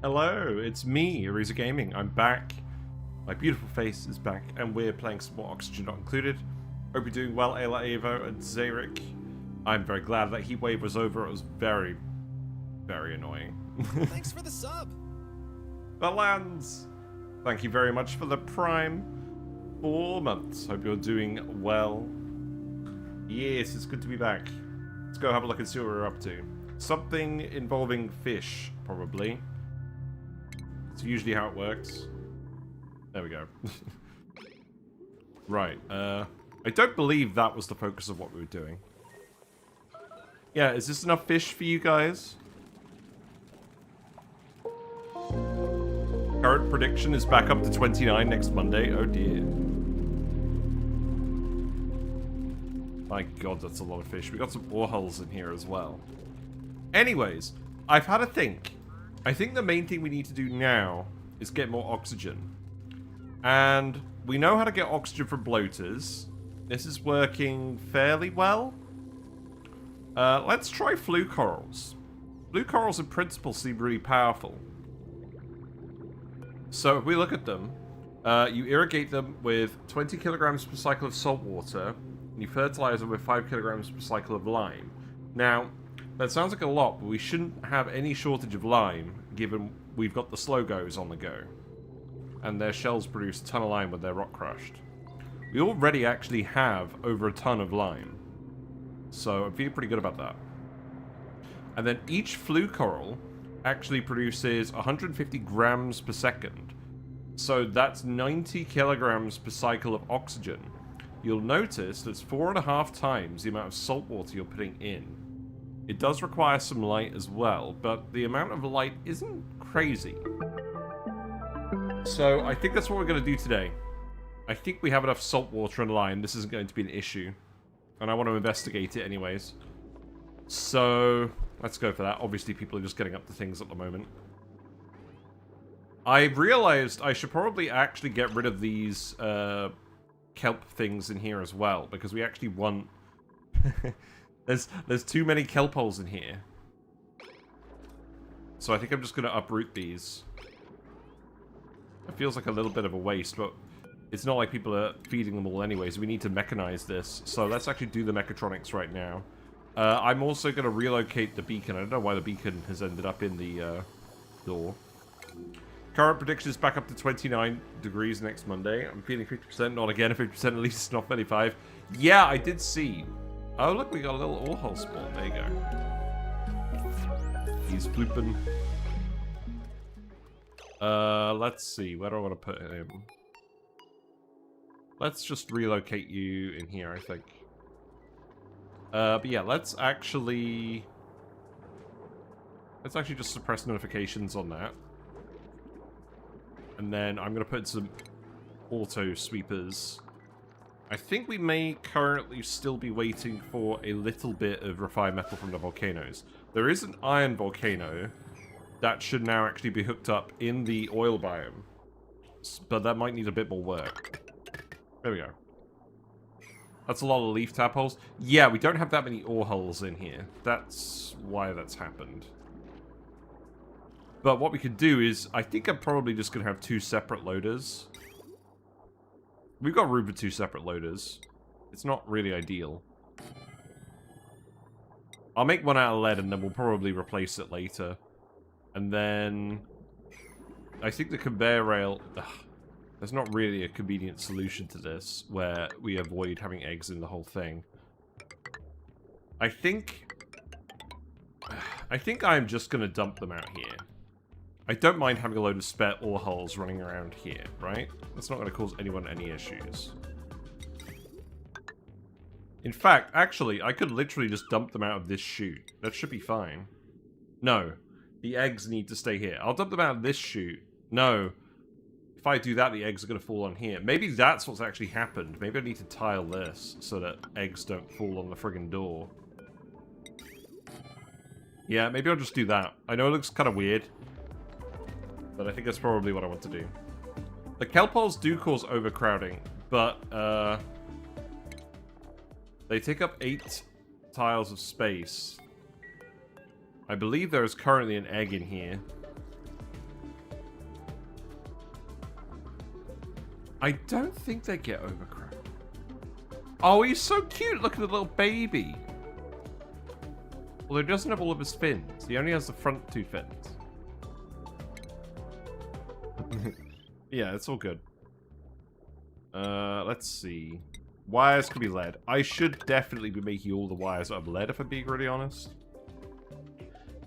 Hello, it's me, Ariza Gaming. I'm back. My beautiful face is back, and we're playing some more Oxygen Not Included. Hope you're doing well, Ayla Avo and Zarek. I'm very glad that Heatwave was over. It was very, very annoying. Thanks for the sub. Balans! Thank you very much for the Prime 4 months. Hope you're doing well. Yes, it's good to be back. Let's go have a look and see what we're up to. Something involving fish, probably. It's usually how it works. There we go. Right, I don't believe that was the focus of what we were doing. Yeah, is this enough fish for you guys? Current prediction is back up to 29 next Monday. Oh dear. My god, that's a lot of fish. We got some boreholes in here as well. Anyways, I've had a think. I think the main thing we need to do now is get more oxygen. And we know how to get oxygen from bloaters. This is working fairly well. Let's try flue corals. Flue corals in principle seem really powerful. So if we look at them, you irrigate them with 20 kilograms per cycle of salt water, and you fertilize them with 5 kilograms per cycle of lime. Now, that sounds like a lot, but we shouldn't have any shortage of lime, given we've got the slogos on the go. And their shells produce a ton of lime when they're rock crushed. We already actually have over a ton of lime. So I'm feeling pretty good about that. And then each flue coral actually produces 150 grams per second. So that's 90 kilograms per cycle of oxygen. You'll notice that's 4.5 times the amount of salt water you're putting in. It does require some light as well, but the amount of light isn't crazy. So I think that's what we're going to do today. I think we have enough salt water and lime. This isn't going to be an issue. And I want to investigate it anyways. So let's go for that. Obviously people are just getting up to things at the moment. I realized I should probably actually get rid of these kelp things in here as well, because we actually want... There's too many kelp holes in here. So I think I'm just going to uproot these. It feels like a little bit of a waste, but it's not like people are feeding them all anyways. We need to mechanize this. So let's actually do the mechatronics right now. I'm also going to relocate the beacon. I don't know why the beacon has ended up in the door. Current prediction is back up to 29 degrees next Monday. I'm feeling 50%, not again, 50% at least, not 25. Yeah, I did see. Oh, look, we got a little ore hole spawn. There you go. He's flooping. Let's see. Where do I want to put him? Let's just relocate you in here, I think. But yeah, let's actually just suppress notifications on that. And then I'm going to put some auto sweepers. I think we may currently still be waiting for a little bit of refined metal from the volcanoes. There is an iron volcano that should now actually be hooked up in the oil biome. But that might need a bit more work. There we go. That's a lot of leaf tap holes. Yeah, we don't have that many ore holes in here. That's why that's happened. But what we could do is, I think I'm probably just going to have 2 separate loaders. We've got room for 2 separate loaders. It's not really ideal. I'll make one out of lead and then we'll probably replace it later. And then I think the conveyor rail... Ugh, there's not really a convenient solution to this where we avoid having eggs in the whole thing. I think I'm just going to dump them out here. I don't mind having a load of spare ore holes running around here, right? That's not going to cause anyone any issues. In fact, actually, I could literally just dump them out of this chute. That should be fine. No. The eggs need to stay here. I'll dump them out of this chute. No. If I do that, the eggs are going to fall on here. Maybe that's what's actually happened. Maybe I need to tile this so that eggs don't fall on the friggin' door. Yeah, maybe I'll just do that. I know it looks kind of weird, but I think that's probably what I want to do. The kelp holes do cause overcrowding, but they take up 8 tiles of space. I believe there is currently an egg in here. I don't think they get overcrowded. Oh, he's so cute. Look at the little baby. Well, he doesn't have all of his fins. He only has the front 2 fins. Yeah, it's all good. Let's see. Wires could be lead. I should definitely be making all the wires out of lead, if I'm being really honest.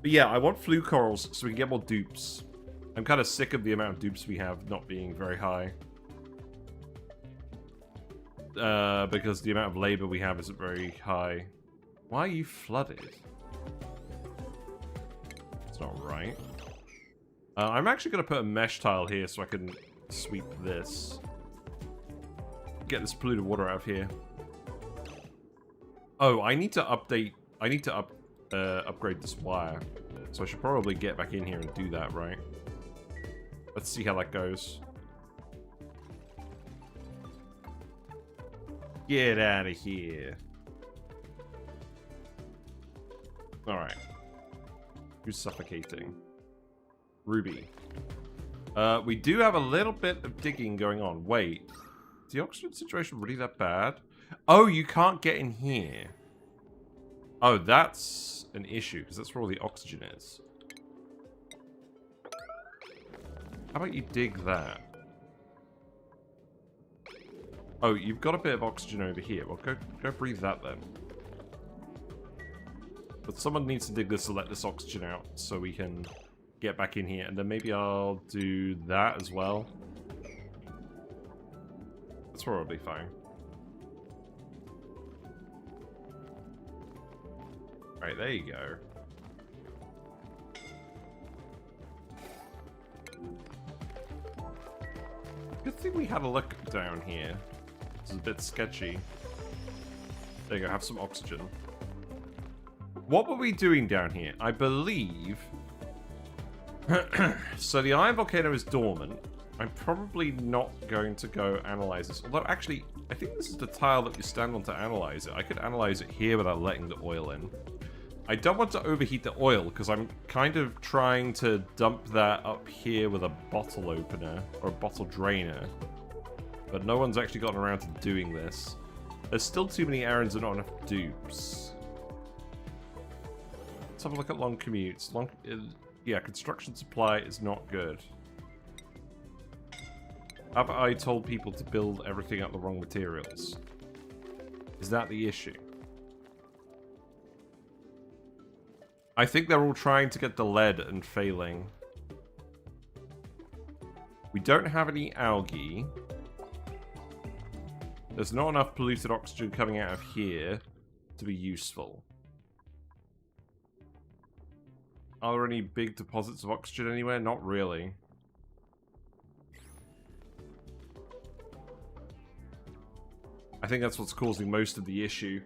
But yeah, I want flue corals so we can get more dupes. I'm kind of sick of the amount of dupes we have not being very high. Because the amount of labor we have isn't very high. Why are you flooded? It's not right. I'm actually going to put a mesh tile here so I can sweep this. Get this polluted water out of here. Oh, I need to update... I need to upgrade this wire. So I should probably get back in here and do that, right? Let's see how that goes. Get out of here. Alright. Who's suffocating? Ruby. We do have a little bit of digging going on. Wait. Is the oxygen situation really that bad? Oh, you can't get in here. Oh, that's an issue, because that's where all the oxygen is. How about you dig that? Oh, you've got a bit of oxygen over here. Well, go breathe that then. But someone needs to dig this to let this oxygen out so we can get back in here. And then maybe I'll do that as well. That's probably fine. Right, there you go. Good thing we had a look down here. This is a bit sketchy. There you go, have some oxygen. What were we doing down here? I believe... So the iron volcano is dormant. I'm probably not going to go analyze this. Although, actually, I think this is the tile that we stand on to analyze it. I could analyze it here without letting the oil in. I don't want to overheat the oil, because I'm kind of trying to dump that up here with a bottle opener, or a bottle drainer. But no one's actually gotten around to doing this. There's still too many errands and not enough dupes. Let's have a look at long commutes. Yeah, construction supply is not good. Have I told people to build everything out the wrong materials? Is that the issue? I think they're all trying to get the lead and failing. We don't have any algae. There's not enough polluted oxygen coming out of here to be useful. Are there any big deposits of oxygen anywhere? Not really. I think that's what's causing most of the issue.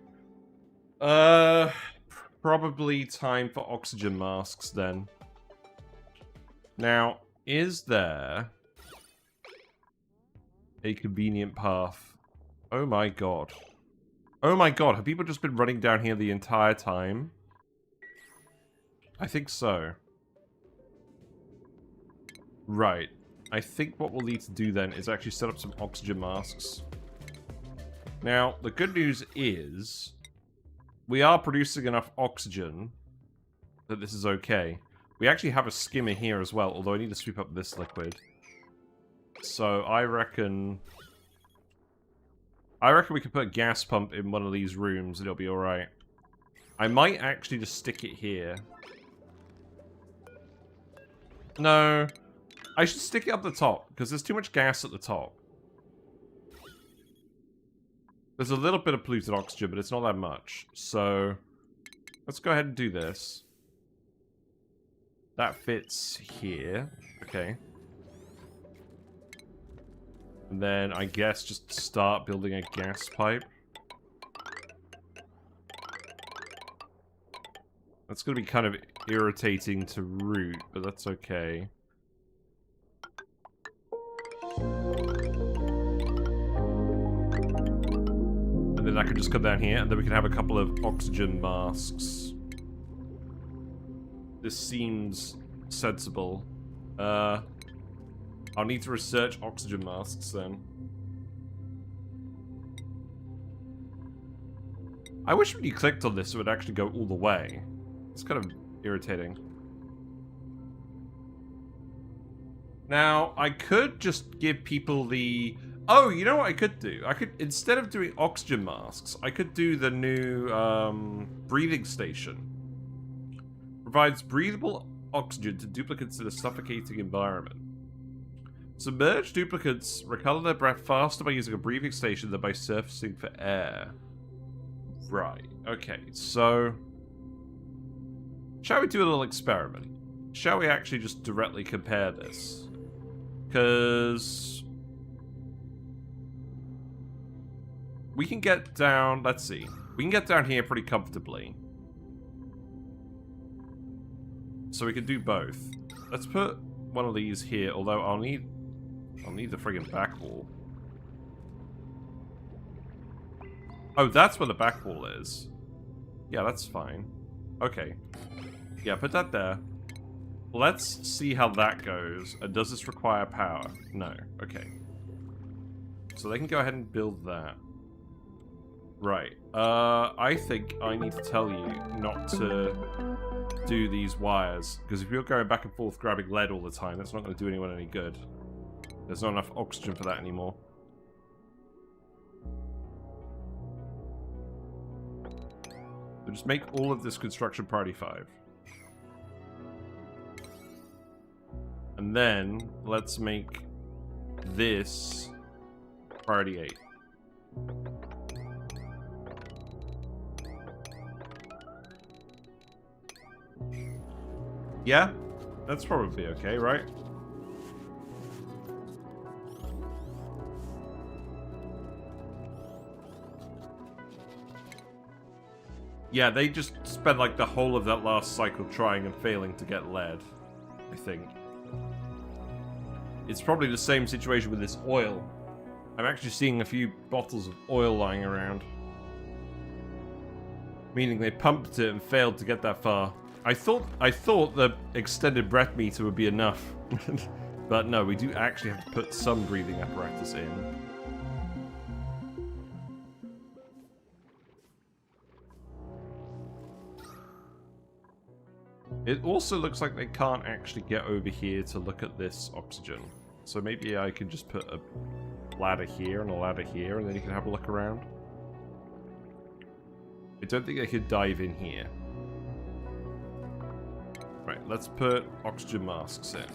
Probably time for oxygen masks then. Now, is there a convenient path? Oh my god. Oh my god, have people just been running down here the entire time? I think so. Right. I think what we'll need to do then is actually set up some oxygen masks. Now, the good news is we are producing enough oxygen that this is okay. We actually have a skimmer here as well, although I need to sweep up this liquid. So I reckon we could put a gas pump in one of these rooms and it'll be alright. I might actually just stick it here. No. I should stick it up the top, because there's too much gas at the top. There's a little bit of polluted oxygen, but it's not that much. So, let's go ahead and do this. That fits here. Okay. And then, I guess, just start building a gas pipe. That's going to be kind of irritating to root, but that's okay. And then I can just come down here, and then we can have a couple of oxygen masks. This seems sensible. I'll need to research oxygen masks then. I wish when you clicked on this, it would actually go all the way. It's kind of irritating. Now, I could just give people the... Oh, you know what I could do? I could, instead of doing oxygen masks, I could do the new breathing station. Provides breathable oxygen to duplicates in a suffocating environment. Submerged duplicates recover their breath faster by using a breathing station than by surfacing for air. Right, okay, so... Shall we do a little experiment? Shall we actually just directly compare this? Because... we can get down... Let's see. We can get down here pretty comfortably. So we can do both. Let's put one of these here, although I'll need the friggin' back wall. Oh, that's where the back wall is. Yeah, that's fine. Okay. Yeah, put that there. Let's see how that goes. And does this require power? No. Okay. So they can go ahead and build that. Right. I think I need to tell you not to do these wires. Because if you're going back and forth grabbing lead all the time, that's not going to do anyone any good. There's not enough oxygen for that anymore. So just make all of this construction priority 5. And then, let's make this priority 8. Yeah? That's probably okay, right? Yeah, they just spent like the whole of that last cycle trying and failing to get lead, I think. It's probably the same situation with this oil. I'm actually seeing a few bottles of oil lying around. Meaning they pumped it and failed to get that far. I thought the extended breath meter would be enough. But no, we do actually have to put some breathing apparatus in. It also looks like they can't actually get over here to look at this oxygen. So maybe I can just put a ladder here and a ladder here, and then you can have a look around. I don't think I could dive in here. Right, let's put oxygen masks in.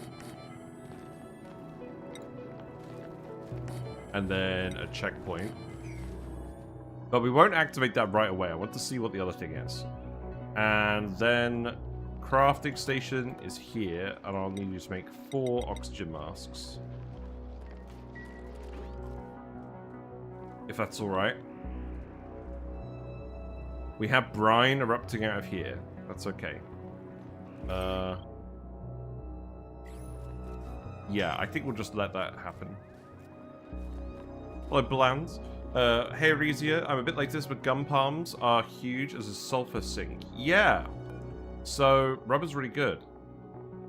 And then a checkpoint. But we won't activate that right away. I want to see what the other thing is. And then... crafting station is here, and I'll need you to make 4 oxygen masks. If that's alright. We have brine erupting out of here. That's okay. Yeah, I think we'll just let that happen. Hello, Bland. Hey, Arisia, I'm a bit like this, but gum palms are huge as a sulfur sink. Yeah! So, rubber's really good.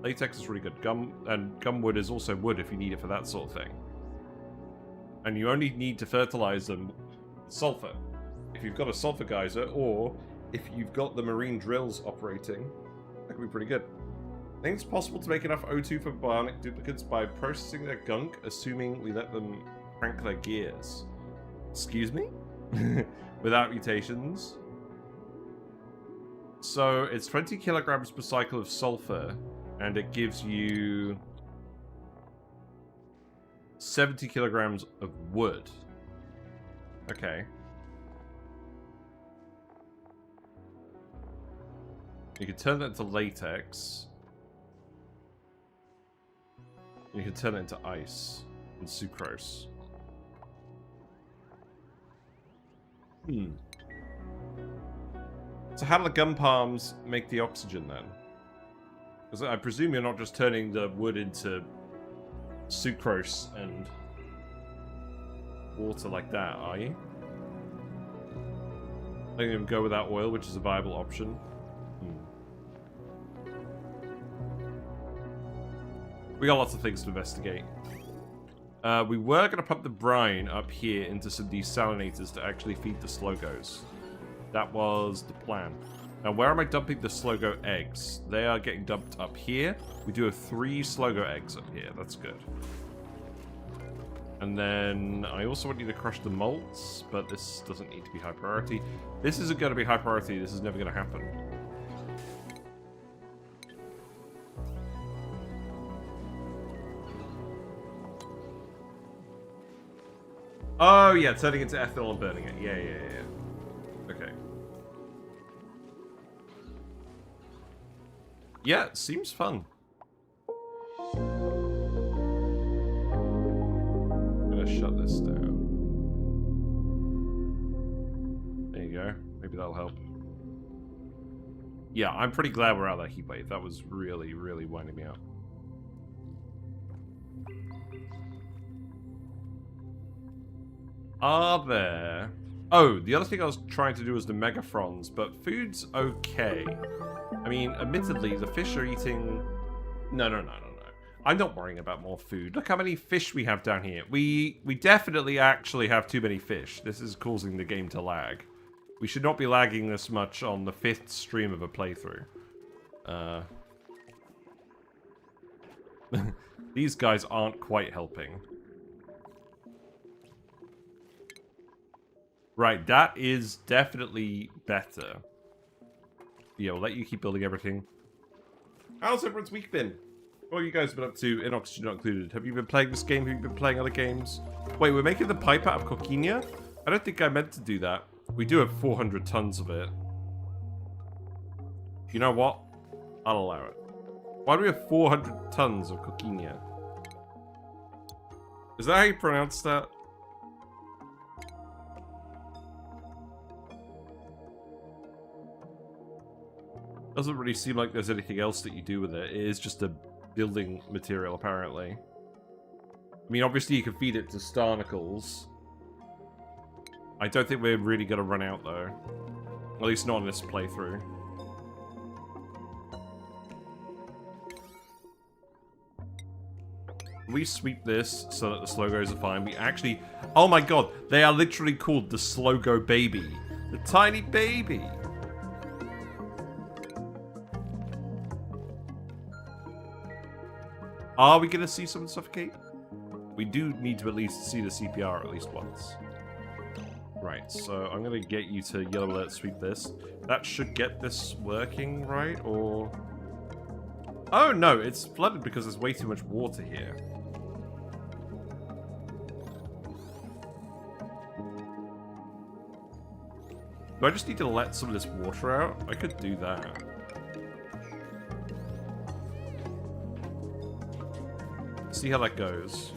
Latex is really good. Gum wood is also wood if you need it for that sort of thing. And you only need to fertilize them with sulfur. If you've got a sulfur geyser, or if you've got the marine drills operating, that could be pretty good. I think it's possible to make enough O2 for bionic duplicates by processing their gunk, assuming we let them crank their gears. Excuse me? Without mutations. So, it's 20 kilograms per cycle of sulfur, and it gives you 70 kilograms of wood. Okay. You can turn that into latex. You can turn it into ice and sucrose. So how do the gum palms make the oxygen then? Because I presume you're not just turning the wood into sucrose and water like that, are you? Letting them go without oil, which is a viable option. We got lots of things to investigate. We were going to pump the brine up here into some desalinators to actually feed the slogos. That was the plan. Now, where am I dumping the Slogo eggs? They are getting dumped up here. We do have 3 Slogo eggs up here. That's good. And then I also want you to crush the molts, but this doesn't need to be high priority. This isn't going to be high priority. This is never going to happen. Oh, yeah, turning into ethanol and burning it. Yeah. Okay. Yeah, it seems fun. Shut this down. There you go. Maybe that'll help. Yeah, I'm pretty glad we're out of that heat wave. That was really, really winding me up. Are there... Oh, the other thing I was trying to do was the megafrons, but food's okay. I mean, admittedly, the fish are eating... No. I'm not worrying about more food. Look how many fish we have down here. We definitely actually have too many fish. This is causing the game to lag. We should not be lagging this much on the 5th stream of a playthrough. These guys aren't quite helping. Right, that is definitely better. Yeah, we'll let you keep building everything. How's everyone's week been? What have you guys been up to, in Oxygen Not Included? Have you been playing this game? Have you been playing other games? Wait, we're making the pipe out of coquina? I don't think I meant to do that. We do have 400 tons of it. You know what? I'll allow it. Why do we have 400 tons of coquina? Is that how you pronounce that? Doesn't really seem like there's anything else that you do with it. It is just a building material, apparently. I mean, obviously you can feed it to starnacles. I don't think we're really going to run out, though. At least not in this playthrough. We sweep this so that the Slogos are fine. We actually... Oh my god, they are literally called the Slogo Baby. The tiny baby. Are we going to see someone suffocate? We do need to at least see the CPR at least once. Right, so I'm going to get you to yellow alert sweep this. That should get this working, right? Or... Oh no, it's flooded because there's way too much water here. Do I just need to let some of this water out? I could do that. See how that goes.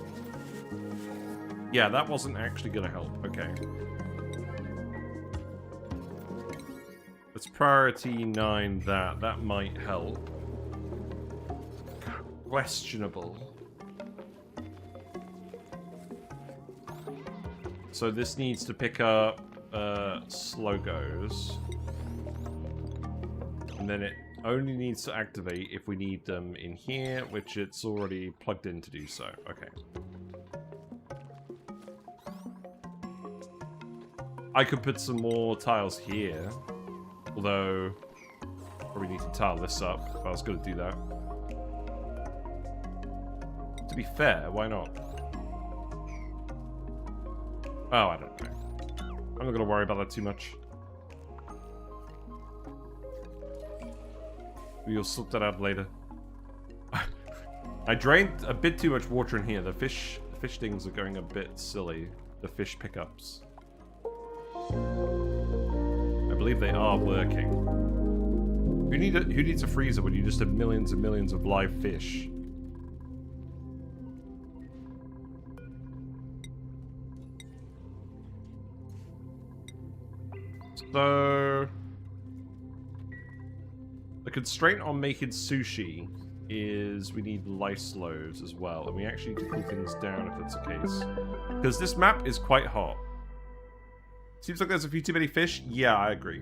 Yeah, that wasn't actually going to help. Okay. Let's priority 9 that. That might help. Questionable. So this needs to pick up Slogos. And then it only needs to activate if we need them in here, which it's already plugged in to do so. Okay. I could put some more tiles here. Although, probably need to tile this up if I was going to do that. To be fair, why not? Oh, I don't know. I'm not going to worry about that too much. We'll sort that out later. I drained a bit too much water in here. The fish things are going a bit silly. The fish pickups. I believe they are working. Who needs a freezer when you just have millions and millions of live fish? So... the constraint on making sushi is we need lice loads as well, and we actually need to cool things down if that's the case. Because this map is quite hot. Seems like there's a few too many fish. Yeah, I agree.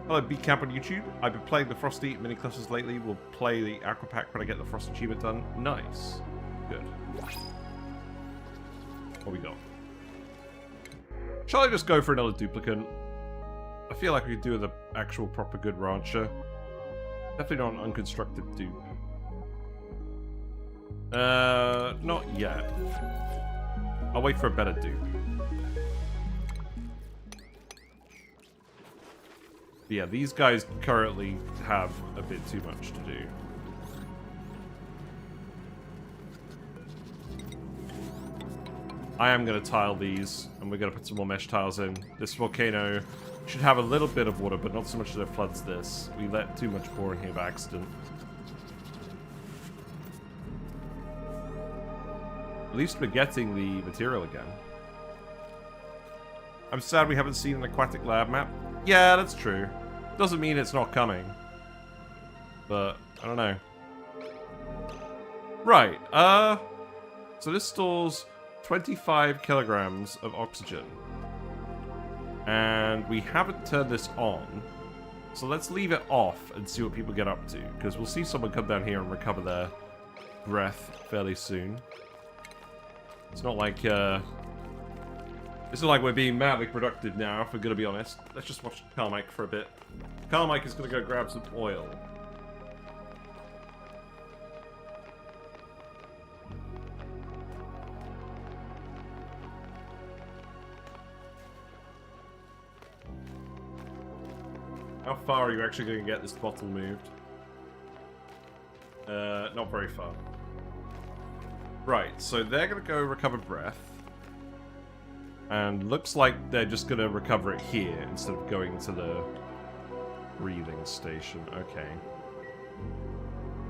Hello, Beat Camp on YouTube. I've been playing the Frosty mini clusters lately. We'll play the Aqua Pack when I get the Frost achievement done. Nice. Good. What we got? Shall I just go for another duplicate? I feel like we could do with an actual proper good rancher. Definitely not an unconstructed dupe. Not yet. I'll wait for a better dupe. Yeah, these guys currently have a bit too much to do. I am going to tile these, and we're going to put some more mesh tiles in. This volcano should have a little bit of water, but not so much that it floods this. We let too much pour in here by accident. At least we're getting the material again. I'm sad we haven't seen an aquatic lab map. Yeah, that's true. Doesn't mean it's not coming. But, I don't know. Right, so this stores 25 kilograms of oxygen. And we haven't turned this on. So let's leave it off and see what people get up to. Because we'll see someone come down here and recover their breath fairly soon. It's not like, it's not like we're being madly productive now, if we're going to be honest. Let's just watch Carmike for a bit. Carmike is going to go grab some oil. How far are you actually going to get this bottle moved? Not very far. Right, so they're going to go recover breath. And looks like they're just going to recover it here instead of going to the breathing station. Okay.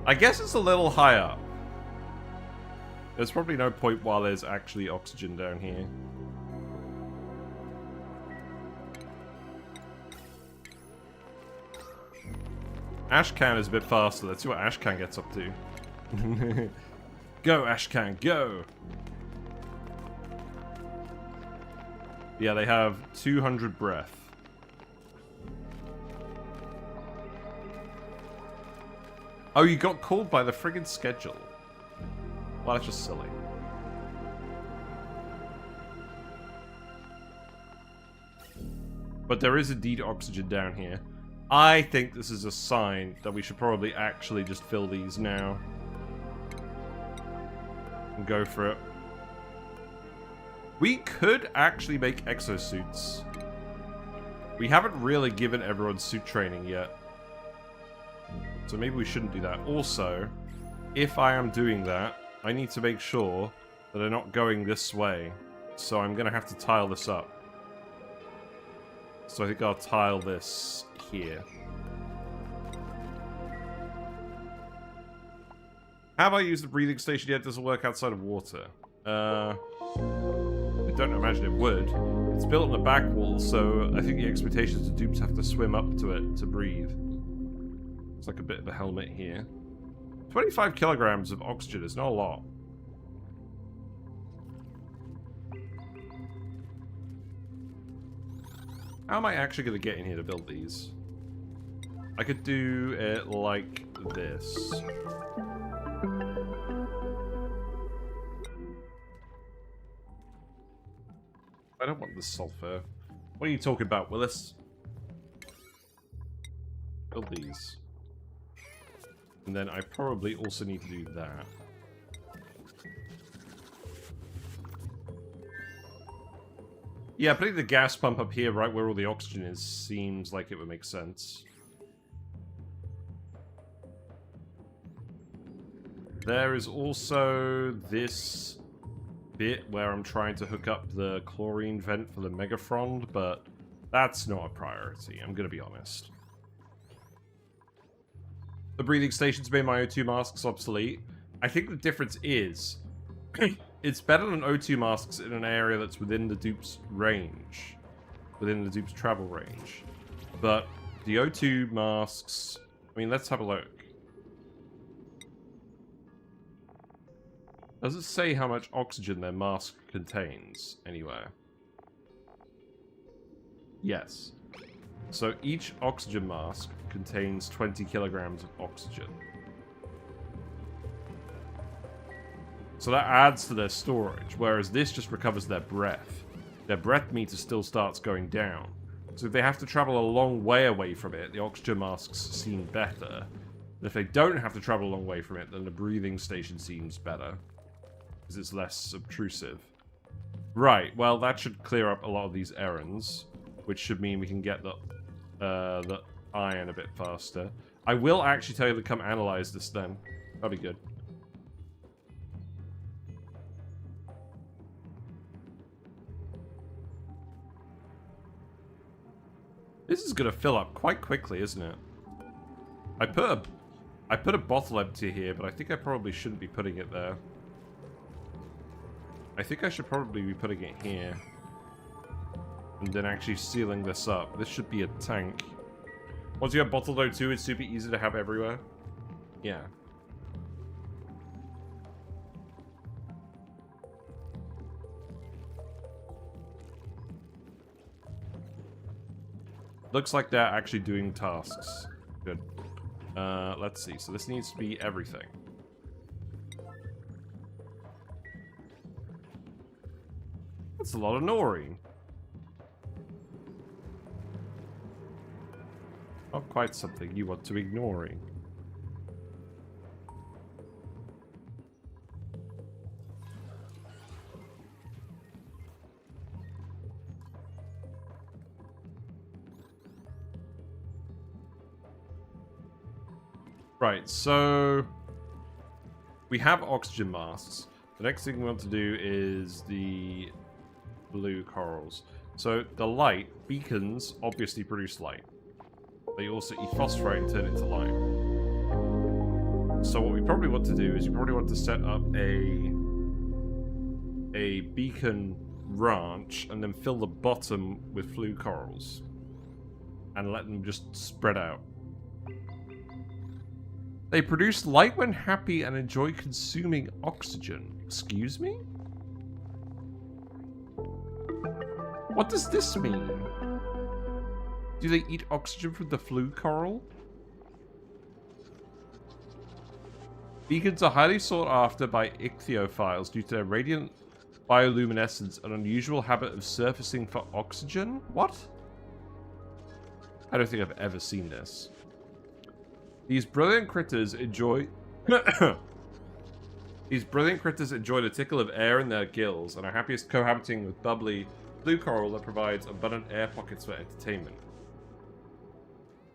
I guess it's a little high up. There's probably no point while there's actually oxygen down here. Ashcan is a bit faster. Let's see what Ashcan gets up to. Go, Ashcan, go! Yeah, they have 200 breath. Oh, you got called by the friggin' schedule. Well, that's just silly. But there is indeed oxygen down here. I think this is a sign that we should probably actually just fill these now. And go for it. We could actually make exosuits. We haven't really given everyone suit training yet. So maybe we shouldn't do that. Also, if I am doing that, I need to make sure that they're not going this way. So I'm going to have to tile this up. So I think I'll tile this here. Have I used the breathing station yet? Does it work outside of water? I don't imagine it would. It's built on the back wall, so I think the expectation is the dupes have to swim up to it to breathe. It's like a bit of a helmet here. 25 kilograms of oxygen is not a lot. How am I actually going to get in here to build these? I could do it like this. I don't want the sulfur. What are you talking about, Willis? Build these. And then I probably also need to do that. Yeah, putting the gas pump up here, right where all the oxygen is, seems like it would make sense. There is also this bit where I'm trying to hook up the chlorine vent for the Megafrond, but that's not a priority, I'm gonna be honest. The breathing station's made my O2 masks obsolete. I think the difference is it's better than O2 masks in an area that's within the dupe's range. Within the dupe's travel range. But the O2 masks... I mean, let's have a look. Does it say how much oxygen their mask contains anywhere? Yes. So each oxygen mask contains 20 kilograms of oxygen. So that adds to their storage, whereas this just recovers their breath. Their breath meter still starts going down. So if they have to travel a long way away from it, the oxygen masks seem better. But if they don't have to travel a long way from it, then the breathing station seems better. Because it's less obtrusive. Right, well that should clear up a lot of these errands. Which should mean we can get the iron a bit faster. I will actually tell you to come analyze this then. That'll be good. This is gonna fill up quite quickly, isn't it? I put a bottle empty here, but I think I probably shouldn't be putting it there. I think I should probably be putting it here. And then actually sealing this up. This should be a tank. Once you have bottled O2, it's super easy to have everywhere. Yeah. Looks like they're actually doing tasks. Good. Let's see. So this needs to be everything. That's a lot of nori. Not quite something you want to ignore. Right, so we have oxygen masks. The next thing we want to do is the blue corals. So the light, beacons obviously produce light. They also eat phosphorite and turn it into lime. So what we probably want to do is you probably want to set up a beacon ranch and then fill the bottom with flue corals. And let them just spread out. They produce light when happy and enjoy consuming oxygen. Excuse me? What does this mean? Do they eat oxygen from the flue coral? Beacons are highly sought after by ichthyophiles due to their radiant bioluminescence and unusual habit of surfacing for oxygen? What? I don't think I've ever seen this. These brilliant critters enjoy... These brilliant critters enjoy the tickle of air in their gills and are happiest cohabiting with bubbly blue coral that provides abundant air pockets for entertainment.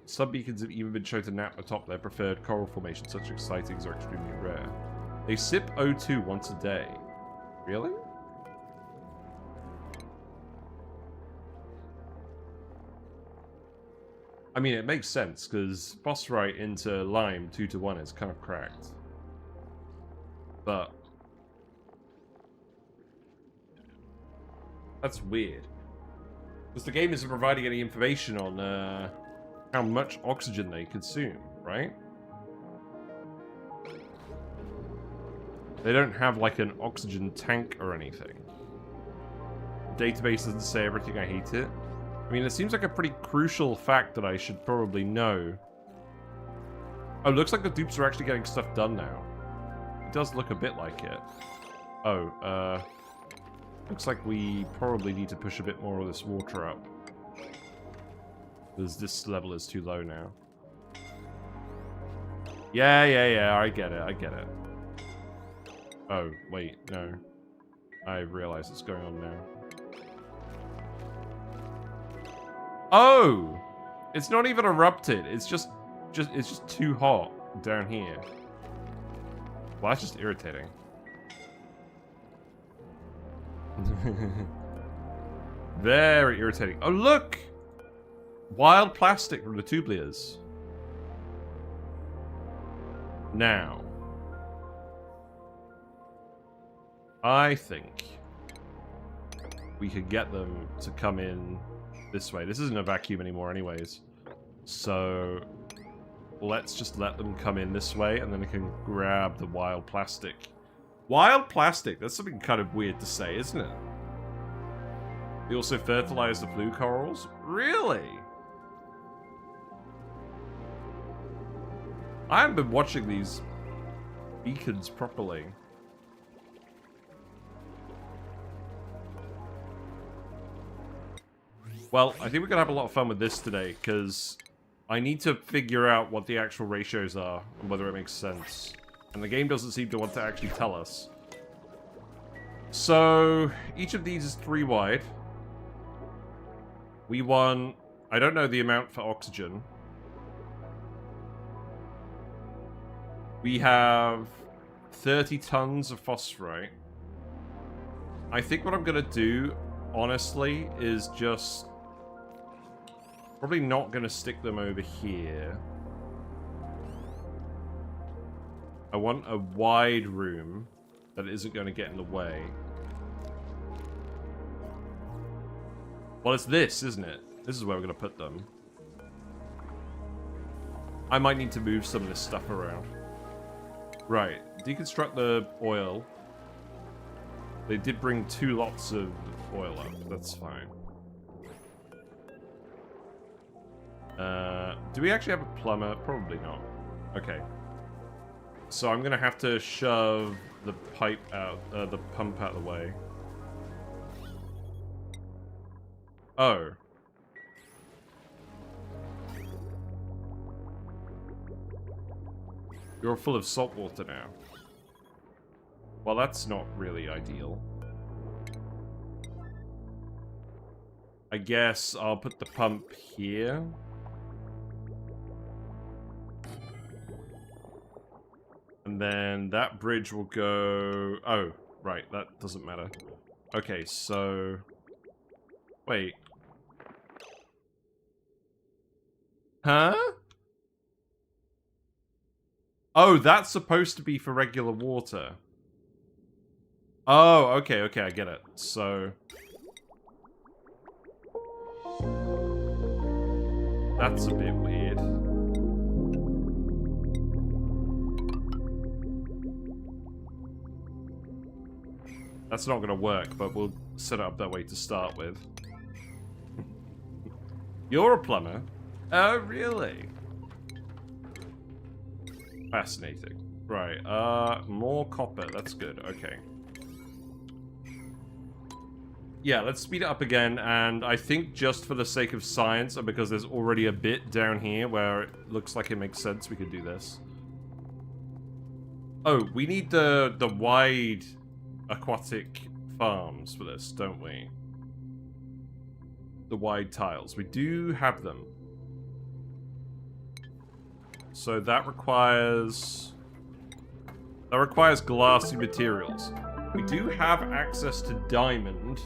Some beacons have even been shown to nap atop their preferred coral formation. Such sightings are extremely rare. They sip O2 once a day. Really? I mean, it makes sense, because phosphorite into lime 2-to-1 is kind of cracked. But that's weird. Because the game isn't providing any information on how much oxygen they consume, right? They don't have like an oxygen tank or anything. The database doesn't say everything. I hate it. I mean, it seems like a pretty crucial fact that I should probably know. Oh, looks like the dupes are actually getting stuff done now. It does look a bit like it. Oh, looks like we probably need to push a bit more of this water up. Because this level is too low now. Yeah, I get it. Oh, wait, no. I realize what's going on now. Oh! It's not even erupted. It's just too hot down here. Well, that's just irritating. Very irritating. Oh, look! Wild plastic from the tubuliers. Now, I think we could get them to come in this way. This isn't a vacuum anymore anyways. So let's just let them come in this way and then we can grab the wild plastic. Wild plastic? That's something kind of weird to say, isn't it? They also fertilize the blue corals? Really? I haven't been watching these beacons properly. Well, I think we're going to have a lot of fun with this today, because I need to figure out what the actual ratios are, and whether it makes sense. And the game doesn't seem to want to actually tell us. So, each of these is 3 wide. We want... I don't know the amount for oxygen. We have 30 tons of phosphorite. I think what I'm going to do, honestly, is just... probably not going to stick them over here. I want a wide room that isn't going to get in the way. Well, it's this, isn't it? This is where we're going to put them. I might need to move some of this stuff around. Right. Deconstruct the oil. They did bring 2 lots of oil up. That's fine. Do we actually have a plumber? Probably not. Okay. So I'm going to have to shove the pipe out, the pump out of the way. Oh. You're full of salt water now. Well, that's not really ideal. I guess I'll put the pump here. And then that bridge will go... Oh, right, that doesn't matter. Okay, so... Wait. Huh? Oh, that's supposed to be for regular water. Oh, okay, okay, I get it. So... That's a bit weird. That's not going to work, but we'll set it up that way to start with. You're a plumber? Oh, really? Fascinating. Right, more copper. That's good. Okay. Yeah, let's speed it up again, and I think just for the sake of science, and because there's already a bit down here where it looks like it makes sense, we could do this. Oh, we need the wide aquatic farms for this, don't we? The wide tiles. We do have them. So that requires glassy materials. We do have access to diamond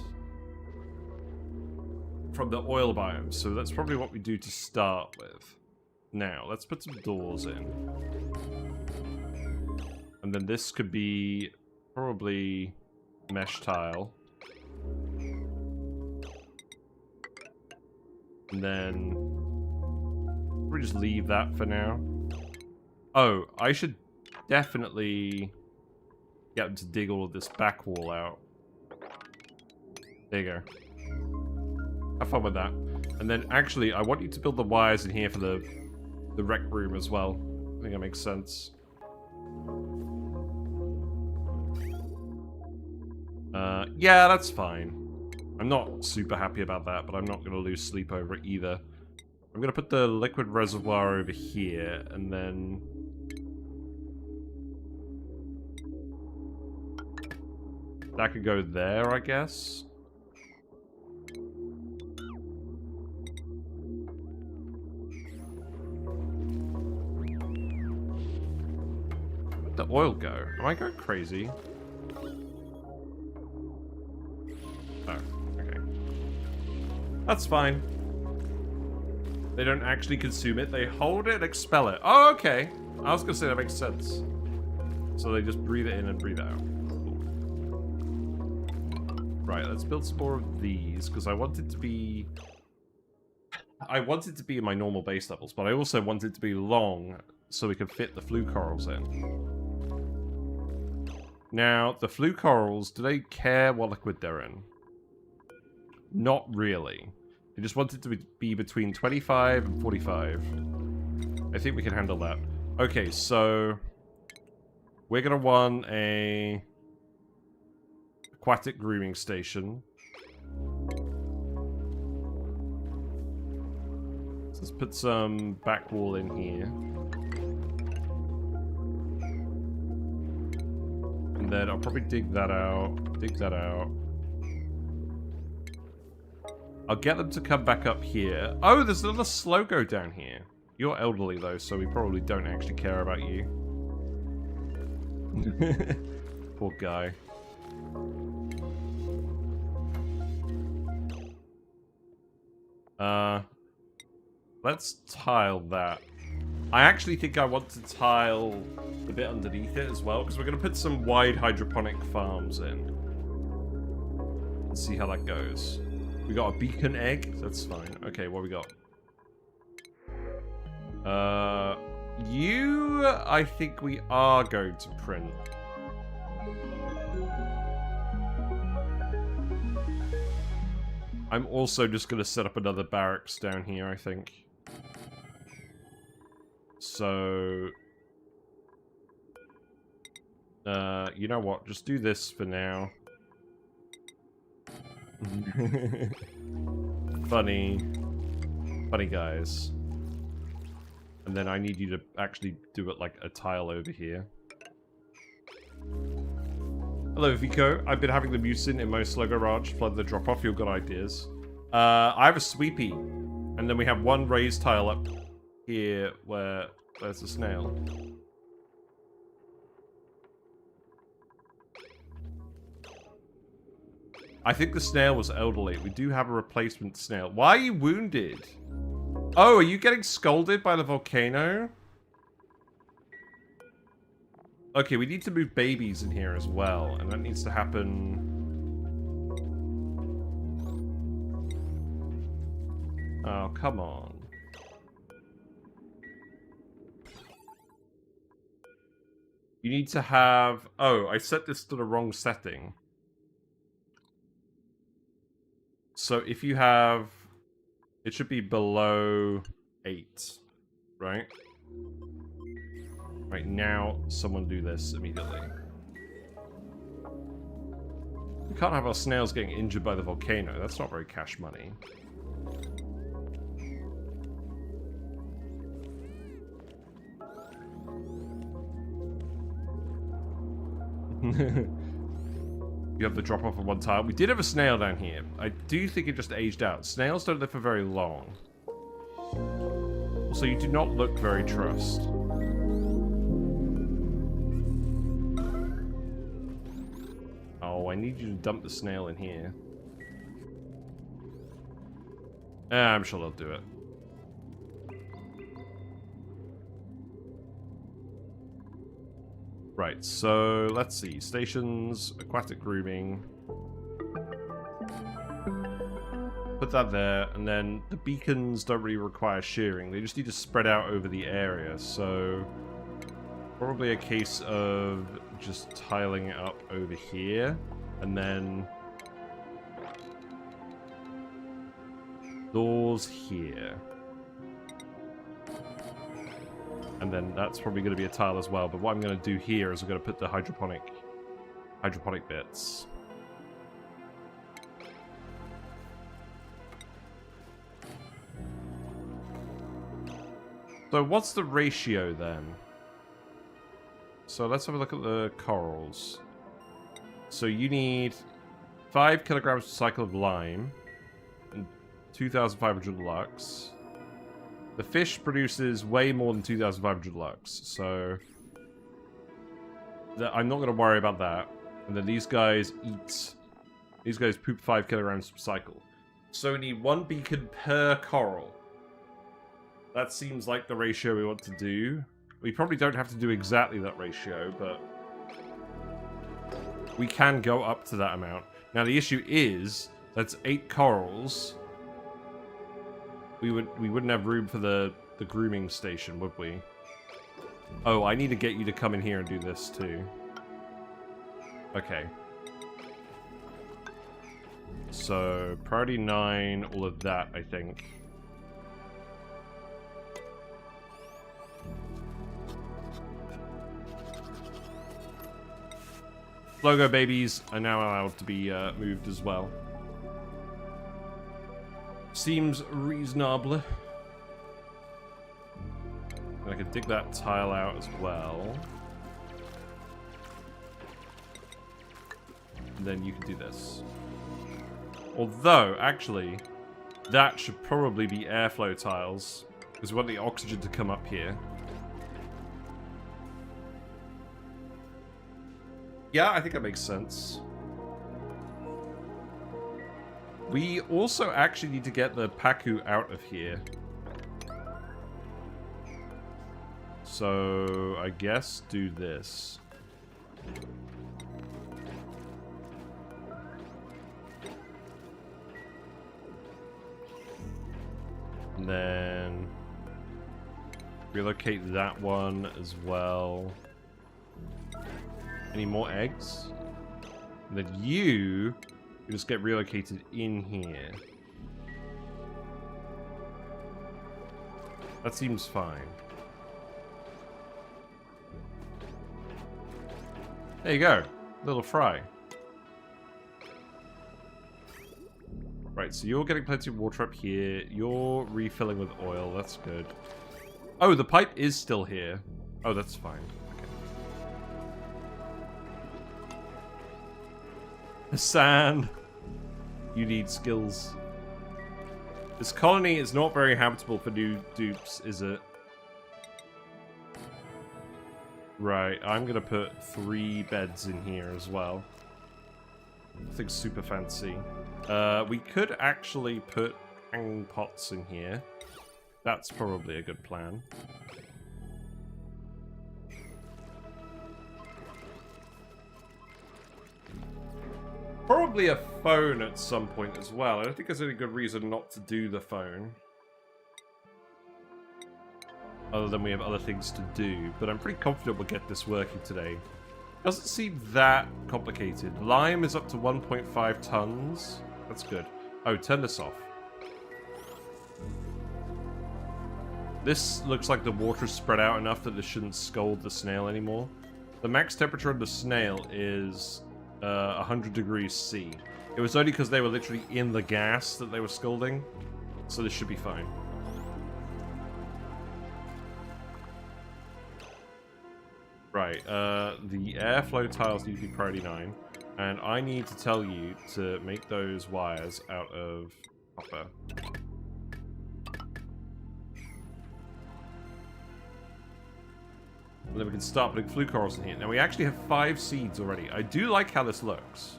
from the oil biome, so that's probably what we do to start with. Now, let's put some doors in. And then this could be probably mesh tile. And then we just leave that for now. Oh, I should definitely get them to dig all of this back wall out. There you go. Have fun with that. And then, actually, I want you to build the wires in here for the rec room as well. I think that makes sense. Yeah, that's fine. I'm not super happy about that, but I'm not going to lose sleep over it either. I'm going to put the liquid reservoir over here, and then... that could go there, I guess. Where'd the oil go? Am I going crazy? Oh, okay. That's fine. They don't actually consume it. They hold it and expel it. Oh, okay. I was going to say that makes sense. So they just breathe it in and breathe it out. Right, let's build some more of these, because I want it to be... I want it to be in my normal base levels, but I also want it to be long, so we can fit the flue corals in. Now, the flue corals, do they care what liquid they're in? Not really. They just want it to be between 25 and 45. I think we can handle that. Okay, so... we're going to want a... aquatic grooming station. put some back wall in here. And then I'll probably dig that out. Dig that out. I'll get them to come back up here. Oh, there's another Slogo down here. You're elderly, though, so we probably don't actually care about you. Poor guy. Let's tile that. I actually think I want to tile the bit underneath it as well, because we're going to put some wide hydroponic farms in. Let's see how that goes. We got a beacon egg. That's fine. Okay, what we got? You, I think we are going to print. I'm also just going to set up another barracks down here, I think. So... you know what? Just do this for now. Funny. Funny guys. And then I need you to actually do it like a tile over here. Hello, Vico. I've been having the mucin in my slug garage. Flood the drop off. You've got ideas. I have a sweepy. And then we have one raised tile up here where there's a snail. I think the snail was elderly. We do have a replacement snail. Why are you wounded? Oh, are you getting scolded by the volcano? Okay, we need to move babies in here as well, and that needs to happen... Oh, come on. You need to have... Oh, I set this to the wrong setting. So if you have... It should be below 8, right? Right now, someone do this immediately. We can't have our snails getting injured by the volcano. That's not very cash money. You have the drop off of one tile. We did have a snail down here. I do think it just aged out. Snails don't live for very long. Also, you do not look very trussed. Oh, I need you to dump the snail in here. I'm sure they'll do it. Right, so let's see. Stations, aquatic grooming. Put that there, and then the beacons don't really require shearing. They just need to spread out over the area, so... Probably a case of just tiling it up over here, and then... Doors here. And then that's probably going to be a tile as well. But what I'm going to do here is I'm going to put the hydroponic bits. So what's the ratio then? So let's have a look at the corals. So you need 5 kilograms per cycle of lime and 2,500 lux. The fish produces way more than 2,500 lux, so I'm not going to worry about that. And then these guys poop 5 kilograms per cycle. So we need 1 beacon per coral. That seems like the ratio we want to do. We probably don't have to do exactly that ratio, but we can go up to that amount. Now the issue is, that's 8 corals. We wouldn't have room for the grooming station, would we? Oh, I need to get you to come in here and do this too. Okay. So, priority 9, all of that, I think. Logo babies are now allowed to be moved as well. Seems reasonable. And I can dig that tile out as well. And then you can do this. Although, actually, that should probably be airflow tiles, because we want the oxygen to come up here. Yeah, I think that makes sense. We also actually need to get the Paku out of here. So, I guess do this. And then relocate that one as well. Any more eggs? And then you just get relocated in here. That seems fine. There you go. Little fry. Right, so you're getting plenty of water up here. You're refilling with oil. That's good. Oh, the pipe is still here. Oh, that's fine. Okay. Hassan, you need skills. This colony is not very habitable for new dupes, is it? Right, I'm gonna put 3 beds in here as well. Nothing super fancy. We could actually put hanging pots in here. That's probably a good plan. Probably a phone at some point as well. I don't think there's any good reason not to do the phone. Other than we have other things to do. But I'm pretty confident we'll get this working today. Doesn't seem that complicated. Lime is up to 1.5 tons. That's good. Oh, turn this off. This looks like the water's spread out enough that this shouldn't scald the snail anymore. The max temperature of the snail is 100 degrees C. It was only because they were literally in the gas that they were scalding. So this should be fine. Right, the airflow tiles need to be priority 9. And I need to tell you to make those wires out of copper. And then we can start putting flue corals in here. Now we actually have 5 seeds already. I do like how this looks.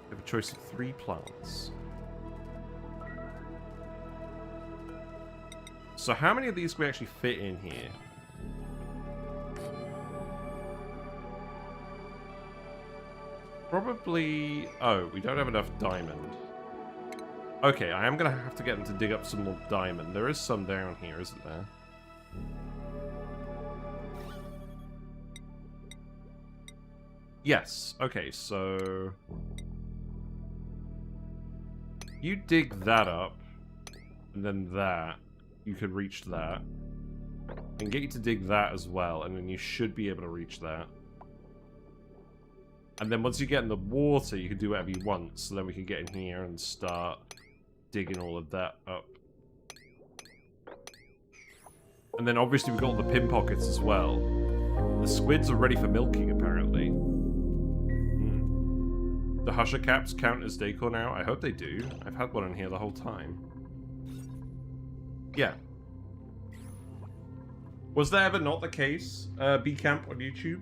We have a choice of 3 plants. So how many of these can we actually fit in here? Probably... Oh, we don't have enough diamond. Okay, I am going to have to get them to dig up some more diamond. There is some down here, isn't there? Yes. Okay, so... You dig that up, and then that. You could reach that. And get you to dig that as well, and then you should be able to reach that. And then once you get in the water, you can do whatever you want. So then we can get in here and start digging all of that up. And then obviously we've got all the pin pockets as well. The squids are ready for milking, apparently. The husher caps count as decor now? I hope they do. I've had one in here the whole time. Yeah. Was that ever not the case? B-Camp on YouTube?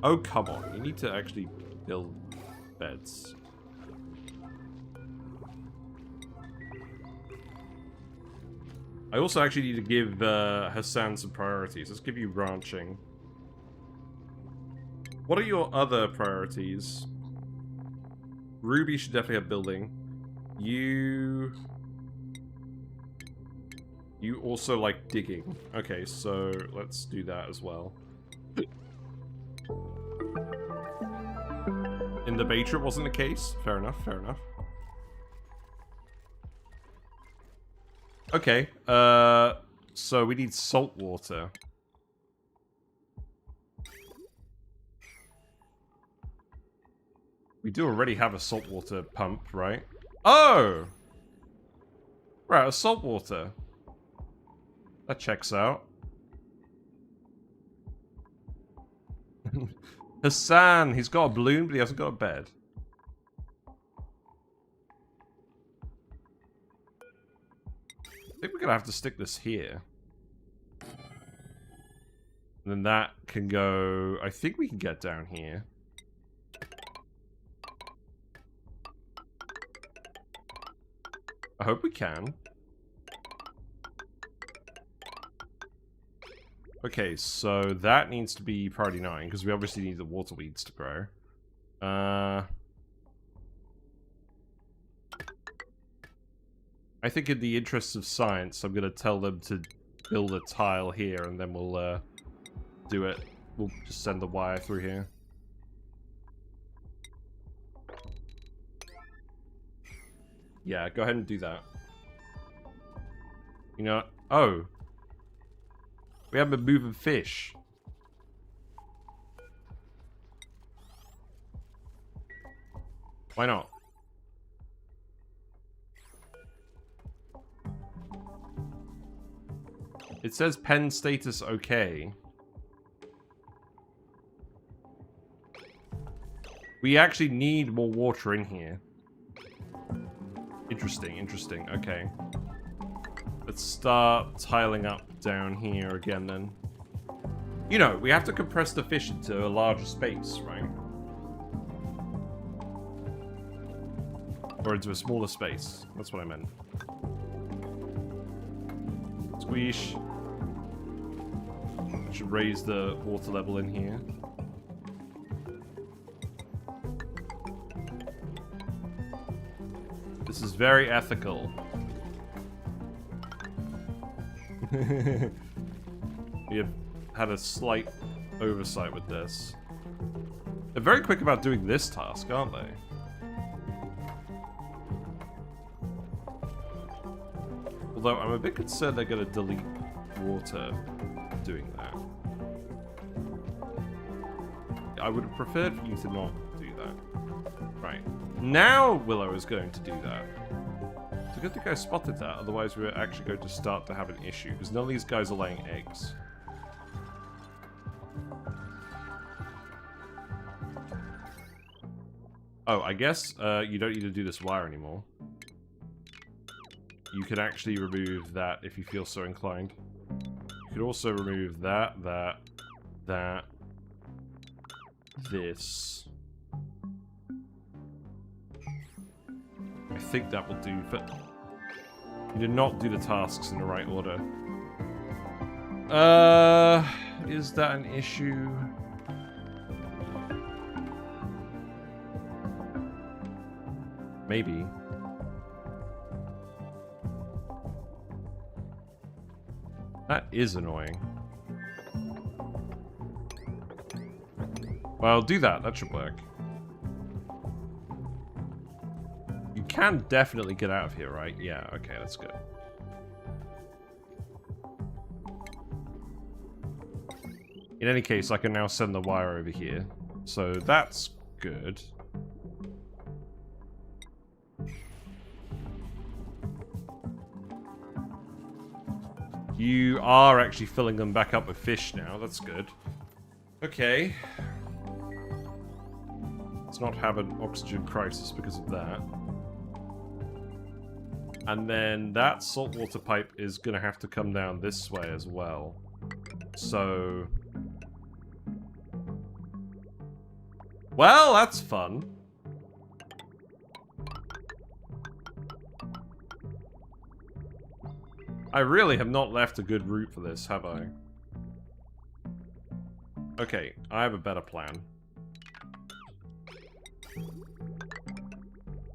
Oh, come on. You need to actually build beds. I also actually need to give Hassan some priorities. Let's give you ranching. What are your other priorities? Ruby should definitely have building. You also like digging. Okay, so let's do that as well. In the beta, it wasn't the case. Fair enough, fair enough. Okay, so we need salt water. We do already have a saltwater pump, right? Oh! Right, a saltwater. That checks out. Hassan, he's got a balloon, but he hasn't got a bed. I think we're gonna have to stick this here. And then that can go... I think we can get down here. I hope we can. Okay, so that needs to be priority 9, because we obviously need the waterweeds to grow. I think in the interests of science, I'm going to tell them to build a tile here, and then we'll do it. We'll just send the wire through here. Yeah, go ahead and do that. You know... Oh. We haven't been moving fish. Why not? It says pen status okay. We actually need more water in here. Interesting, interesting. Okay. Let's start tiling up down here again then. You know, we have to compress the fish into a larger space, right? Or into a smaller space. That's what I meant. Squeeze. Should raise the water level in here. This is very ethical. We have had a slight oversight with this. They're very quick about doing this task, aren't they? Although I'm a bit concerned they're going to delete water doing that. I would have preferred for you to not do that. Right. Now Willow is going to do that. It's a good thing I spotted that, otherwise we're actually going to start to have an issue, because none of these guys are laying eggs. Oh, I guess you don't need to do this wire anymore. You can actually remove that if you feel so inclined. You could also remove that, this. I think that will do, but you did not do the tasks in the right order. Is that an issue? Maybe. That is annoying. Well, do that. That should work. You can definitely get out of here, right? Yeah, okay, that's good. In any case, I can now send the wire over here. So that's good. You are actually filling them back up with fish now. That's good. Okay. Let's not have an oxygen crisis because of that. And then that saltwater pipe is going to have to come down this way as well. So... well, that's fun. I really have not left a good route for this, have I? Okay, I have a better plan.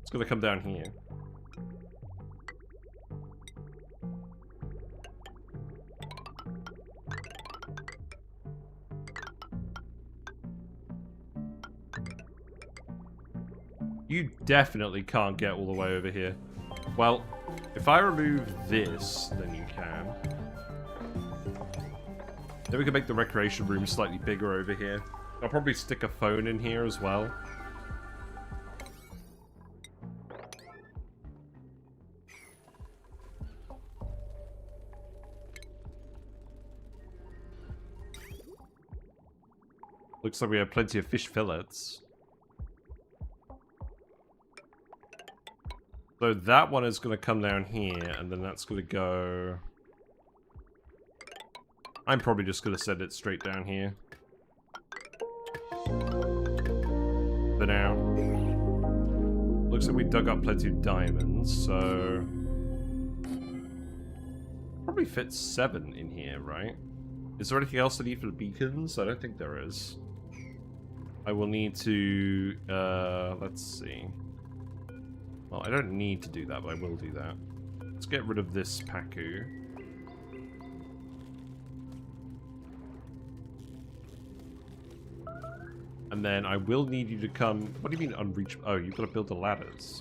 It's gonna come down here. You definitely can't get all the way over here. Well, if I remove this, then you can. Then we can make the recreation room slightly bigger over here. I'll probably stick a phone in here as well. Looks like we have plenty of fish fillets. So that one is going to come down here, and then that's going to go... I'm probably just going to send it straight down here. For now. Looks like we dug up plenty of diamonds, so... Probably fits 7 in here, right? Is there anything else I need for the beacons? I don't think there is. I will need to... let's see. Well, I don't need to do that, but I will do that. Let's get rid of this Paku. And then I will need you to come... What do you mean unreachable? Oh, you've got to build the ladders.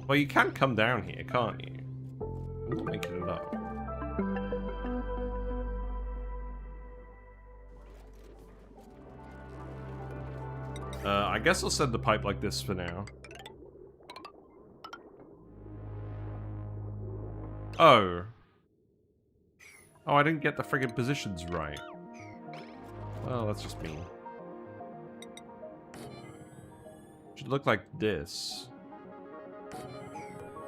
Well, you can come down here, can't you? I'm not making it up. I guess I'll send the pipe like this for now. Oh. Oh, I didn't get the friggin' positions right. Well, that's just me. Should look like this.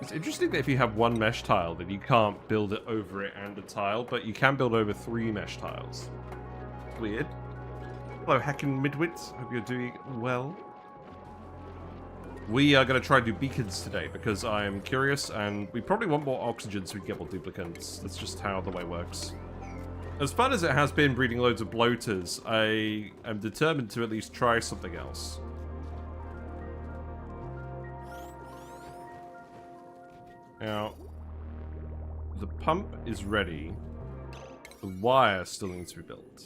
It's interesting that if you have one mesh tile, then you can't build it over it and a tile, but you can build over 3 mesh tiles. Weird. Hello, Hacking Midwits. Hope you're doing well. We are going to try and do beacons today because I'm curious, and we probably want more oxygen so we can get more duplicates. That's just how the way works. As fun as it has been breeding loads of bloaters, I am determined to at least try something else. Now, the pump is ready. The wire still needs to be built.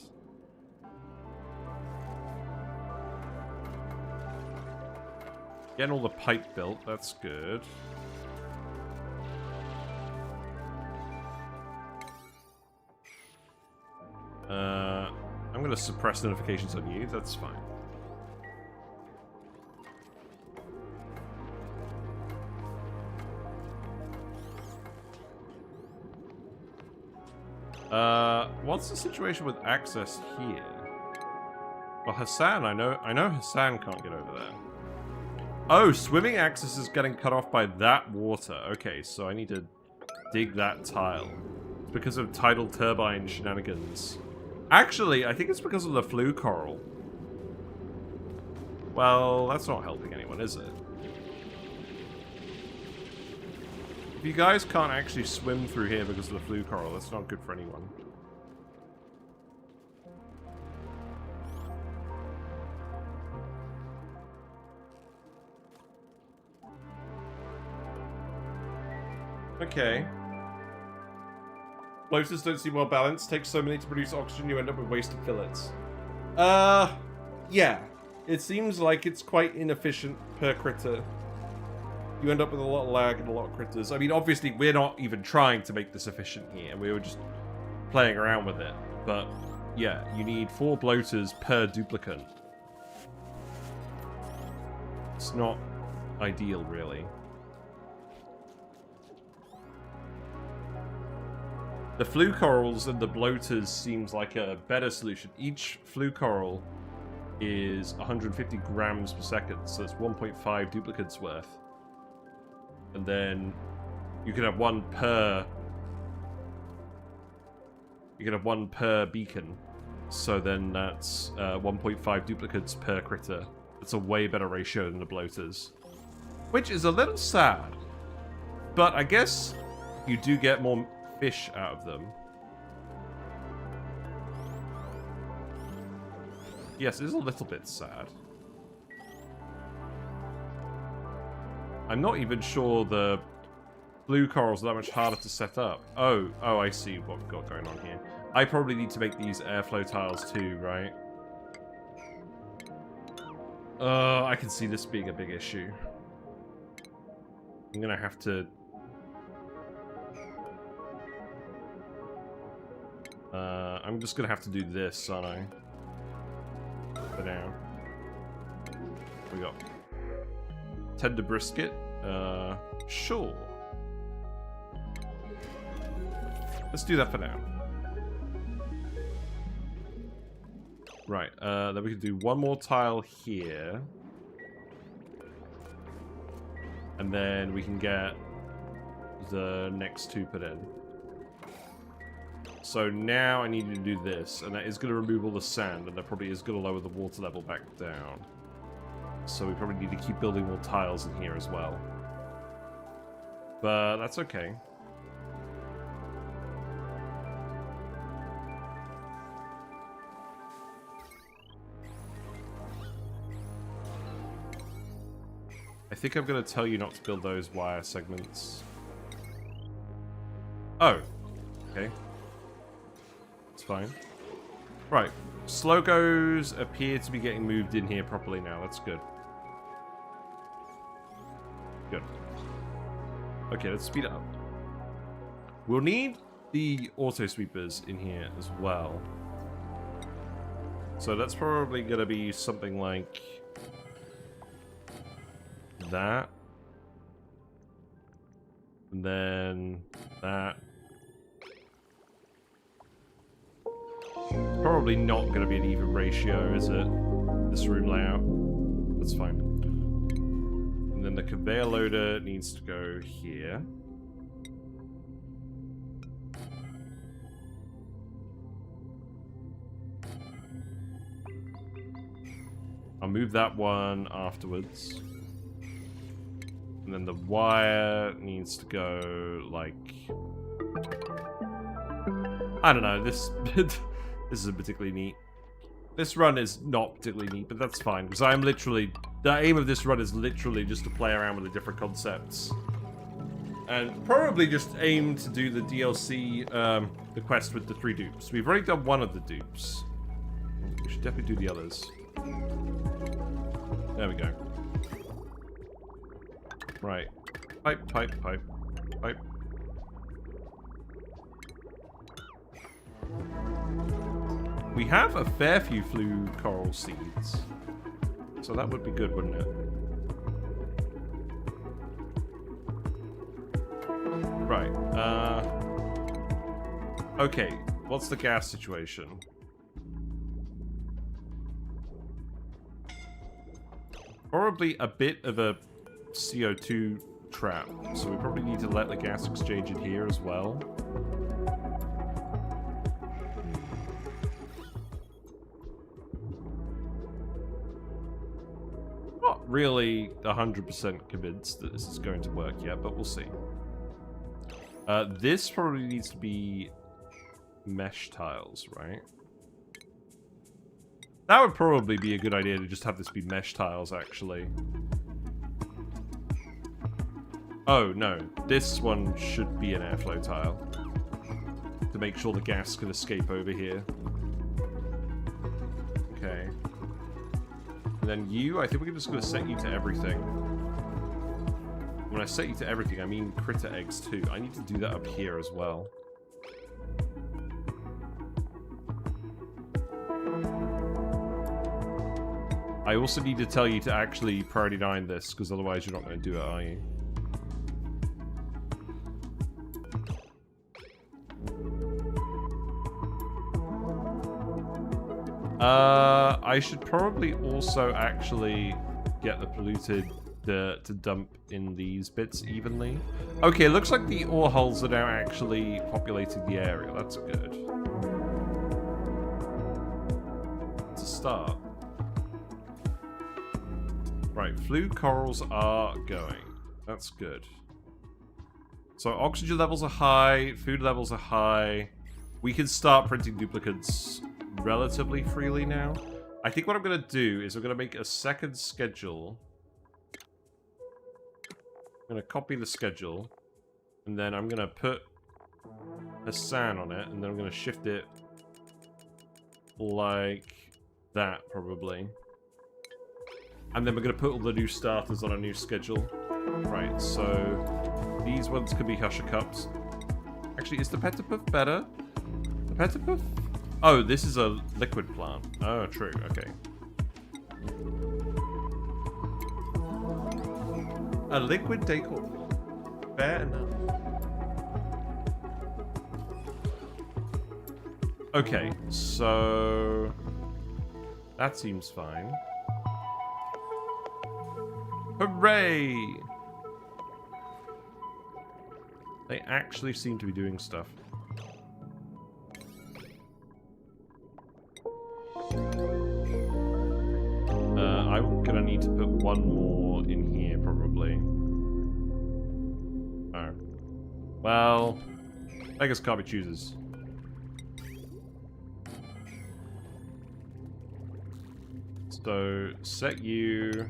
Getting all the pipe built, that's good. I'm going to suppress notifications on you, that's fine. What's the situation with access here? Well, Hassan, I know Hassan can't get over there. Oh, swimming access is getting cut off by that water. Okay, so I need to dig that tile. It's because of tidal turbine shenanigans. Actually, I think it's because of the flue coral. Well, that's not helping anyone, is it? If you guys can't actually swim through here because of the flue coral, that's not good for anyone. Okay. Blowters don't seem well balanced. Takes so many to produce oxygen, you end up with wasted fillets. Yeah. It seems like it's quite inefficient per critter. You end up with a lot of lag and a lot of critters. I mean, obviously, we're not even trying to make this efficient here. We were just playing around with it. But, yeah, you need 4 bloaters per duplicate. It's not ideal, really. The flue corals and the bloaters seems like a better solution. Each flue coral is 150 grams per second, so it's 1.5 duplicates worth. And then you can have one per... You can have one per beacon. So then that's 1.5 duplicates per critter. That's a way better ratio than the bloaters. Which is a little sad. But I guess you do get more fish out of them. Yes, it is a little bit sad. I'm not even sure the blue corals are that much harder to set up. Oh, I see what we've got going on here. I probably need to make these airflow tiles too, right? I can see this being a big issue. I'm gonna have to... I'm just gonna have to do this, aren't I? For now. We got tender brisket. Sure. Let's do that for now. Right, then we can do one more tile here. And then we can get the next two put in. So now I need you to do this, and that is going to remove all the sand, and that probably is going to lower the water level back down. So we probably need to keep building more tiles in here as well. But that's okay. I think I'm going to tell you not to build those wire segments. Oh. Okay. It's fine. Right. Slogos appear to be getting moved in here properly now. That's good. Good. Okay, let's speed it up. We'll need the auto sweepers in here as well. So that's probably going to be something like that. And then that. Probably not going to be an even ratio, is it? This room layout. That's fine. And then the conveyor loader needs to go here. I'll move that one afterwards. And then the wire needs to go like... I don't know, this isn't particularly neat. This run is not particularly neat, but that's fine, because I'm literally... The aim of this run is literally just to play around with the different concepts. And probably just aim to do the DLC, the quest with the 3 dupes. We've already done one of the dupes. We should definitely do the others. There we go. Right. Pipe, pipe, pipe, pipe. We have a fair few flue coral seeds. So that would be good, wouldn't it? Right. Okay. What's the gas situation? Probably a bit of a CO2 trap. So we probably need to let the gas exchange in here as well. Not really 100% convinced that this is going to work yet, but we'll see. This probably needs to be mesh tiles, right? That would probably be a good idea to just have this be mesh tiles, actually. Oh, no. This one should be an airflow tile. To make sure the gas can escape over here. Okay. And then you, I think we're just going to set you to everything. When I set you to everything, I mean critter eggs too. I need to do that up here as well. I also need to tell you to actually priority 9 this, because otherwise you're not going to do it, are you? I should probably also actually get the polluted dirt to dump in these bits evenly. Okay, it looks like the ore holes are now actually populating the area. That's good. It's a start. Right, flue corals are going. That's good. So oxygen levels are high, food levels are high. We can start printing duplicates relatively freely now. I think what I'm going to do is I'm going to make a second schedule. I'm going to copy the schedule. And then I'm going to put Hassan on it. And then I'm going to shift it like that, probably. And then we're going to put all the new starters on a new schedule. Right, so these ones can be Husher Cups. Actually, is the Pettipuff better? The Pettipuff? Oh, this is a liquid plant. Oh, true. Okay. A liquid decor. Fair enough. Okay, so That seems fine. Hooray! They actually seem to be doing stuff. I'm gonna need to put one more in here, probably. Oh. Well, beggars can't be choosers. So, set you...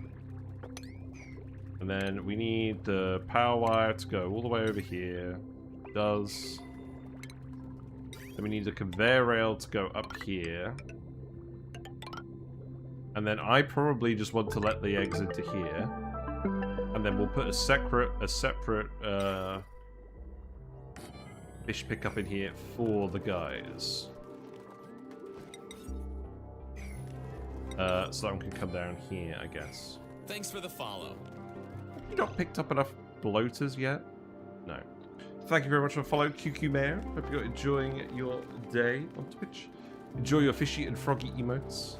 And then we need the power wire to go all the way over here. It does. Then we need the conveyor rail to go up here. And then I probably just want to let the eggs into here. And then we'll put a separate fish pickup in here for the guys. So that one can come down here, I guess. Thanks for the follow. You not picked up enough bloaters yet? No. Thank you very much for following QQ Mayor. Hope you're enjoying your day on Twitch. Enjoy your fishy and froggy emotes.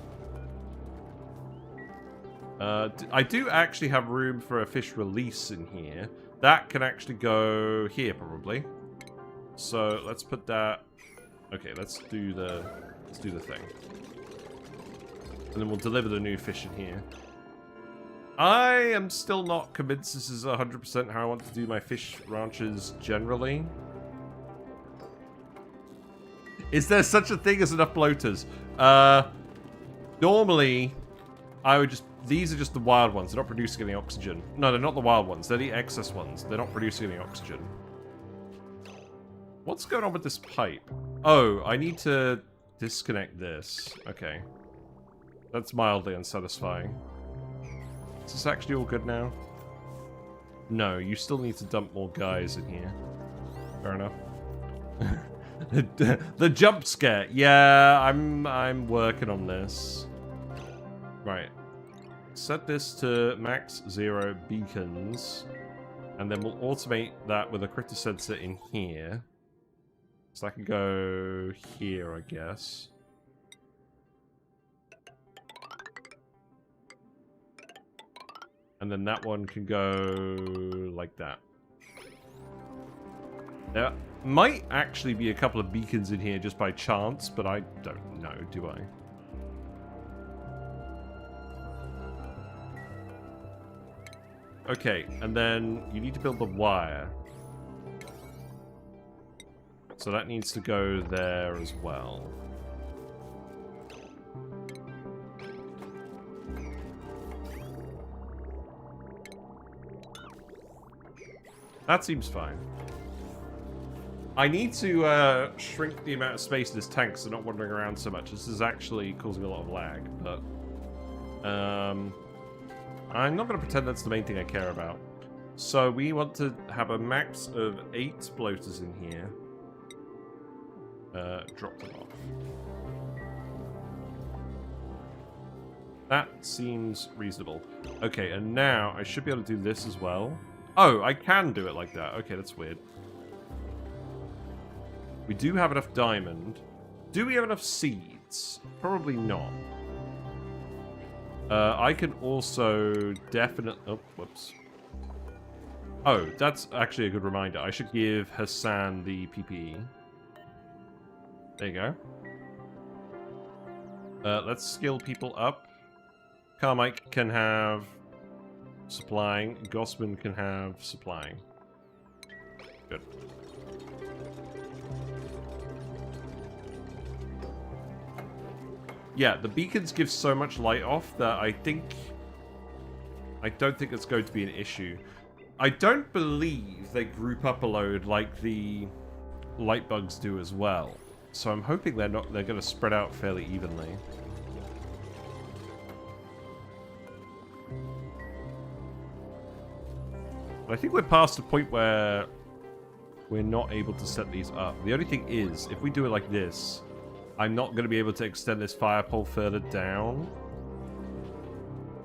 I do actually have room for a fish release in here. That can actually go here, probably. So let's put that... Okay, let's do the thing. And then we'll deliver the new fish in here. I am still not convinced this is 100% how I want to do my fish ranches generally. Is there such a thing as enough bloaters? Normally, I would just... These are just the wild ones. They're not producing any oxygen. No, they're not the wild ones. They're the excess ones. They're not producing any oxygen. What's going on with this pipe? Oh, I need to disconnect this. Okay. That's mildly unsatisfying. Is this actually all good now? No, you still need to dump more guys in here. Fair enough. The jump scare. Yeah, I'm working on this. Right. Set this to max 0 beacons. And then we'll automate that with a critter sensor in here. So I can go here, I guess. And then that one can go like that. There might actually be a couple of beacons in here just by chance, but I don't know, do I? Okay, and then you need to build the wire. So that needs to go there as well. That seems fine. I need to shrink the amount of space in this tank so they're not wandering around so much. This is actually causing a lot of lag, but... I'm not going to pretend that's the main thing I care about. So we want to have a max of 8 bloaters in here. Drop them off. That seems reasonable. Okay, and now I should be able to do this as well. Oh, I can do it like that. Okay, that's weird. We do have enough diamond. Do we have enough seeds? Probably not. I can also definitely... Oh, whoops. Oh, that's actually a good reminder. I should give Hassan the PPE. There you go. Let's skill people up. Carmike can have supplying. Gossman can have supplying. Good. Yeah, the beacons give so much light off that I don't think it's going to be an issue. I don't believe they group up a load like the light bugs do as well. So I'm hoping they're going to spread out fairly evenly. But I think we're past the point where we're not able to set these up. The only thing is, if we do it like this, I'm not going to be able to extend this fire pole further down.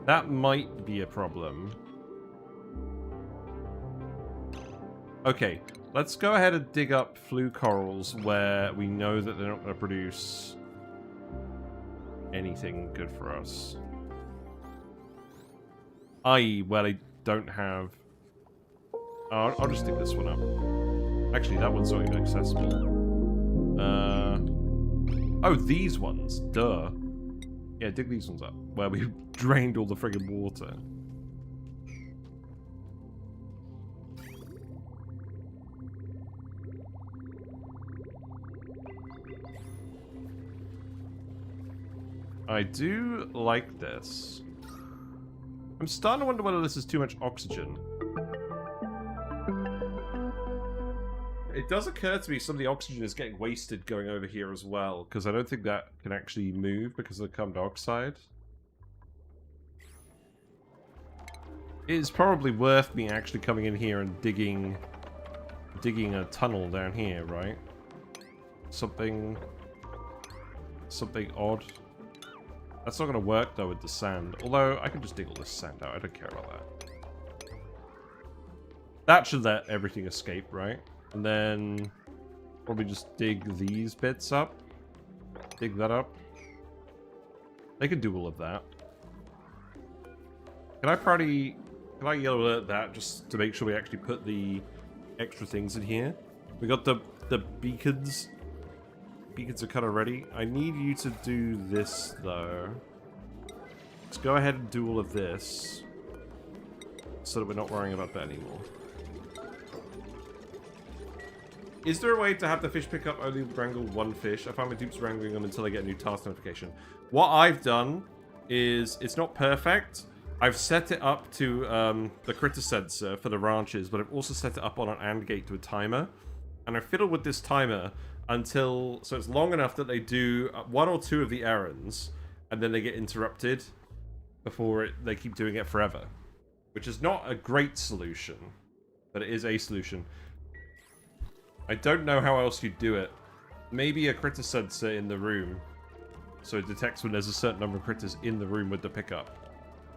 That might be a problem. Okay, let's go ahead and dig up flue corals where we know that they're not going to produce anything good for us. I.e., well, I don't have... Oh, I'll just dig this one up. Actually, that one's not even accessible. Oh, these ones. Duh. Yeah, dig these ones up. Where we drained all the friggin' water. I do like this. I'm starting to wonder whether this is too much oxygen. It does occur to me some of the oxygen is getting wasted going over here as well, because I don't think that can actually move because of the carbon dioxide. It is probably worth me actually coming in here and digging a tunnel down here, right? Something odd. That's not going to work though with the sand. Although I can just dig all this sand out. I don't care about that. That should let everything escape, right? And then probably just dig these bits up. Dig that up. They can do all of that. Can I yellow alert that just to make sure we actually put the extra things in here? We got the beacons. Beacons are kind of ready. I need you to do this though. Let's go ahead and do all of this so that we're not worrying about that anymore. Is there a way to have the fish pick up only wrangle one fish? I find my dupes wrangling them until I get a new task notification. What I've done is, it's not perfect. I've set it up to the critter sensor for the ranches, but I've also set it up on an AND gate to a timer. And I fiddle with this timer until, so it's long enough that they do one or two of the errands, and then they get interrupted before they keep doing it forever. Which is not a great solution, but it is a solution. I don't know how else you'd do it. Maybe a critter sensor in the room, so it detects when there's a certain number of critters in the room with the pickup.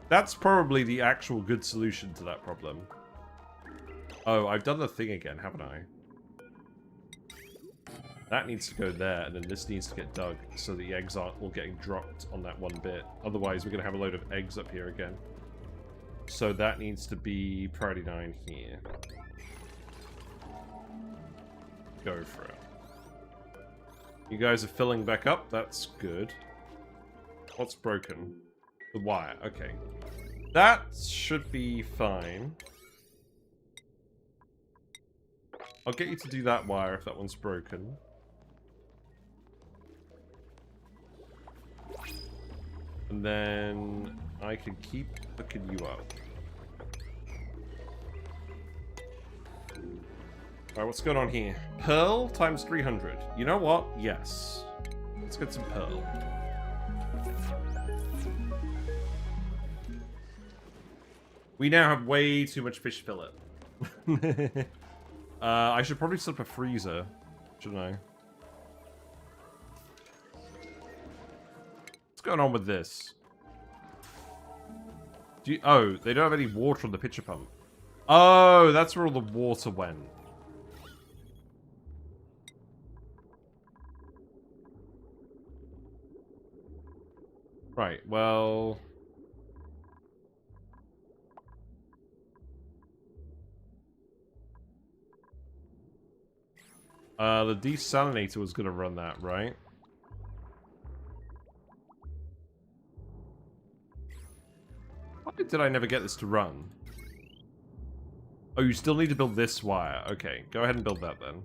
That's probably the actual good solution to that problem. Oh, I've done the thing again, haven't I? That needs to go there, and then this needs to get dug, so the eggs aren't all getting dropped on that one bit. Otherwise, we're going to have a load of eggs up here again. So that needs to be priority 9 here. Go for it. You guys are filling back up. That's good. What's broken? The wire. Okay. That should be fine. I'll get you to do that wire if that one's broken. And then I can keep hooking you up. Alright, what's going on here? Pearl times 300. You know what? Yes. Let's get some pearl. We now have way too much fish fillet. I should probably set up a freezer, shouldn't I? What's going on with this? Oh, they don't have any water on the pitcher pump. Oh, that's where all the water went. Right, well... the desalinator was going to run that, right? Why did I never get this to run? Oh, you still need to build this wire. Okay, go ahead and build that then.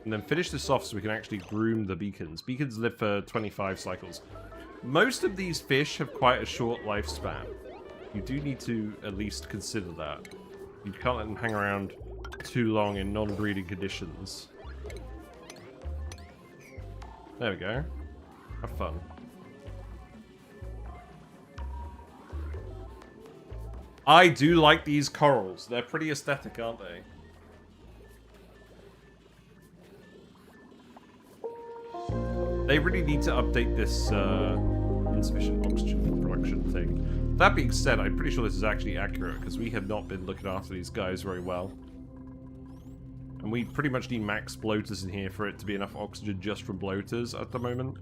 And then finish this off so we can actually groom the beacons. Beacons live for 25 cycles. Most of these fish have quite a short lifespan. You do need to at least consider that. You can't let them hang around too long in non-breeding conditions. There we go. Have fun. I do like these corals. They're pretty aesthetic, aren't they? They really need to update this insufficient oxygen production thing. That being said, I'm pretty sure this is actually accurate, because we have not been looking after these guys very well. And we pretty much need max bloaters in here for it to be enough oxygen just from bloaters at the moment.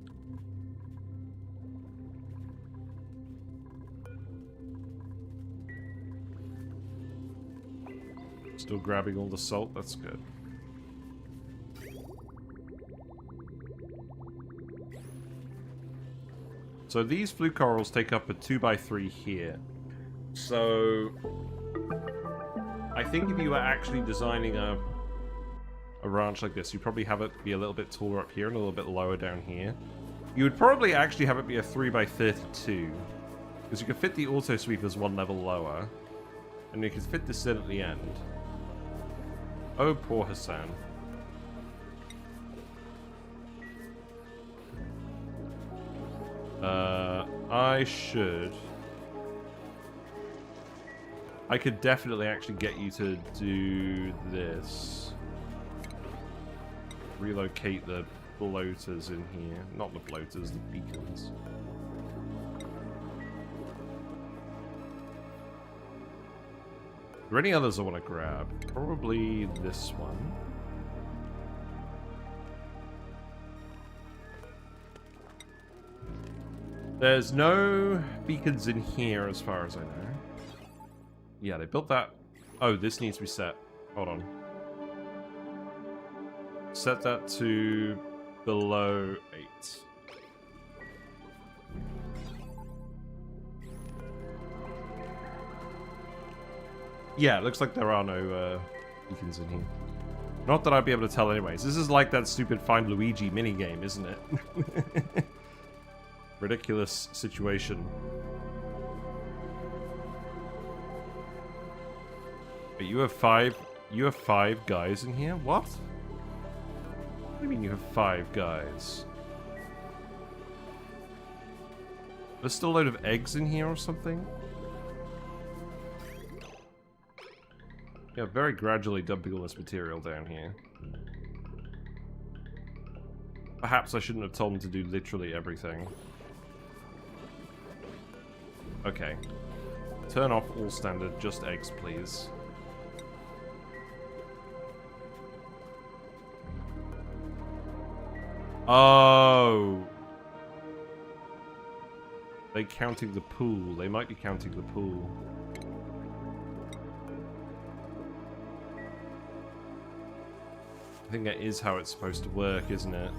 Still grabbing all the salt, that's good. So these flue corals take up a 2x3 here. So I think if you were actually designing a ranch like this, you'd probably have it be a little bit taller up here and a little bit lower down here. You would probably actually have it be a 3x32, because you could fit the auto sweepers one level lower, and you could fit this in at the end. Oh, poor Hassan. I could definitely actually get you to do this. Relocate the bloaters in here. Not the bloaters, the beacons. Are there any others I want to grab? Probably this one. There's no beacons in here as far as I know. Yeah, they built that. Oh, this needs to be set. Hold on. Set that to below 8. Yeah, it looks like there are no beacons in here. Not that I'd be able to tell anyways. This is like that stupid Find Luigi minigame, isn't it? Ridiculous situation. But you have five guys in here? What? What do you mean you have 5 guys? There's still a load of eggs in here or something? Yeah, very gradually dumping all this material down here. Perhaps I shouldn't have told him to do literally everything. Okay. Turn off all standard, just eggs, please. Oh! They counting the pool. They might be counting the pool. I think that is how it's supposed to work, isn't it?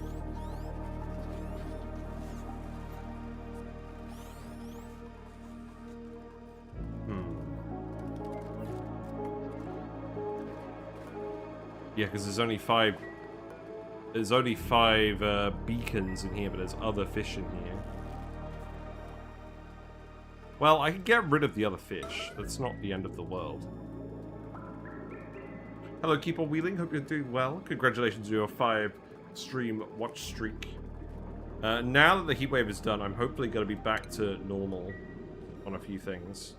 Yeah, because there's only 5... There's only 5 beacons in here, but there's other fish in here. Well, I can get rid of the other fish. That's not the end of the world. Hello, keep on wheeling. Hope you're doing well. Congratulations on your 5-stream watch streak. Now that the heatwave is done, I'm hopefully going to be back to normal on a few things.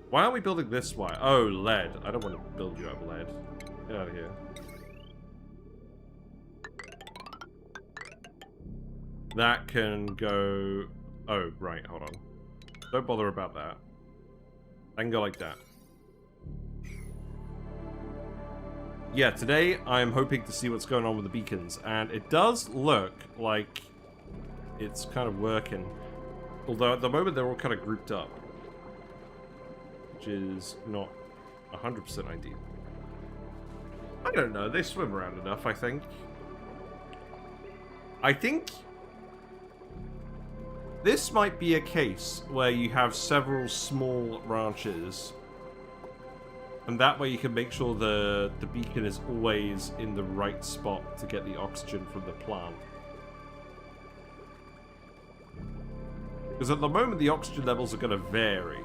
Why aren't we building this wire? Oh, lead. I don't want to build you out of lead. Get out of here. That can go... Oh, right, hold on. Don't bother about that. I can go like that. Yeah, today I'm hoping to see what's going on with the beacons, and it does look like it's kind of working. Although at the moment they're all kind of grouped up, which is not 100% ideal. I don't know, they swim around enough, I think. I think this might be a case where you have several small ranches, and that way you can make sure the beacon is always in the right spot to get the oxygen from the plant. Because at the moment the oxygen levels are going to vary.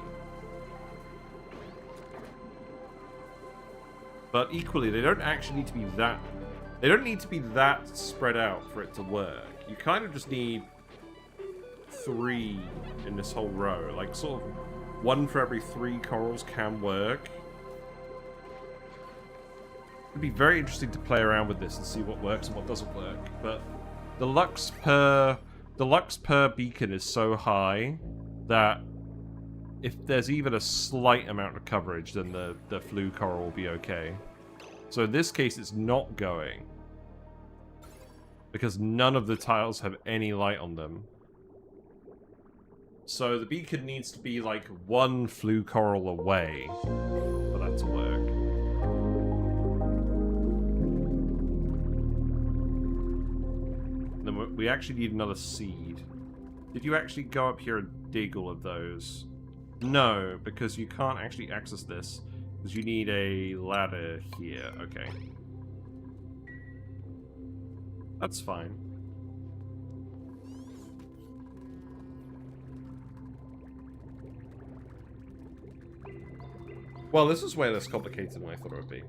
But equally, they don't actually need to be that... They don't need to be that spread out for it to work. You kind of just need 3 in this whole row. Like, sort of 1 for every 3 corals can work. It'd be very interesting to play around with this and see what works and what doesn't work. But the lux per beacon is so high that if there's even a slight amount of coverage, then the flue coral will be okay. So in this case, it's not going. Because none of the tiles have any light on them. So the beacon needs to be like one flue coral away for that to work. And then we actually need another seed. Did you actually go up here and dig all of those? No, because you can't actually access this. Because you need a ladder here. Okay. That's fine. Well, this is way less complicated than I thought it would be.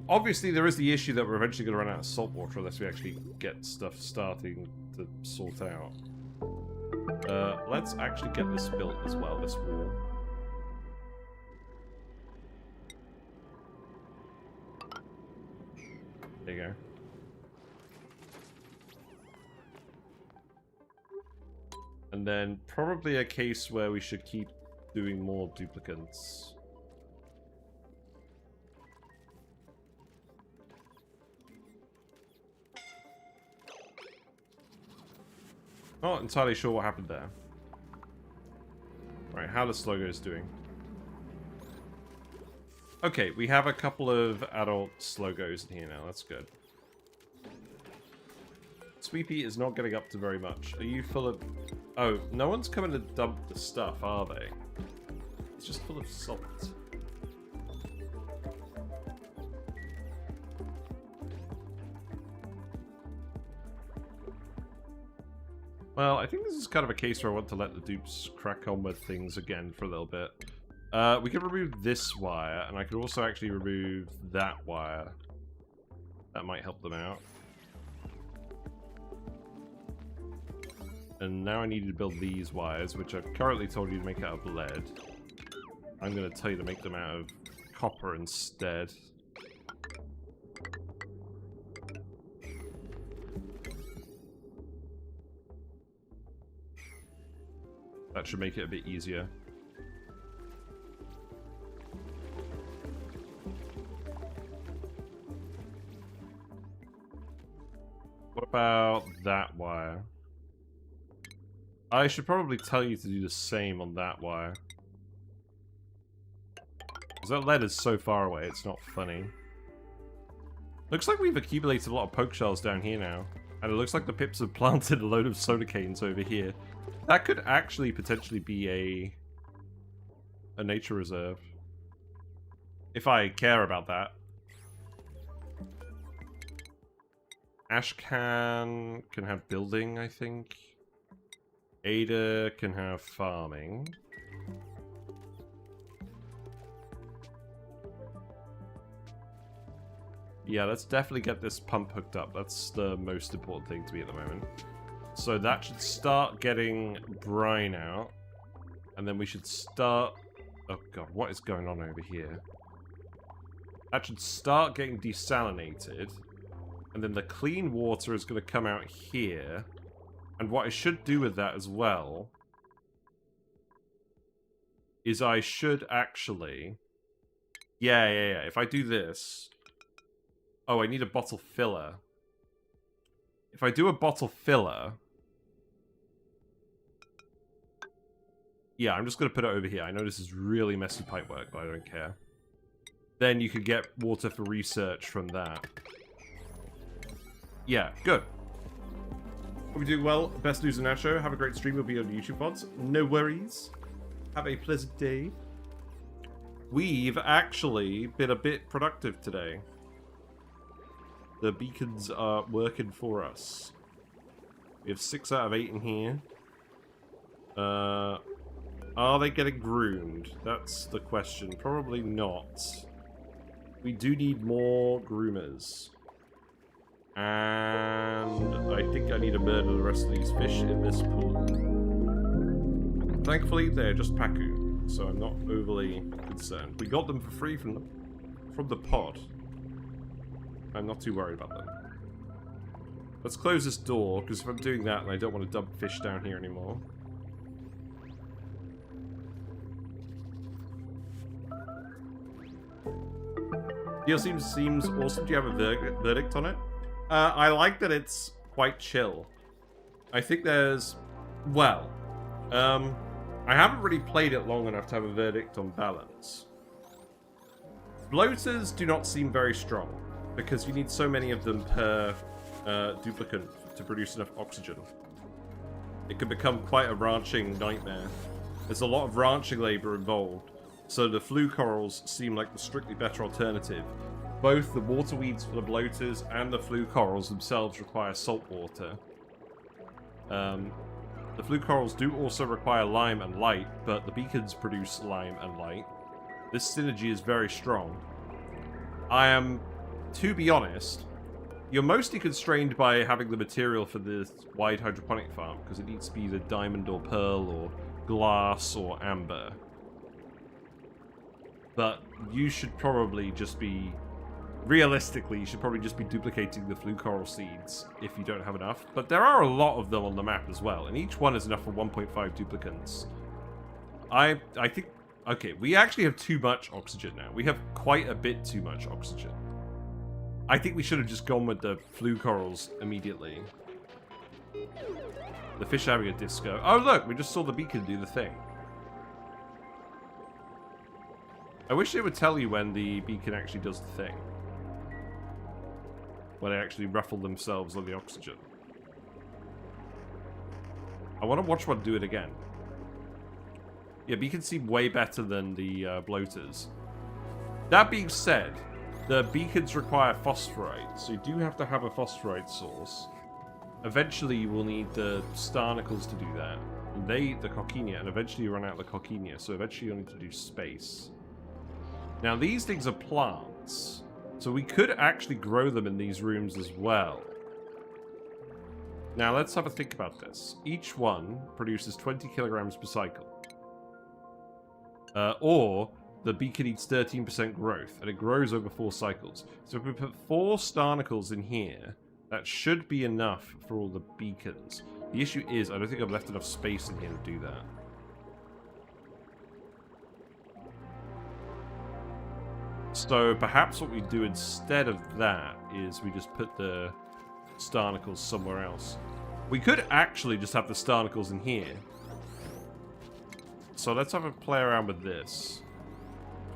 Obviously, there is the issue that we're eventually going to run out of salt water unless we actually get stuff starting to sort out. Let's actually get this built as well, this wall. There you go. And then probably a case where we should keep doing more duplicates. Not entirely sure what happened there. Right, how the Slogos doing? Okay, we have a couple of adult Slogos in here now. That's good. Sweepy is not getting up to very much. Are you full of... Oh, no one's coming to dump the stuff, are they? It's just full of salt. Well, I think this is kind of a case where I want to let the dupes crack on with things again for a little bit. We could remove this wire, and I could also actually remove that wire. That might help them out. And now I need to build these wires, which I've currently told you to make out of lead. I'm going to tell you to make them out of copper instead. That should make it a bit easier. What about that wire? I should probably tell you to do the same on that wire. Because that lead is so far away, it's not funny. Looks like we've accumulated a lot of poke shells down here now. And it looks like the pips have planted a load of soda canes over here. That could actually potentially be a nature reserve. If I care about that. Ashcan can have building, I think. Ada can have farming. Yeah, let's definitely get this pump hooked up. That's the most important thing to me at the moment. So that should start getting brine out. And then we should start... Oh god, what is going on over here? That should start getting desalinated. And then the clean water is going to come out here. And what I should do with that as well... is I should actually... Yeah. If I do this... Oh, I need a bottle filler. If I do a bottle filler... Yeah, I'm just going to put it over here. I know this is really messy pipework, but I don't care. Then you could get water for research from that. Yeah, good. Hope you're doing well. Best news in our show. Have a great stream. We'll be on YouTube pods. No worries. Have a pleasant day. We've actually been a bit productive today. The beacons are working for us. We have 6 out of 8 in here. Are they getting groomed? That's the question. Probably not. We do need more groomers. And I think I need to murder the rest of these fish in this pool. Thankfully, they're just Paku, so I'm not overly concerned. We got them for free from the pod. I'm not too worried about them. Let's close this door, because if I'm doing that, then I don't want to dump fish down here anymore. Deal seems awesome. Do you have a verdict on it? I like that it's quite chill. I think there's... Well, I haven't really played it long enough to have a verdict on balance. Blowters do not seem very strong, because you need so many of them per duplicate to produce enough oxygen. It can become quite a ranching nightmare. There's a lot of ranching labor involved, so the flue corals seem like the strictly better alternative. Both the waterweeds for the bloaters and the flue corals themselves require salt water. The flue corals do also require lime and light, but the beacons produce lime and light. This synergy is very strong. To be honest, you're mostly constrained by having the material for this wide hydroponic farm, because it needs to be either diamond or pearl or glass or amber. But you should probably just be... Realistically, you should probably just be duplicating the flue coral seeds if you don't have enough. But there are a lot of them on the map as well, and each one is enough for 1.5 duplicants. I think... Okay, we actually have too much oxygen now. We have quite a bit too much oxygen. I think we should have just gone with the flue corals immediately. The fish having a disco. Oh look, we just saw the beacon do the thing. I wish they would tell you when the beacon actually does the thing. When they actually ruffle themselves on the oxygen. I want to watch one do it again. Yeah, beacons seem way better than the bloaters. That being said, the beacons require phosphorite, so you do have to have a phosphorite source. Eventually you will need the starnacles to do that. The coccinia, and eventually you run out of the coccinia, so eventually you'll need to do space. Now these things are plants, so we could actually grow them in these rooms as well. Now let's have a think about this. Each one produces 20 kilograms per cycle. Or the beacon eats 13% growth, and it grows over 4 cycles. So if we put 4 starnacles in here, that should be enough for all the beacons. The issue is, I don't think I've left enough space in here to do that. So perhaps what we do instead of that is we just put the starnacles somewhere else. We could actually just have the starnacles in here. So let's have a play around with this.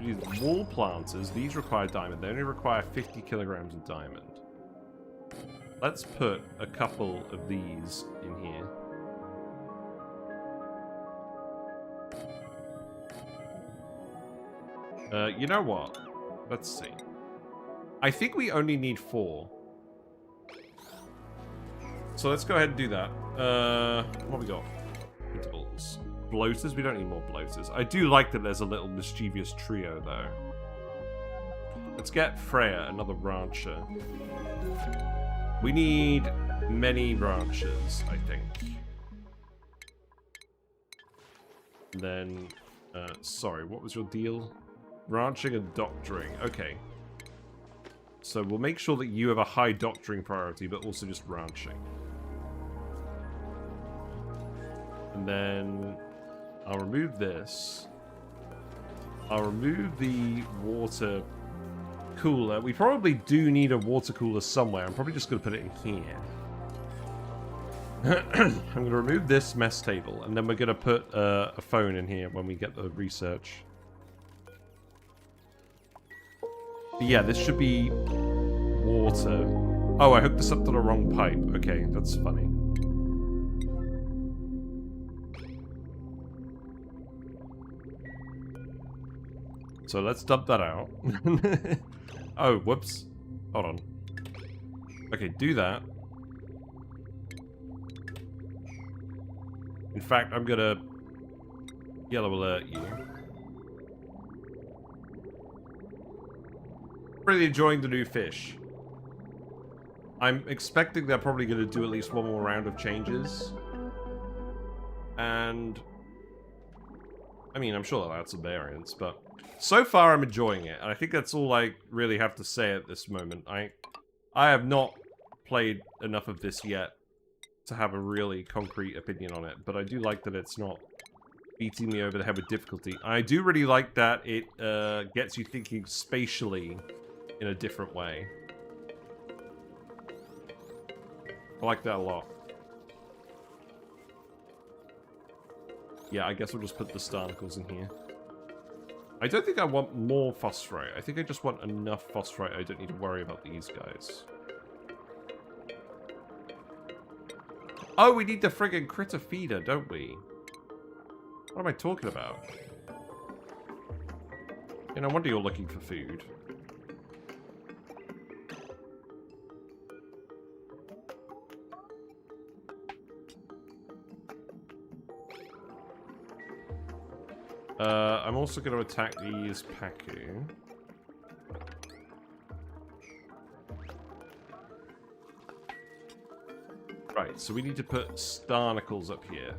We do wall planters. These require diamond. They only require 50 kilograms of diamond. Let's put a couple of these in here. You know what? Let's see. I think we only need 4. So let's go ahead and do that. What have we got? Intervals. Bloaters? We don't need more bloaters. I do like that there's a little mischievous trio, though. Let's get Freya, another rancher. We need many ranchers, I think. And then, sorry, what was your deal? Ranching and doctoring. Okay. So we'll make sure that you have a high doctoring priority, but also just ranching. And then I'll remove this. I'll remove the water cooler. We probably do need a water cooler somewhere. I'm probably just going to put it in here. I'm going to remove this mess table, and then we're going to put a phone in here when we get the research. But yeah, this should be water. Oh, I hooked this up to the wrong pipe. Okay, that's funny. So let's dump that out. Oh, whoops. Hold on. Okay, do that. In fact, I'm gonna yellow alert you. Really enjoying the new fish. I'm expecting they're probably gonna do at least one more round of changes. And I mean, I'm sure they'll add some variants, but so far I'm enjoying it, and I think that's all I really have to say at this moment. I have not played enough of this yet to have a really concrete opinion on it, but I do like that it's not beating me over the head with difficulty. I do really like that it gets you thinking spatially in a different way. I like that a lot. Yeah, I guess we'll just put the Starnicles in here. I don't think I want more Phosphorite. I think I just want enough Phosphorite. I don't need to worry about these guys. Oh, we need the friggin' critter feeder, don't we? What am I talking about? You know, no wonder you're looking for food. I'm also going to attack these Paku. Right, so we need to put Starnicles up here.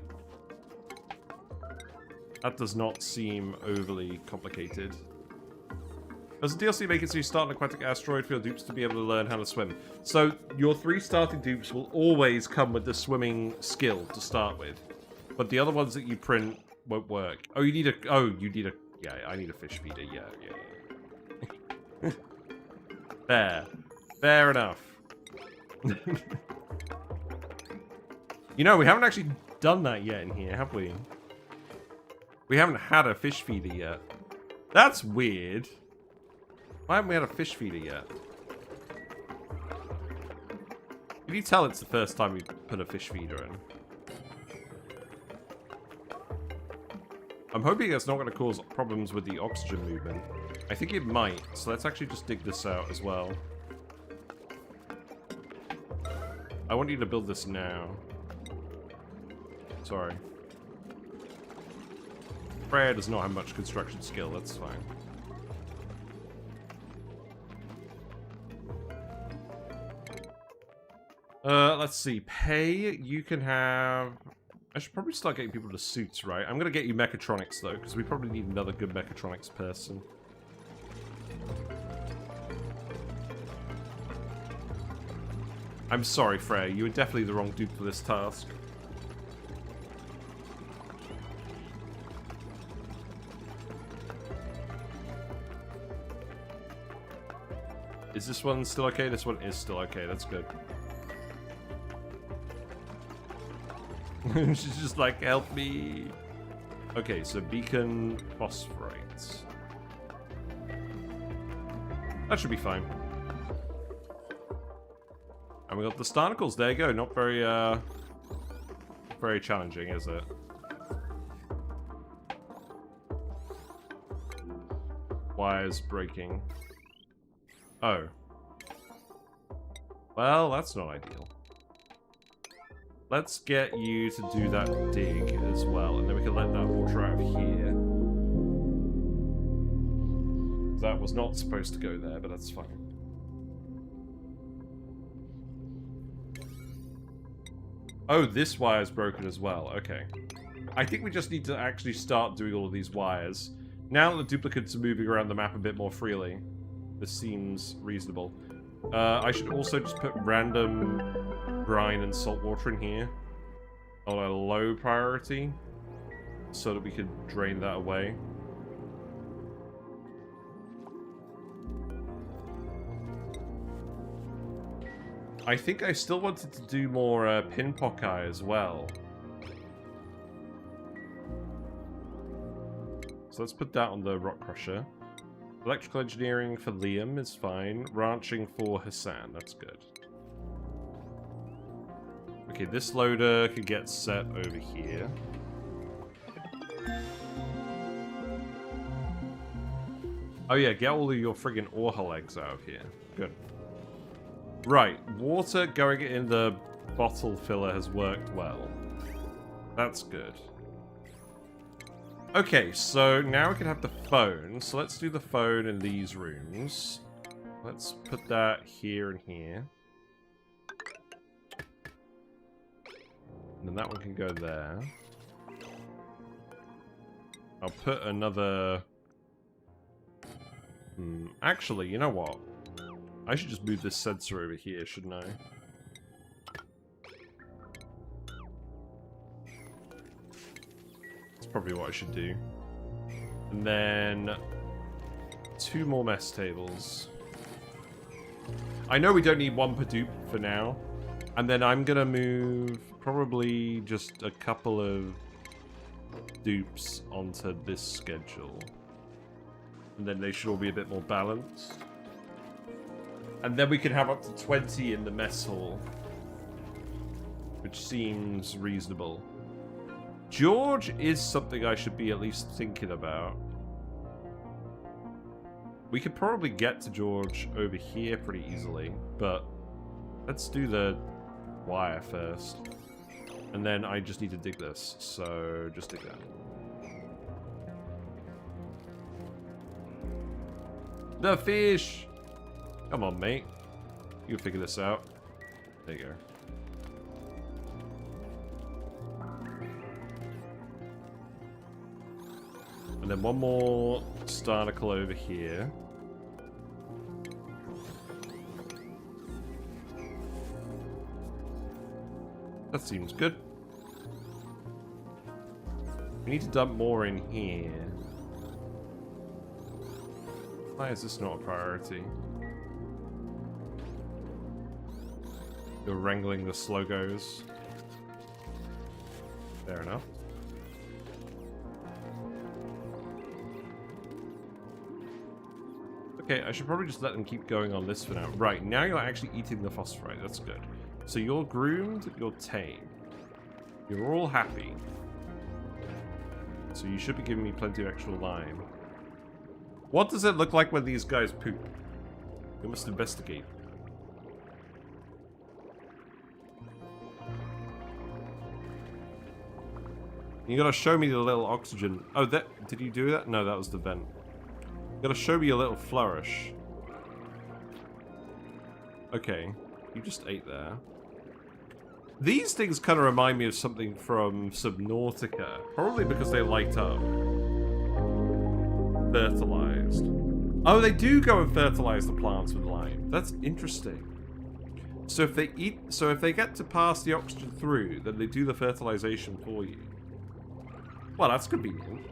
That does not seem overly complicated. Does the DLC make it so you start an aquatic asteroid for your dupes to be able to learn how to swim? So your 3 starting dupes will always come with the swimming skill to start with. But the other ones that you print won't work. Oh, you need a... Oh, you need a... Yeah, I need a fish feeder. Yeah. There. Fair enough. You know, we haven't actually done that yet in here, have we? We haven't had a fish feeder yet. That's weird. Why haven't we had a fish feeder yet? Can you tell it's the first time we put a fish feeder in? I'm hoping it's not going to cause problems with the oxygen movement. I think it might, so let's actually just dig this out as well. I want you to build this now. Sorry. Freya does not have much construction skill, that's fine. Let's see. Pay, you can have... I should probably start getting people to suits, right? I'm gonna get you mechatronics, though, because we probably need another good mechatronics person. I'm sorry, Freya. You were definitely the wrong dude for this task. Is this one still okay? This one is still okay. That's good. She's just like, help me. Okay, so beacon phosphorite. That should be fine. And we got the Starnicles. There you go. Not very, very challenging, is it? Wires breaking. Oh. Well, that's not ideal. Let's get you to do that dig as well, and then we can let that water out of here. That was not supposed to go there, but that's fine. Oh, this wire's broken as well. Okay. I think we just need to actually start doing all of these wires. Now that the duplicates are moving around the map a bit more freely, this seems reasonable. I should also just put random brine and salt water in here on a low priority so that we could drain that away. I think I still wanted to do more pinpock-eye as well. So let's put that on the rock crusher. Electrical engineering for Liam is fine. Ranching for Hassan, that's good. Okay, this loader can get set over here. Oh yeah, get all of your friggin' ore hull eggs out of here. Good. Right, water going in the bottle filler has worked well. That's good. Okay, so now we can have the phone. So let's do the phone in these rooms. Let's put that here and here. And then that one can go there. I'll put another... Actually, you know what? I should just move this sensor over here, shouldn't I? That's probably what I should do. And then... 2 more mess tables. I know we don't need one per dupe for now. And then I'm gonna move probably just a couple of dupes onto this schedule. And then they should all be a bit more balanced. And then we can have up to 20 in the mess hall. Which seems reasonable. George is something I should be at least thinking about. We could probably get to George over here pretty easily, but let's do the wire first. And then I just need to dig this, so just dig that. The fish! Come on, mate. You can figure this out. There you go. And then one more starnacle over here. That seems good. We need to dump more in here. Why is this not a priority? You're wrangling the slogos. Fair enough. Okay, I should probably just let them keep going on this for now. Right, now you're actually eating the phosphorite. That's good. So you're groomed, you're tame. You're all happy. So you should be giving me plenty of extra lime. What does it look like when these guys poop? We must investigate. You gotta show me the little oxygen. Oh, that... Did you do that? No, that was the vent. You gotta show me a little flourish. Okay. You just ate there. These things kind of remind me of something from Subnautica. Probably because they light up. Fertilized. Oh, they do go and fertilize the plants with lime. That's interesting. So if they eat... So if they get to pass the oxygen through, then they do the fertilization for you. Well, that's convenient.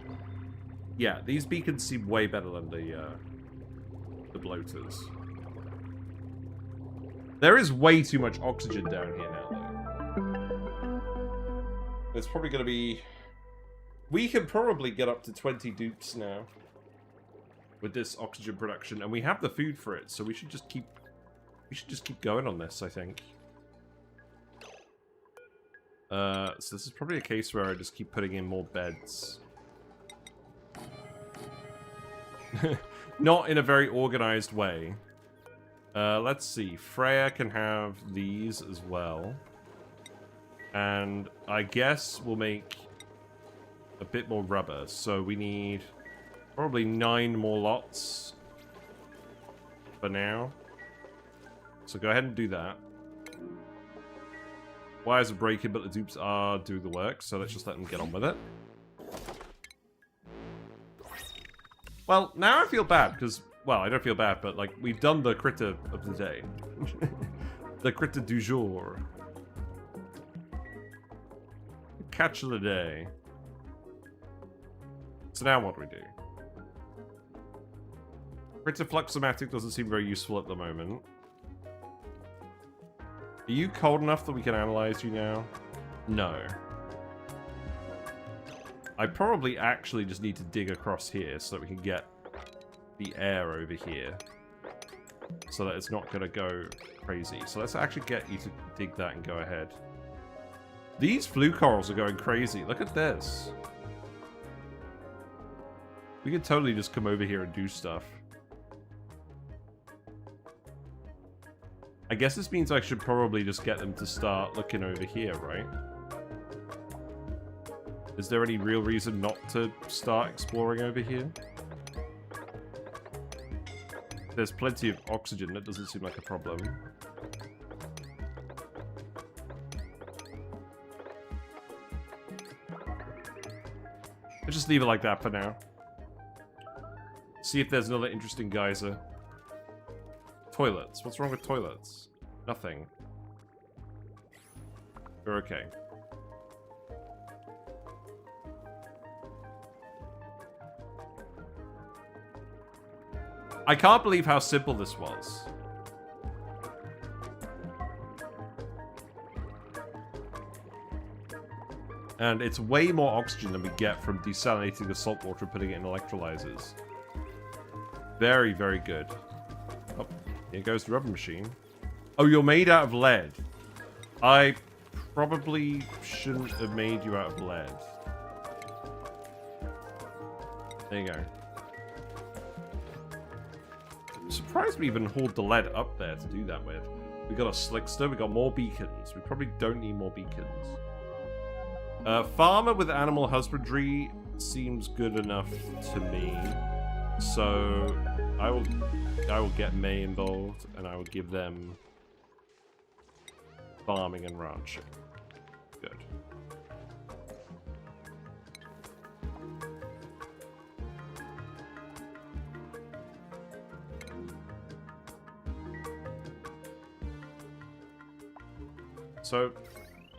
Yeah, these beacons seem way better than the bloaters. There is way too much oxygen down here now, though. It's probably going to be... We can probably get up to 20 dupes now with this oxygen production, and we have the food for it, so we should just keep... We should just keep going on this, I think. So this is probably a case where I just keep putting in more beds. Not in a very organized way. Let's see. Freya can have these as well. And I guess we'll make a bit more rubber. So we need probably 9 more lots for now. So go ahead and do that. Wires are breaking, but the dupes are doing the work. So let's just let them get on with it. Well, now I feel bad, because, well, I don't feel bad, but, like, we've done the critter of the day. The critter du jour. Catch of the day. So now what do we do? Critter Fluxomatic doesn't seem very useful at the moment. Are you cold enough that we can analyze you now? No. I probably actually just need to dig across here so that we can get the air over here. So that it's not going to go crazy. So let's actually get you to dig that and go ahead. These flue corals are going crazy. Look at this. We could totally just come over here and do stuff. I guess this means I should probably just get them to start looking over here, right? Is there any real reason not to start exploring over here? There's plenty of oxygen. That doesn't seem like a problem. Let's just leave it like that for now. See if there's another interesting geyser. Toilets. What's wrong with toilets? Nothing. We're okay. I can't believe how simple this was. And it's way more oxygen than we get from desalinating the salt water and putting it in electrolyzers. Very, very good. Oh, here goes the rubber machine. Oh, you're made out of lead. I probably shouldn't have made you out of lead. There you go. I'm surprised we even hauled the lead up there to do that with. We got a slickster, we got more beacons. We probably don't need more beacons. Farmer with animal husbandry seems good enough to me. So I will get May involved, and I will give them farming and ranching. Good. So,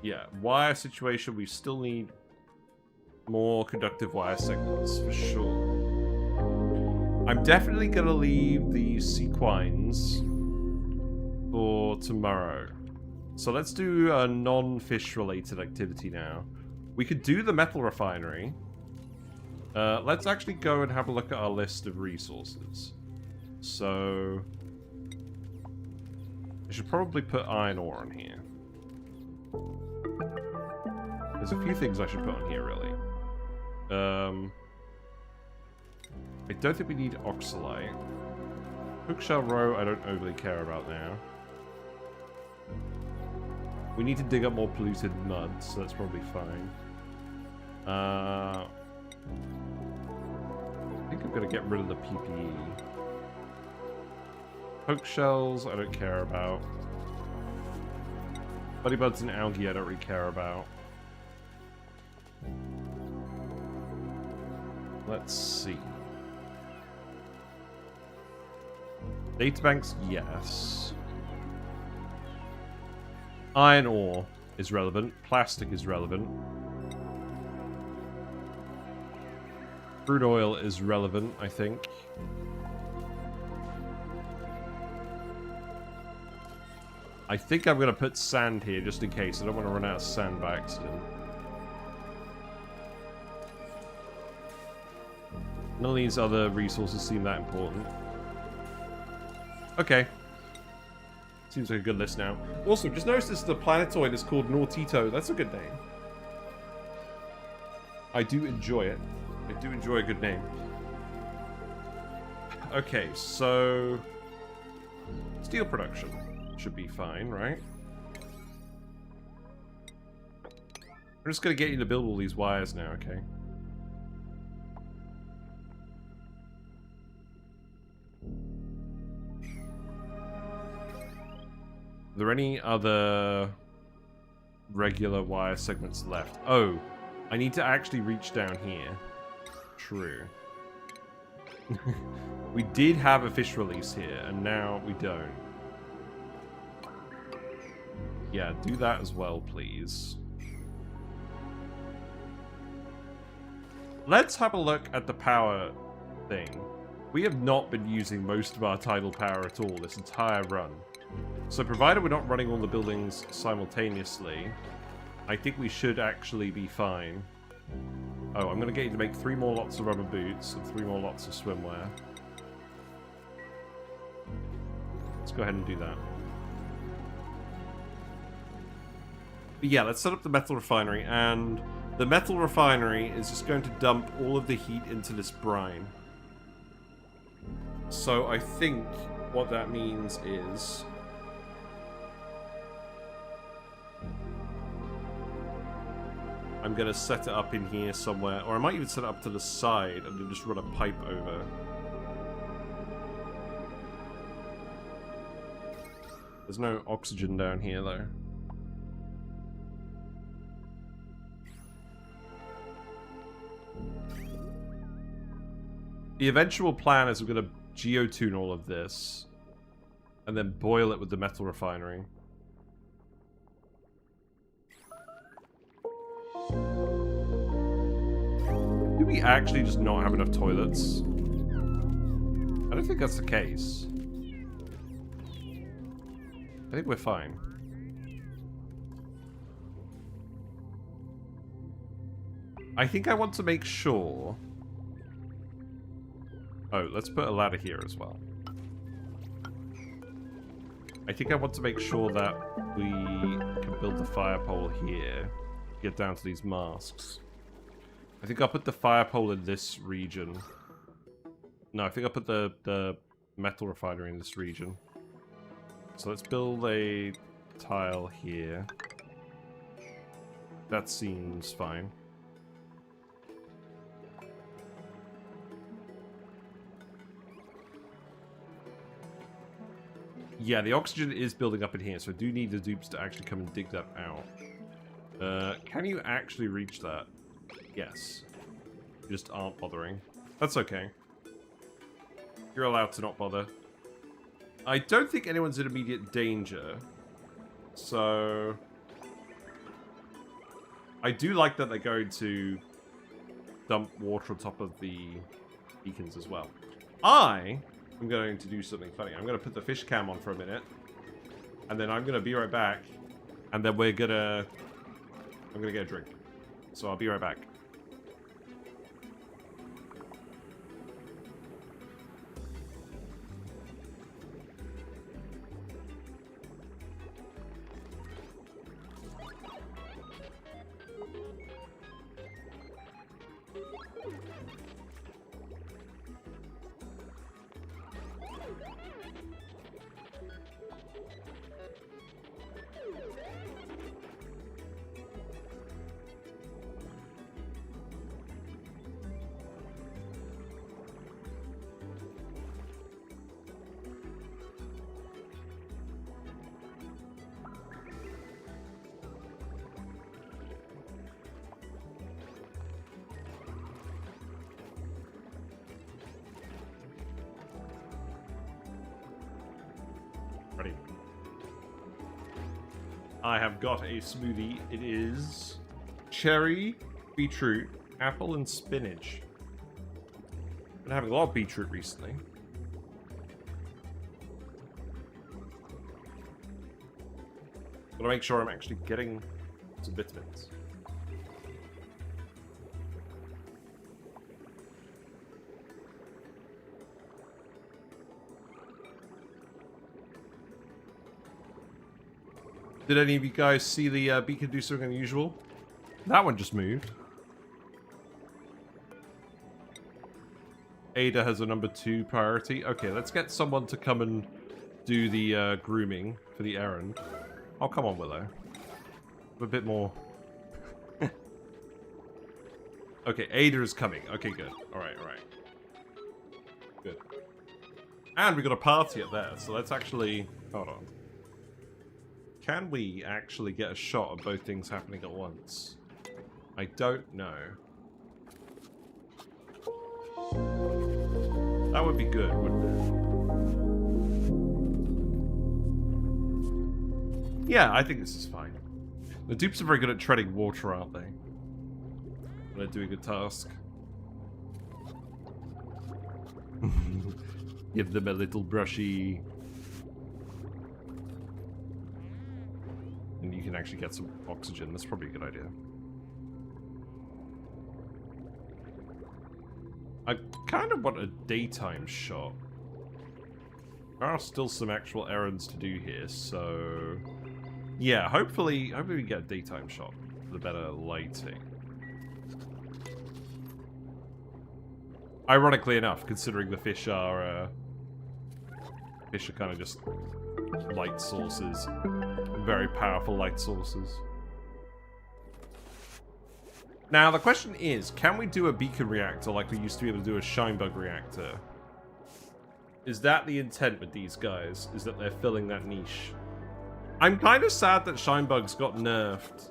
yeah, wire situation, we still need more conductive wire segments, for sure. I'm definitely going to leave the sequines for tomorrow. So let's do a non-fish related activity now. We could do the metal refinery. Let's actually go and have a look at our list of resources. So, I should probably put iron ore on here. There's a few things I should put on here, really. I don't think we need oxalite. Hookshell roe, I don't overly care about now. We need to dig up more polluted mud, so that's probably fine. I think I'm going to get rid of the PPE. Hookshells, I don't care about. Buddy buds and algae, I don't really care about. Let's see. Databanks, yes. Iron ore is relevant. Plastic is relevant. Crude oil is relevant, I think. I think I'm going to put sand here just in case. I don't want to run out of sand by accident. None of these other resources seem that important. Okay. Seems like a good list now. Also, just notice the planetoid is called Nautito. That's a good name. I do enjoy it. I do enjoy a good name. Okay, so... steel production should be fine, right? I'm just going to get you to build all these wires now, okay? Are there any other regular wire segments left? Oh, I need to actually reach down here. True. We did have a fish release here, and now we don't. Yeah, do that as well, please. Let's have a look at the power thing. We have not been using most of our tidal power at all this entire run. So provided we're not running all the buildings simultaneously, I think we should actually be fine. Oh, I'm going to get you to make 3 more lots of rubber boots and 3 more lots of swimwear. Let's go ahead and do that. But yeah, let's set up the metal refinery, and the metal refinery is just going to dump all of the heat into this brine. So I think what that means is... I'm going to set it up in here somewhere, or I might even set it up to the side and then just run a pipe over. There's no oxygen down here, though. The eventual plan is we're going to geotune all of this and then boil it with the metal refinery. Do we actually just not have enough toilets? I don't think that's the case. I think we're fine. I think I want to make sure... Oh, let's put a ladder here as well. I think I want to make sure that we can build the fire pole here. Get down to these masks. I think I'll put the fire pole in this region. No, I think I'll put the metal refinery in this region. So let's build a tile here. That seems fine. Yeah, the oxygen is building up in here, so I do need the dupes to actually come and dig that out. Can you actually reach that? Yes. You just aren't bothering. That's okay. You're allowed to not bother. I don't think anyone's in immediate danger. So... I do like that they're going to dump water on top of the beacons as well. I'm going to do something funny. I'm going to put the fish cam on for a minute. And then I'm going to be right back. And then I'm going to get a drink. So I'll be right back. Ready. I have got a smoothie. It is cherry, beetroot, apple, and spinach. Been having a lot of beetroot recently. Gotta make sure I'm actually getting some vitamins. Did any of you guys see the beacon do something unusual? That one just moved. Ada has a number 2 priority. Okay, let's get someone to come and do the grooming for the errand. Oh, come on, Willow. A bit more. Okay, Ada is coming. Okay, good. Alright, alright. Good. And we got a party up there, so let's actually... Hold on. Can we actually get a shot of both things happening at once? I don't know. That would be good, wouldn't it? Yeah, I think this is fine. The dupes are very good at treading water, aren't they? When they're doing a task. Give them a little brushy... And you can actually get some oxygen. That's probably a good idea. I kind of want a daytime shot. There are still some actual errands to do here, so... Yeah, hopefully we get a daytime shot for the better lighting. Ironically enough, considering the fish are kind of just light sources. Very powerful light sources. Now, the question is, can we do a beacon reactor like we used to be able to do a shinebug reactor? Is that the intent with these guys? Is that they're filling that niche? I'm kind of sad that shinebugs got nerfed.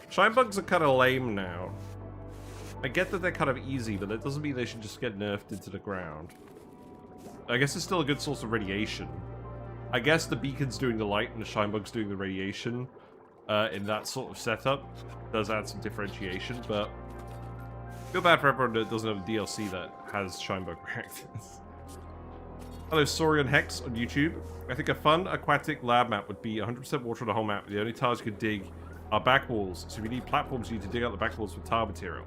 Shinebugs are kind of lame now. I get that they're kind of easy, but that doesn't mean they should just get nerfed into the ground. I guess it's still a good source of radiation. I guess the beacon's doing the light and the shinebug's doing the radiation in that sort of setup. Does add some differentiation, but I feel bad for everyone that doesn't have a DLC that has shinebug reactors. Hello, Saurian Hex on YouTube. I think a fun aquatic lab map would be 100% water on the whole map. The only tiles you could dig are back walls. So if you need platforms, you need to dig out the back walls for tile material.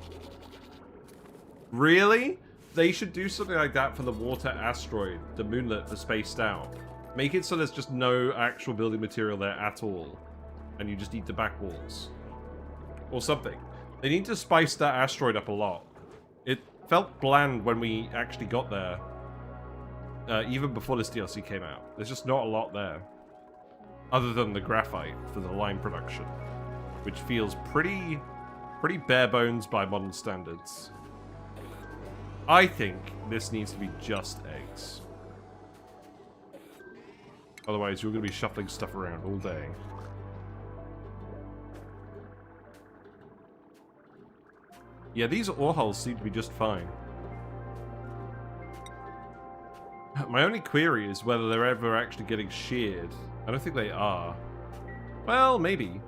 Really? They should do something like that for the water asteroid, the moonlet for Spaced Out. Make it so there's just no actual building material there at all. And you just need the back walls. Or something. They need to spice that asteroid up a lot. It felt bland when we actually got there. Even before this DLC came out. There's just not a lot there. Other than the graphite for the lime production. Which feels pretty bare bones by modern standards. I think this needs to be just eggs. Otherwise, you're going to be shuffling stuff around all day. Yeah, these ore holes seem to be just fine. My only query is whether they're ever actually getting sheared. I don't think they are. Well, maybe.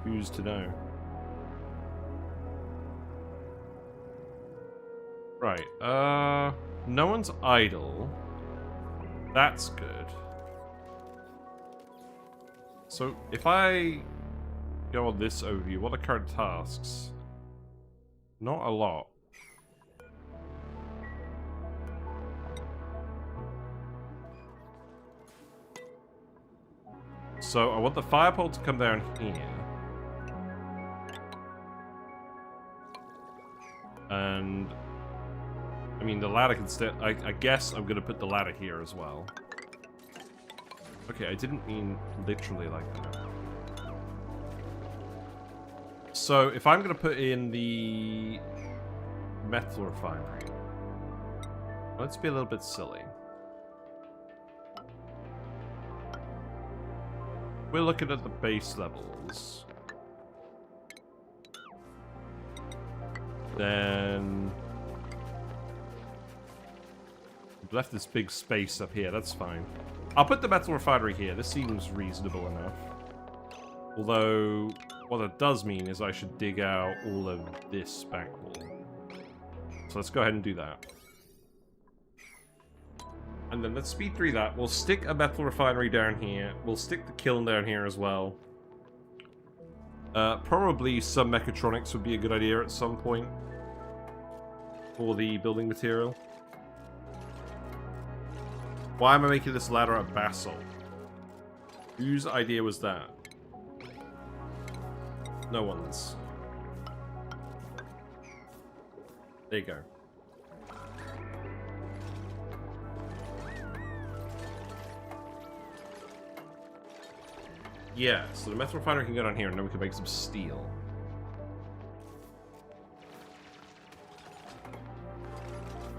Who's to know? Right, no one's idle. That's good. So, if I go on this overview, what are current tasks? Not a lot. So, I want the fire pole to come down here. And I mean, the ladder can stay. I guess I'm gonna put the ladder here as well. Okay, I didn't mean literally like that. So, if I'm gonna put in the metal refinery, let's be a little bit silly. We're looking at the base levels. Then we've left this big space up here, that's fine. I'll put the metal refinery here, this seems reasonable enough. Although, what that does mean is I should dig out all of this back wall. So let's go ahead and do that. And then let's speed through that. We'll stick a metal refinery down here. We'll stick the kiln down here as well. Probably some mechatronics would be a good idea at some point. For the building material. Why am I making this ladder of basalt? Whose idea was that? No one's. There you go. Yeah, so the metal refinery can go down here and then we can make some steel.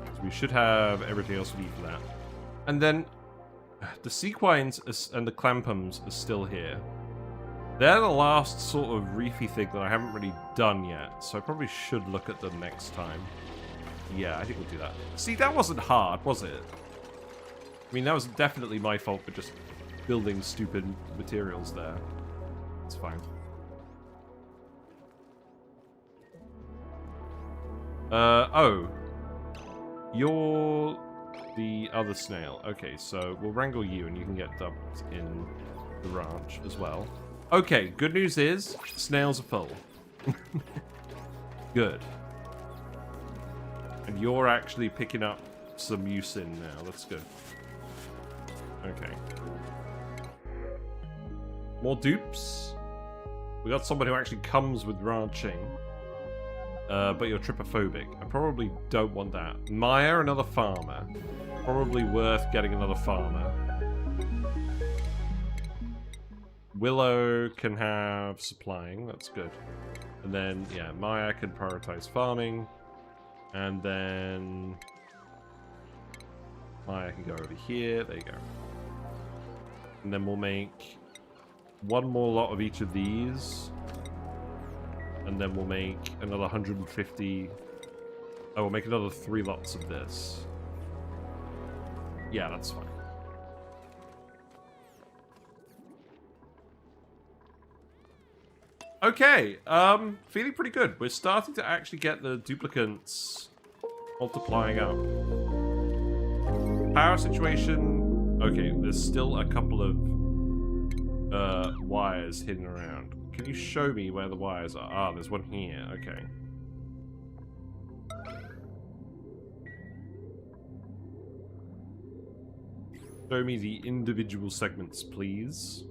So we should have everything else we need for that. And then the sequines and the clampums are still here. They're the last sort of reefy thing that I haven't really done yet, so I probably should look at them next time. Yeah, I think we'll do that. See, that wasn't hard, was it? I mean, that was definitely my fault for just building stupid materials there. It's fine. Oh. You're the other snail. Okay, so we'll wrangle you and you can get dumped in the ranch as well. Okay, good news is, snails are full. Good. And you're actually picking up some mucin now. That's good. Okay. More dupes. We got someone who actually comes with ranching. But you're trypophobic. I probably don't want that. Maya, another farmer. Probably worth getting another farmer. Willow can have supplying. That's good. And then, yeah, Maya can prioritize farming. And then Maya can go over here. There you go. And then we'll make one more lot of each of these. And then we'll make another 150. Oh, we'll make another 3 lots of this. Yeah, that's fine. Okay, feeling pretty good. We're starting to actually get the duplicants multiplying up. Power situation. Okay, there's still a couple of wires hidden around. Can you show me where the wires are? Ah, there's one here. Okay. Show me the individual segments, please.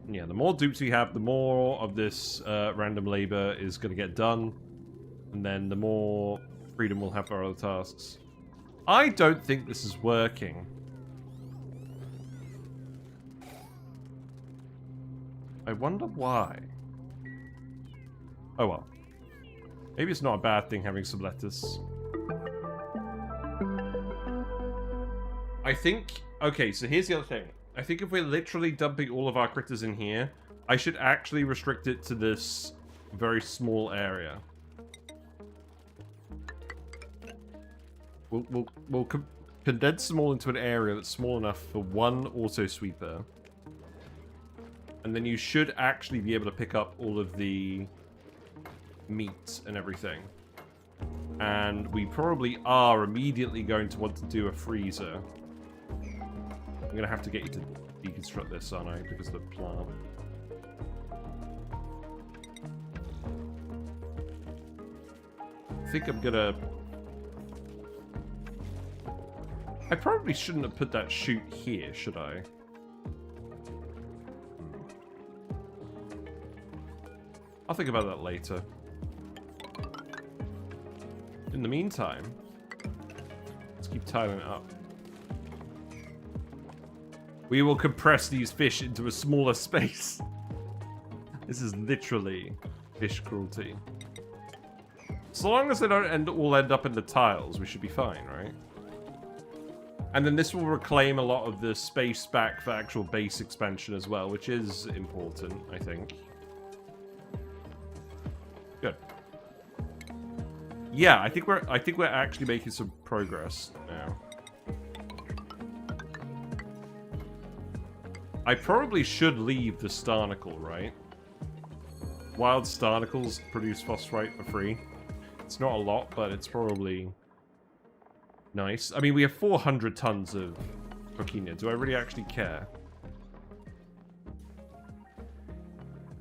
Yeah, the more dupes we have, the more of this random labor is going to get done. And then the more freedom we'll have for other tasks. I don't think this is working. I wonder why. Oh well. Maybe it's not a bad thing having some lettuce. I think... Okay, so here's the other thing. I think if we're literally dumping all of our critters in here, I should actually restrict it to this very small area. We'll condense them all into an area that's small enough for one auto sweeper. And then you should actually be able to pick up all of the meat and everything. And we probably are immediately going to want to do a freezer. I'm going to have to get you to deconstruct this, aren't I? Because of the plant. I think I'm going to... I probably shouldn't have put that chute here, should I? I'll think about that later. In the meantime, let's keep tiling it up. We will compress these fish into a smaller space. This is literally fish cruelty. So long as they don't all end up in the tiles, we should be fine, right? And then this will reclaim a lot of the space back for actual base expansion as well, which is important, I think. Good. Yeah, I think we're actually making some progress now. I probably should leave the Starnacle, right? Wild Starnacles produce Phosphorite for free. It's not a lot, but it's probably nice. I mean, we have 400 tons of Coquina. Do I really actually care?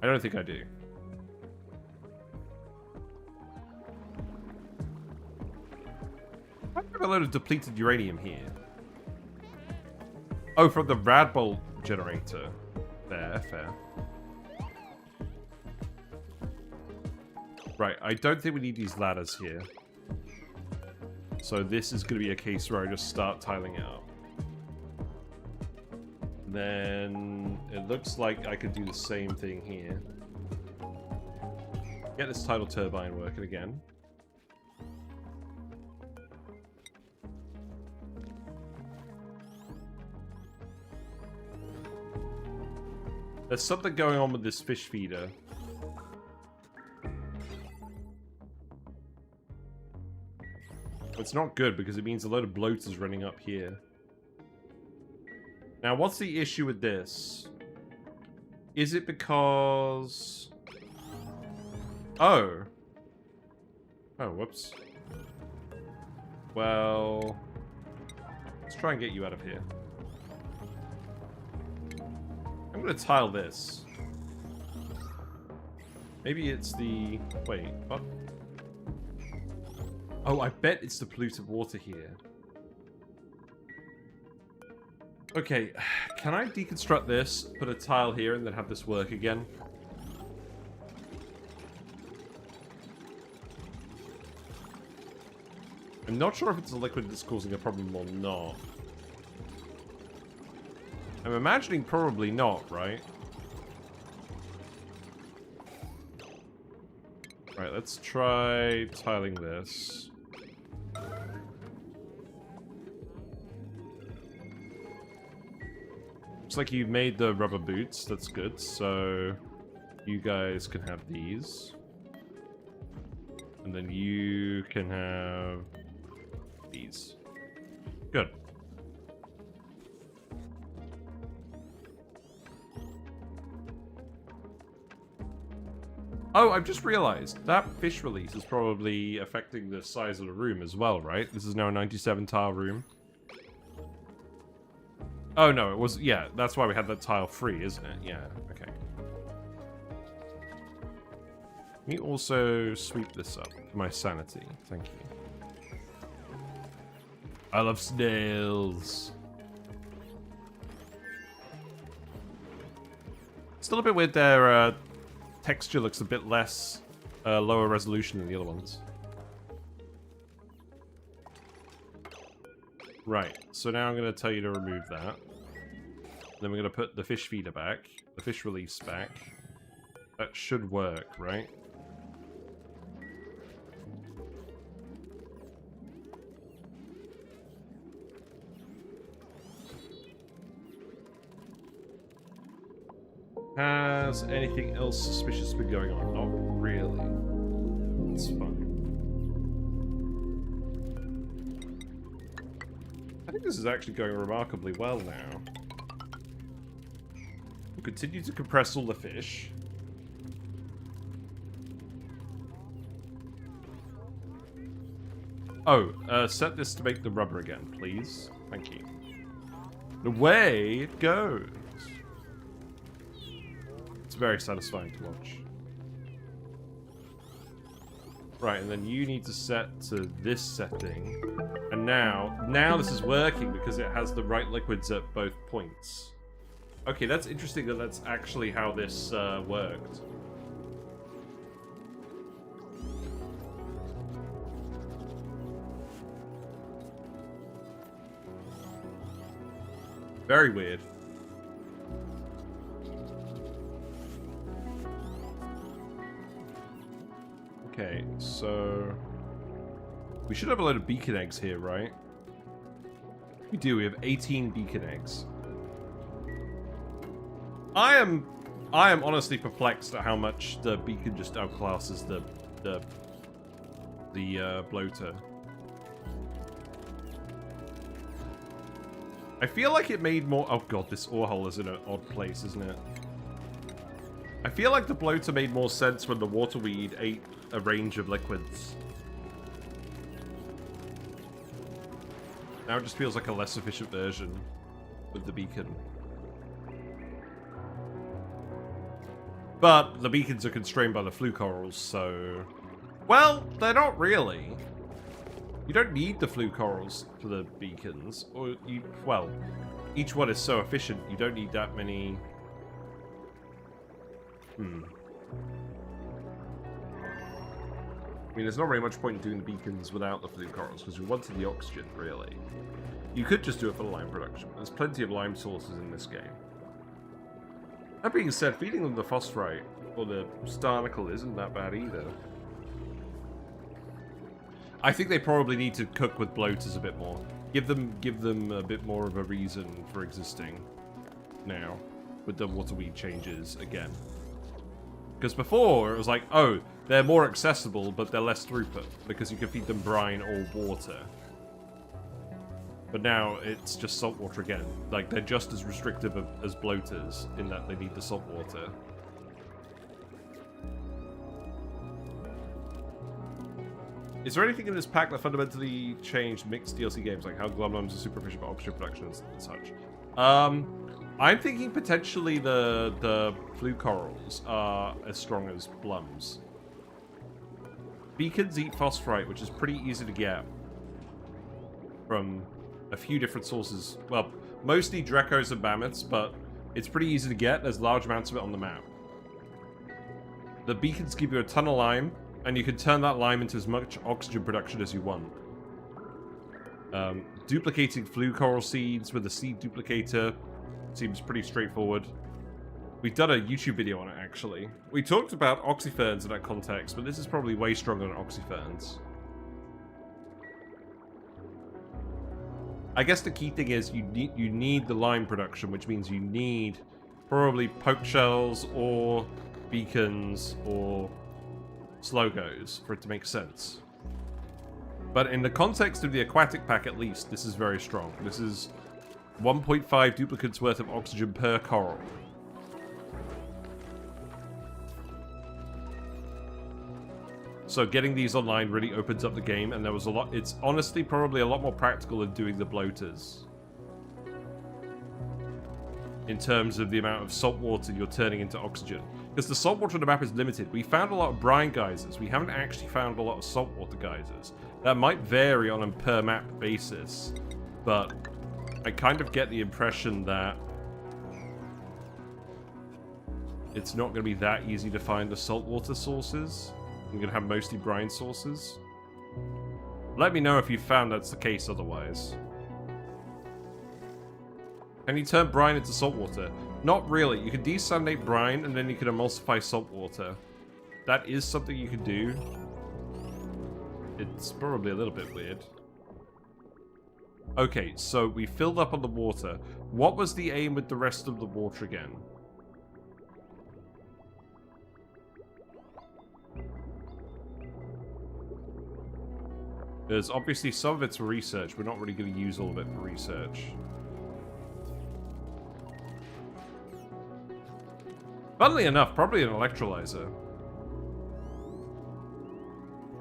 I don't think I do. I have a load of depleted uranium here. Oh, from the Radbolt generator. Fair, fair. Right, I don't think we need these ladders here. So this is going to be a case where I just start tiling it up. Then it looks like I could do the same thing here. Get this tidal turbine working again. There's something going on with this fish feeder. It's not good because it means a load of bloaters running up here. Now, what's the issue with this? Is it because... Oh. Oh, whoops. Well... Let's try and get you out of here. I'm going to tile this. Maybe it's the... Wait, what? Oh, I bet it's the polluted water here. Okay, can I deconstruct this, put a tile here, and then have this work again? I'm not sure if it's a liquid that's causing a problem or not. I'm imagining probably not, right? Right, let's try tiling this. Looks like you've made the rubber boots. That's good. So you guys can have these. And then you can have these. Good. Oh, I've just realized that fish release is probably affecting the size of the room as well, right? This is now a 97 tile room. Oh, no, it was... Yeah, that's why we had that tile free, isn't it? Yeah, okay. Can you also sweep this up for my sanity? Thank you. I love snails. Still a bit weird their texture looks a bit less lower resolution than the other ones. Right, so now I'm going to tell you to remove that. Then we're going to put the fish feeder back, the fish release back. That should work, right? Has anything else suspicious been going on? Not really. It's fine. I think this is actually going remarkably well now. We'll continue to compress all the fish. Oh, set this to make the rubber again, please. Thank you. Away it goes. It's very satisfying to watch. Right, and then you need to set to this setting. And now this is working because it has the right liquids at both points. Okay, that's interesting that that's actually how this worked. Very weird. Okay, so we should have a load of beacon eggs here, right? We do. We have 18 beacon eggs. I am honestly perplexed at how much the beacon just outclasses the bloater. I feel like it made more... Oh god, this ore hole is in an odd place, isn't it? I feel like the bloater made more sense when the waterweed ate a range of liquids. Now it just feels like a less efficient version with the beacon. But the beacons are constrained by the flue corals, so... Well, they're not really. You don't need the flue corals for the beacons. Or you... Well, each one is so efficient, you don't need that many... I mean, there's not very much point in doing the beacons without the flue corals, because we wanted the oxygen, really. You could just do it for the lime production. There's plenty of lime sources in this game. That being said, feeding them the phosphorite, or the starnacle, isn't that bad either. I think they probably need to cook with bloaters a bit more. Give them a bit more of a reason for existing now, with the waterweed changes again. Because before, it was like, oh, they're more accessible, but they're less throughput, because you can feed them brine or water. But now, it's just salt water again. Like, they're just as restrictive as bloaters, in that they need the salt water. Is there anything in this pack that fundamentally changed mixed DLC games, like how glumlums are super efficient for oxygen production and such? I'm thinking potentially the flue corals are as strong as blums. Beacons eat phosphorite, which is pretty easy to get from a few different sources. Well, mostly Dreckos and mammoths, but it's pretty easy to get. There's large amounts of it on the map. The beacons give you a ton of lime, and you can turn that lime into as much oxygen production as you want. Duplicating flue coral seeds with a seed duplicator seems pretty straightforward. We've done a YouTube video on it, actually. We talked about oxyferns in that context, but this is probably way stronger than oxyferns. I guess the key thing is you need the lime production, which means you need probably poke shells or beacons or slogos for it to make sense. But in the context of the aquatic pack, at least, this is very strong. This is 1.5 duplicates worth of oxygen per coral. So getting these online really opens up the game, and there was a lot. It's honestly probably a lot more practical than doing the bloaters. in terms of the amount of salt water you're turning into oxygen. Because the salt water on the map is limited. We found a lot of brine geysers. We haven't actually found a lot of saltwater geysers. That might vary on a per map basis, but I kind of get the impression that it's not going to be that easy to find the saltwater sources. You're going to have mostly brine sources. Let me know if you found that's the case otherwise. Can you turn brine into saltwater? Not really. You can desalinate brine and then you can emulsify saltwater. That is something you can do. It's probably a little bit weird. Okay, so we filled up on the water. What was the aim with the rest of the water again? There's obviously some of it's for research. We're not really going to use all of it for research. Funnily enough, probably an electrolyzer.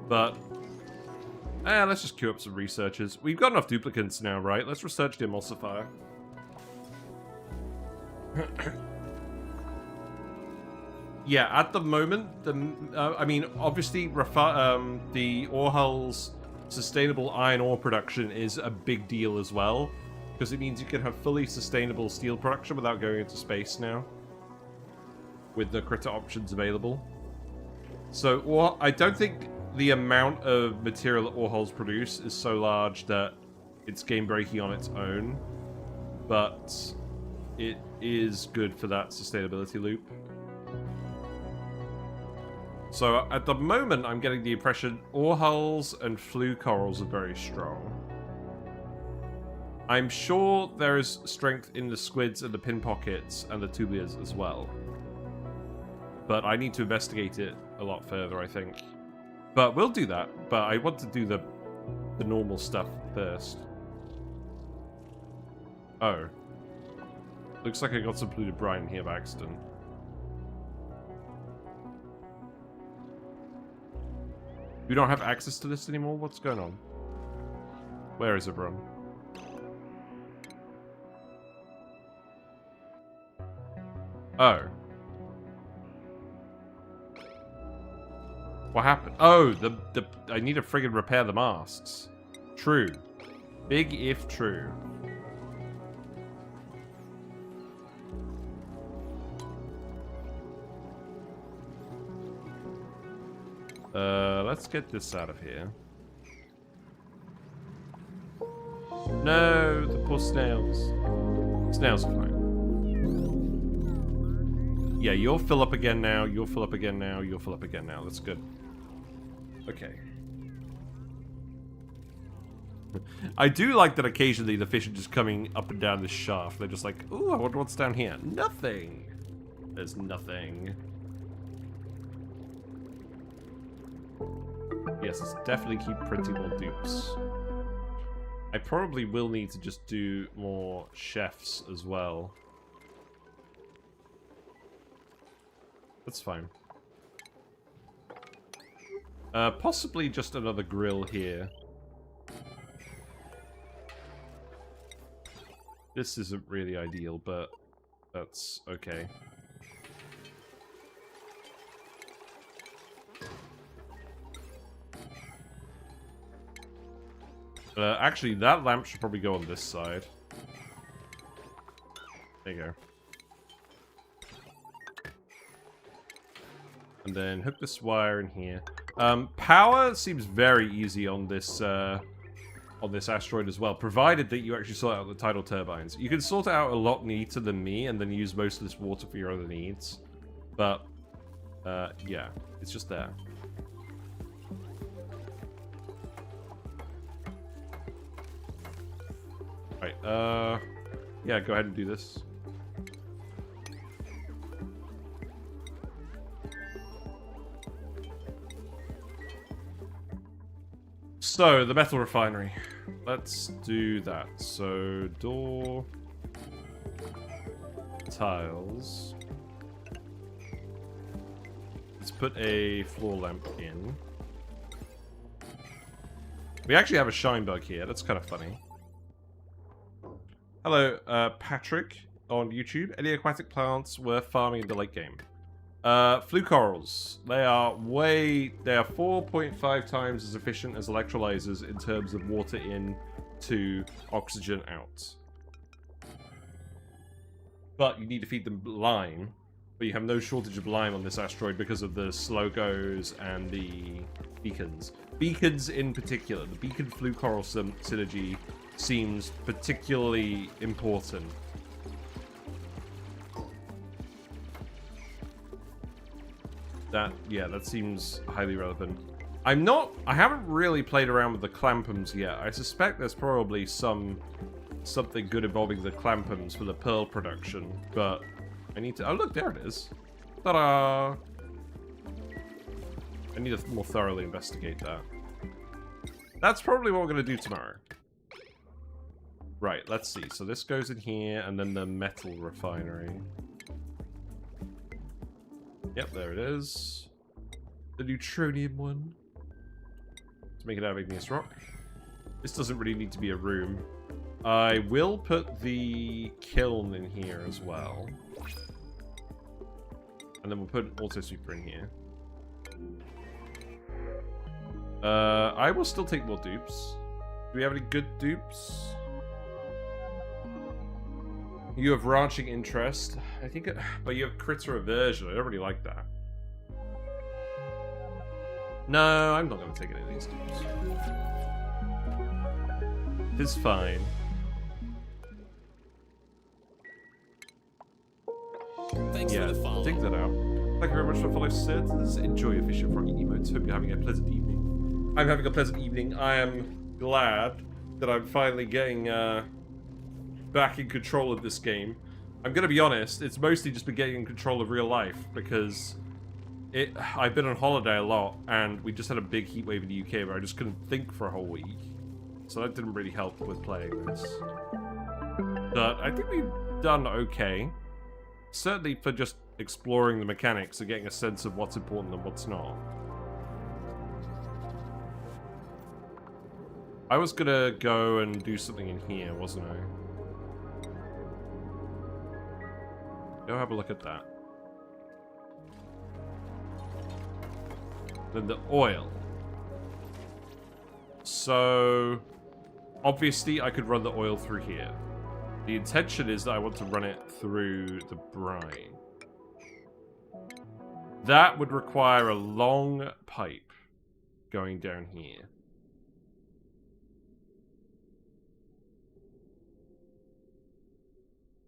But let's just queue up some researchers. We've got enough duplicants now, right? Let's research the emulsifier. Yeah, at the moment, I mean, obviously, the ore hull's sustainable iron ore production is a big deal as well, because it means you can have fully sustainable steel production without going into space now, with the critter options available. So, I don't think the amount of material that ore hulls produce is so large that it's game-breaking on its own, but it is good for that sustainability loop. So, at the moment, I'm getting the impression ore hulls and flue corals are very strong. I'm sure there is strength in the squids and the pin pockets and the tubias as well. But I need to investigate it a lot further, I think. But we'll do that. But I want to do the normal stuff first. Oh. Looks like I got some polluted brine here by accident. We don't have access to this anymore? What's going on? Where is everyone? Oh. What happened? Oh, I need to friggin' repair the masks. True. Big if true. Let's get this out of here. No, the poor snails. Snails are fine. Yeah, you'll fill up again now, you'll fill up again now, you'll fill up again now. That's good. Okay. I do like that occasionally the fish are just coming up and down this shaft. They're just like, ooh, I wonder what's down here. Nothing. There's nothing. Yes, let's definitely keep printing more dupes. I probably will need to just do more chefs as well. That's fine. Possibly just another grill here. This isn't really ideal, but that's okay. Actually, that lamp should probably go on this side. There you go. And then hook this wire in here. Power seems very easy on this asteroid as well, provided that you actually sort out the tidal turbines. You can sort it out a lot neater than me, and then use most of this water for your other needs. But yeah, it's just there. Right, yeah, go ahead and do this. So, the metal refinery. Let's do that. So, door... tiles. Let's put a floor lamp in. We actually have a shine bug here. That's kind of funny. Hello, Patrick. on YouTube. Any aquatic plants worth farming in the late game? Flue corals. They are 4.5 times as efficient as electrolysers in terms of water in to oxygen out. But you need to feed them lime. But you have no shortage of lime on this asteroid because of the Slogos and the beacons. Beacons in particular. The beacon flue coral synergy seems particularly important. That seems highly relevant. I haven't really played around with the clampums yet. I suspect there's probably something good involving the clampums for the pearl production, but I need to... Oh, look, there it is. Ta-da! I need to more thoroughly investigate that. That's probably what we're going to do tomorrow. Right, let's see. So this goes in here, and then the metal refinery. Yep, there it is. The neutronium one. Let's make it out of igneous rock. This doesn't really need to be a room. I will put the kiln in here as well. And then we'll put an auto super in here. I will still take more dupes. Do we have any good dupes? You have ranching interest. I think, but you have critter aversion. I don't really like that. No, I'm not going to take any of these dupes. It's fine. Thanks for the follow. Dig that out. Thank you very much for following Ceres. Enjoy your fishing froggy emotes. Hope you're having a pleasant evening. I'm having a pleasant evening. I am glad that I'm finally getting back in control of this game. I'm gonna be honest, it's mostly just been getting in control of real life because I've been on holiday a lot and we just had a big heat wave in the UK where I just couldn't think for a whole week. So that didn't really help with playing this. But I think we've done okay. Certainly for just exploring the mechanics and getting a sense of what's important and what's not. I was gonna go and do something in here, wasn't I? Go have a look at that. Then the oil. So, obviously I could run the oil through here. The intention is that I want to run it through the brine. That would require a long pipe going down here.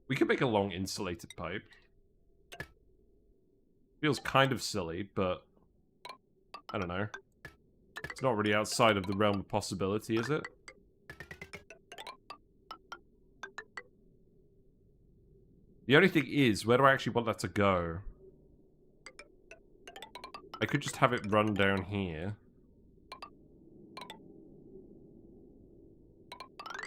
We could make a long insulated pipe. Feels kind of silly, but I don't know. It's not really outside of the realm of possibility, is it? The only thing is, where do I actually want that to go? I could just have it run down here.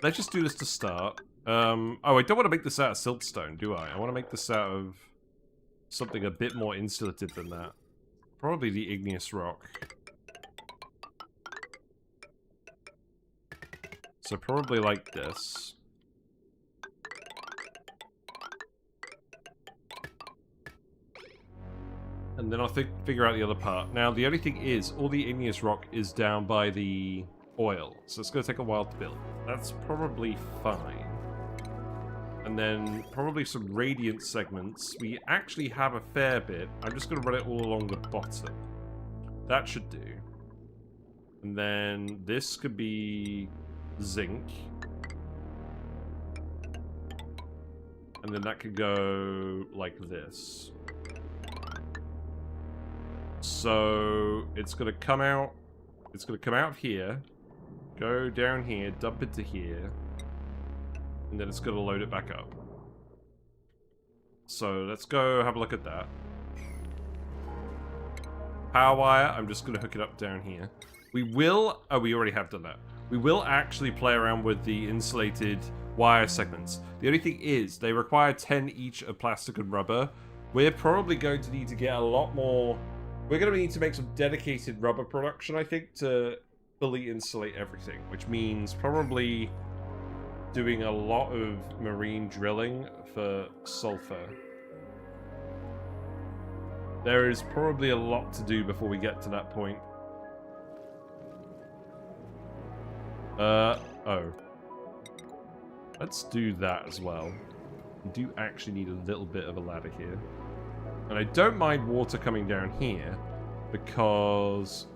Let's just do this to start. Oh, I don't want to make this out of siltstone, do I? I want to make this out of something a bit more insulated than that. Probably the igneous rock. So probably like this. And then I'll figure out the other part. Now, the only thing is, all the igneous rock is down by the oil. So it's going to take a while to build. That's probably fine. And then probably some radiant segments. We actually have a fair bit. I'm just going to run it all along the bottom. That should do. And then this could be zinc. And then that could go like this. So it's going to come out. It's going to come out of here. Go down here. Dump into here. And then it's going to load it back up. So let's go have a look at that. Power wire, I'm just going to hook it up down here. We will... Oh, we already have done that. We will actually play around with the insulated wire segments. The only thing is, they require 10 each of plastic and rubber. We're probably going to need to get a lot more... We're going to need to make some dedicated rubber production, I think, to fully insulate everything. Which means probably doing a lot of marine drilling for sulfur. There is probably a lot to do before we get to that point. Oh. Let's do that as well. We do actually need a little bit of a ladder here. And I don't mind water coming down here, because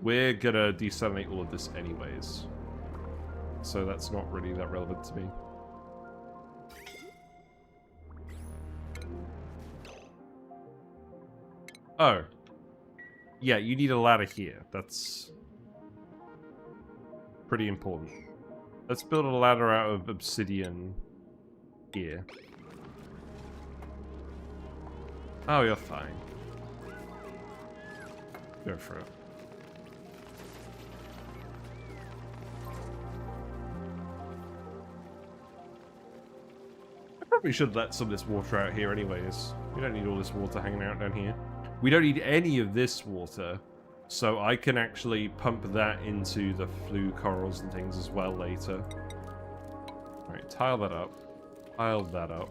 we're gonna desalinate all of this anyways. So that's not really that relevant to me. Oh. Yeah, you need a ladder here. That's pretty important. Let's build a ladder out of obsidian here. Oh, you're fine. Go for it. I probably should let some of this water out here anyways. We don't need all this water hanging out down here. We don't need any of this water, so I can actually pump that into the flue corals and things as well later. Alright, tile that up. Tile that up.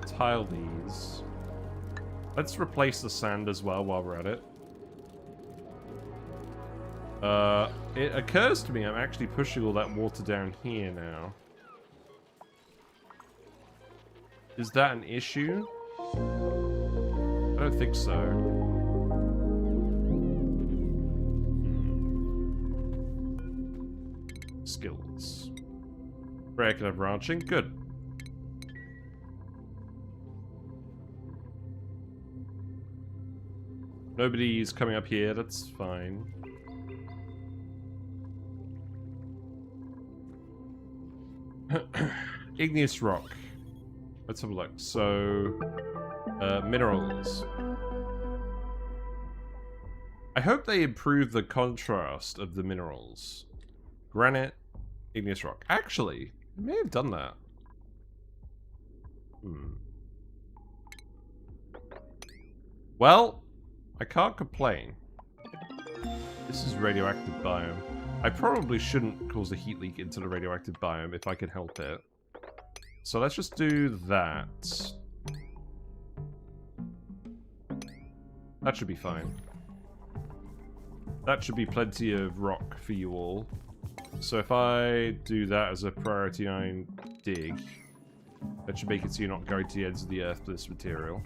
Tile these. Let's replace the sand as well while we're at it. It occurs to me I'm actually pushing all that water down here now. Is that an issue? I don't think so. Skills. Regular branching. Good. Nobody's coming up here. That's fine. Igneous rock. Let's have a look. So, minerals. I hope they improve the contrast of the minerals. Granite, igneous rock. Actually, I may have done that. Well, I can't complain. This is radioactive biome. I probably shouldn't cause a heat leak into the radioactive biome if I can help it. So let's just do that. That should be fine. That should be plenty of rock for you all. So if I do that as a priority 9 dig, that should make it so you're not going to the ends of the earth for this material.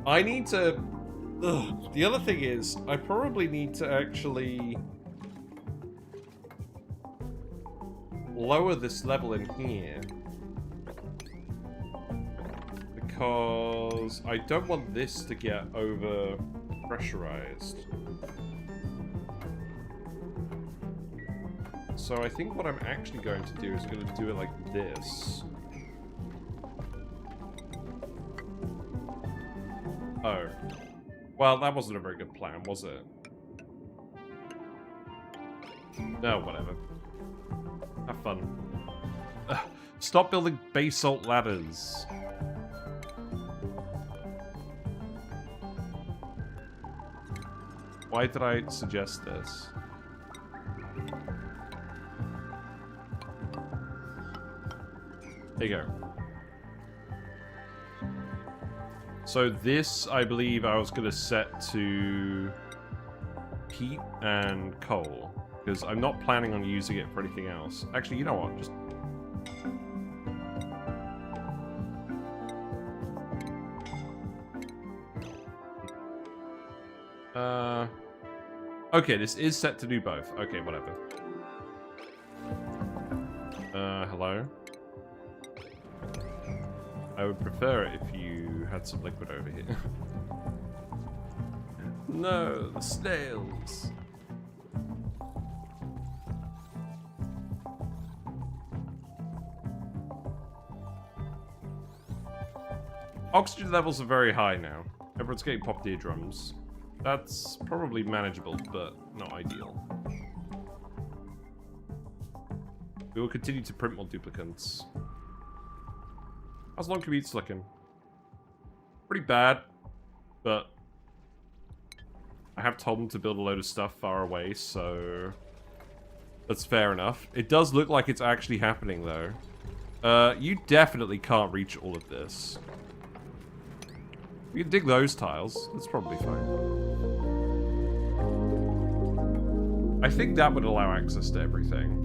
I need to... Ugh. The other thing is, I probably need to actually lower this level in here. Because I don't want this to get over pressurized. So I think what I'm actually going to do is I'm going to do it like this. Oh. Well, that wasn't a very good plan, was it? No, whatever. Have fun. Ugh. Stop building basalt ladders. Why did I suggest this? There you go. So this, I believe, I was going to set to peat and coal, because I'm not planning on using it for anything else. Actually, you know what? Just... Okay, this is set to do both. Okay, whatever. Hello? I would prefer it if you had some liquid over here. No, the snails. Oxygen levels are very high now. Everyone's getting popped eardrums. That's probably manageable, but not ideal. We will continue to print more duplicants. How's long commutes looking? Pretty bad, but I have told them to build a load of stuff far away, so that's fair enough. It does look like it's actually happening, though. You definitely can't reach all of this. We can dig those tiles. That's probably fine. I think that would allow access to everything.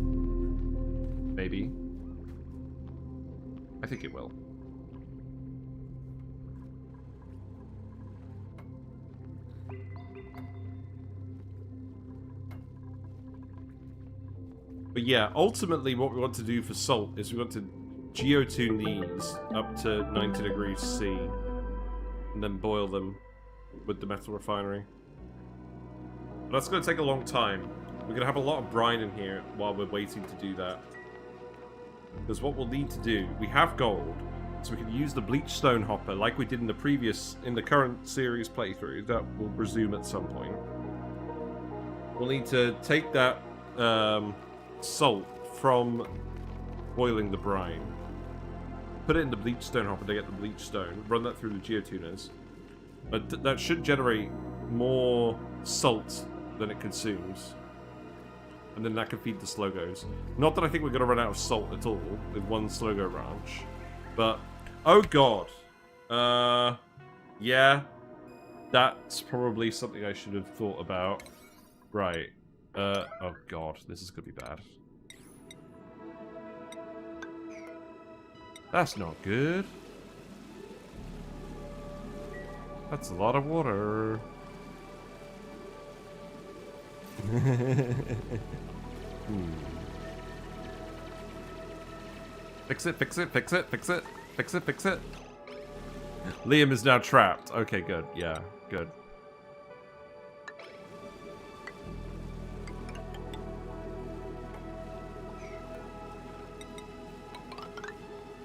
Maybe. I think it will. But yeah, ultimately what we want to do for salt is we want to geotune these up to 90 degrees C and then boil them with the metal refinery. But that's going to take a long time. We're going to have a lot of brine in here while we're waiting to do that. Because what we'll need to do, we have gold, so we can use the bleach stone hopper like we did in the current series playthrough that we'll resume at some point. We'll need to take that salt from boiling the brine, put it in the bleach stone hopper to get the bleach stone, run that through the geotuners. But that should generate more salt than it consumes. And then that can feed the Slogos. Not that I think we're going to run out of salt at all with one Slogo ranch. But, oh god. Yeah. That's probably something I should have thought about. Right. Oh god, this is going to be bad. That's not good. That's a lot of water. Fix it, fix it, fix it, fix it, fix it, fix it. Liam is now trapped. Okay, good. Yeah, good.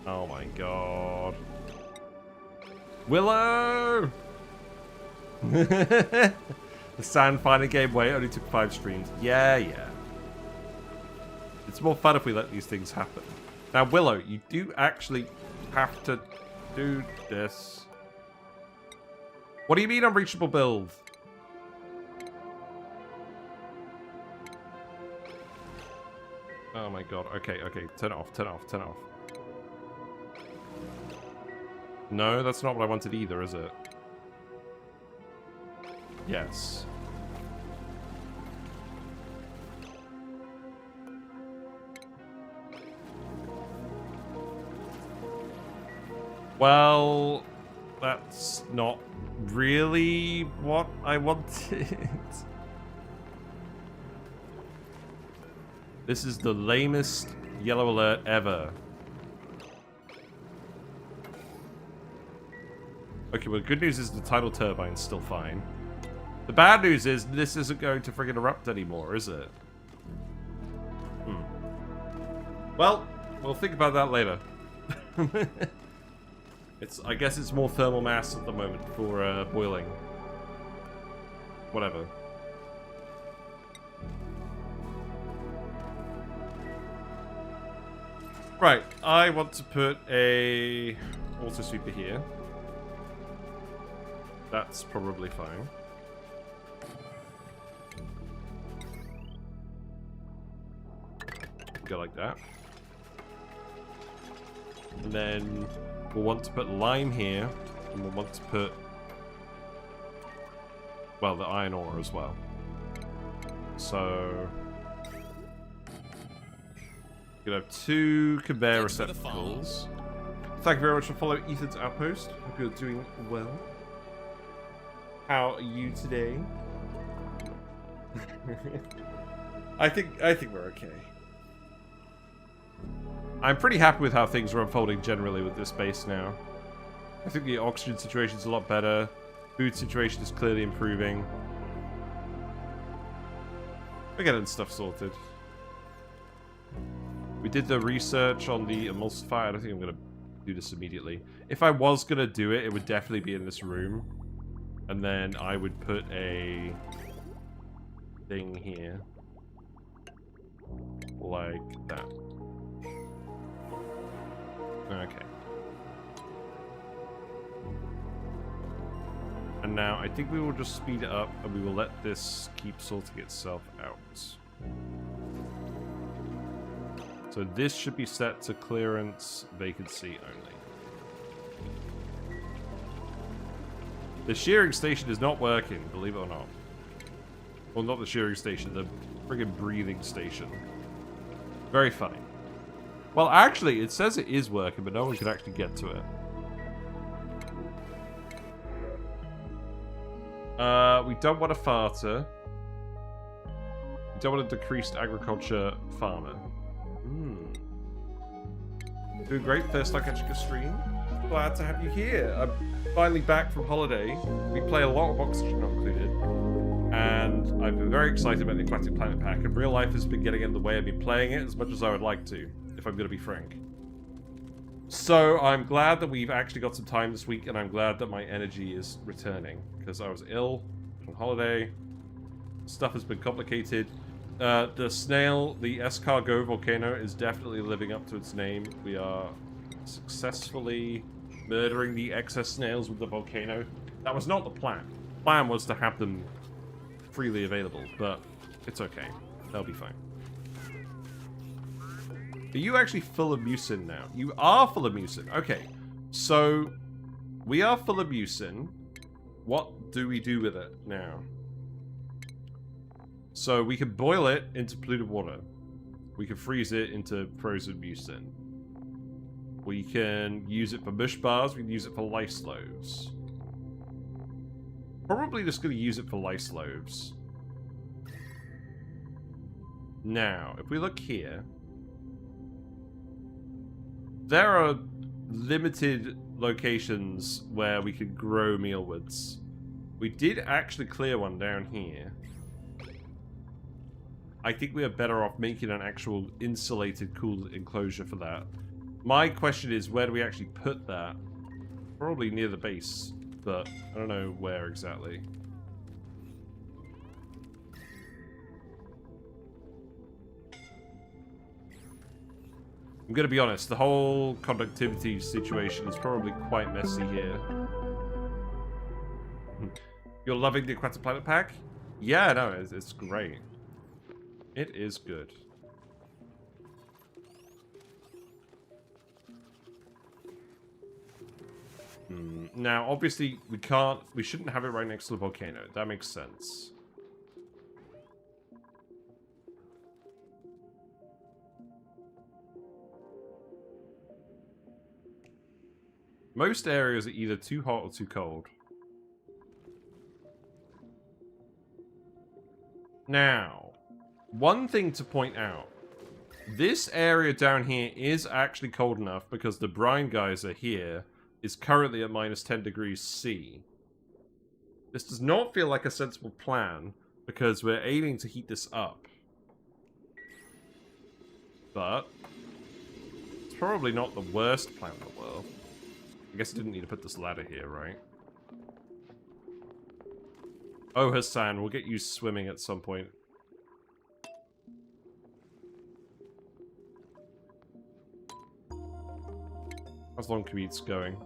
Oh my god. Willow! The sand finally gave way. It only took 5 streams. Yeah, yeah. It's more fun if we let these things happen. Now, Willow, you do actually have to do this. What do you mean unreachable build? Oh my god. Okay, okay. Turn it off, turn it off, turn it off. No, that's not what I wanted either, is it? Yes. Well, that's not really what I wanted. This is the lamest yellow alert ever. Okay, well, the good news is the tidal turbine's still fine. The bad news is this isn't going to friggin' erupt anymore, is it? Well, we'll think about that later. I guess it's more thermal mass at the moment for boiling. Whatever. Right, I want to put a auto sweeper here. That's probably fine. Go like that. And then we'll want to put lime here, and we'll want to put, well, the iron ore as well. So we're gonna have 2 conveyor receptacles. Thank you very much for following Ethan's outpost. Hope you're doing well. How are you today? I think we're okay. I'm pretty happy with how things are unfolding generally with this base now. I think the oxygen situation is a lot better. Food situation is clearly improving. We're getting stuff sorted. We did the research on the emulsifier. I don't think I'm going to do this immediately. If I was going to do it, it would definitely be in this room. And then I would put a thing here. Like that. Okay. And now I think we will just speed it up and we will let this keep sorting itself out. So this should be set to clearance vacancy only. The shearing station is not working, believe it or not. Well, not the shearing station, the friggin' breathing station. Very funny. Well, actually, it says it is working, but no one can actually get to it. We don't want a farter. We don't want a decreased agriculture farmer. Doing great. First time catching a stream. Glad to have you here. I'm finally back from holiday. We play a lot of Oxygen Not Included. And I've been very excited about the Aquatic Planet Pack. And real life has been getting in the way of me playing it as much as I would like to, if I'm going to be frank. So I'm glad that we've actually got some time this week, and I'm glad that my energy is returning. Because I was ill on holiday. Stuff has been complicated. The snail, the escargot volcano, is definitely living up to its name. We are successfully murdering the excess snails with the volcano. That was not the plan. The plan was to have them freely available, but it's okay. They'll be fine. Are you actually full of mucin now? You are full of mucin. Okay, so we are full of mucin. What do we do with it now? So we can boil it into polluted water. We can freeze it into frozen mucin. We can use it for mush bars. We can use it for lice loaves. Probably just going to use it for lice loaves. Now, if we look here, there are limited locations where we could grow mealwoods. We did actually clear one down here. I think we are better off making an actual insulated, cool enclosure for that. My question is, where do we actually put that? Probably near the base, but I don't know where exactly. I'm gonna be honest, the whole conductivity situation is probably quite messy here. You're loving the Aquatic Planet Pack? Yeah, no, it's great. It is good. Now, obviously, we shouldn't have it right next to the volcano. That makes sense. Most areas are either too hot or too cold. Now, one thing to point out. This area down here is actually cold enough because the brine geyser here is currently at -10 degrees C. This does not feel like a sensible plan because we're aiming to heat this up. But it's probably not the worst plan in the world. I guess I didn't need to put this ladder here, right? Oh, Hassan, we'll get you swimming at some point. How's long commute's going?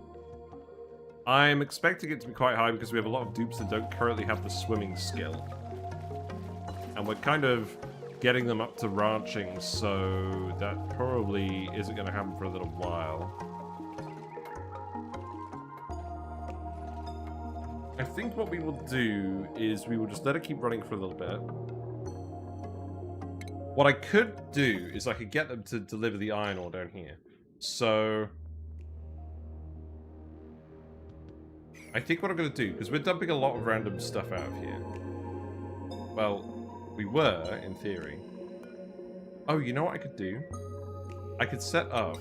I'm expecting it to be quite high because we have a lot of dupes that don't currently have the swimming skill. And we're kind of getting them up to ranching, so that probably isn't going to happen for a little while. I think what we will do is we will just let it keep running for a little bit. What I could do is I could get them to deliver the iron ore down here. So I think what I'm going to do, because we're dumping a lot of random stuff out of here. Well, we were, in theory. Oh, you know what I could do? I could set up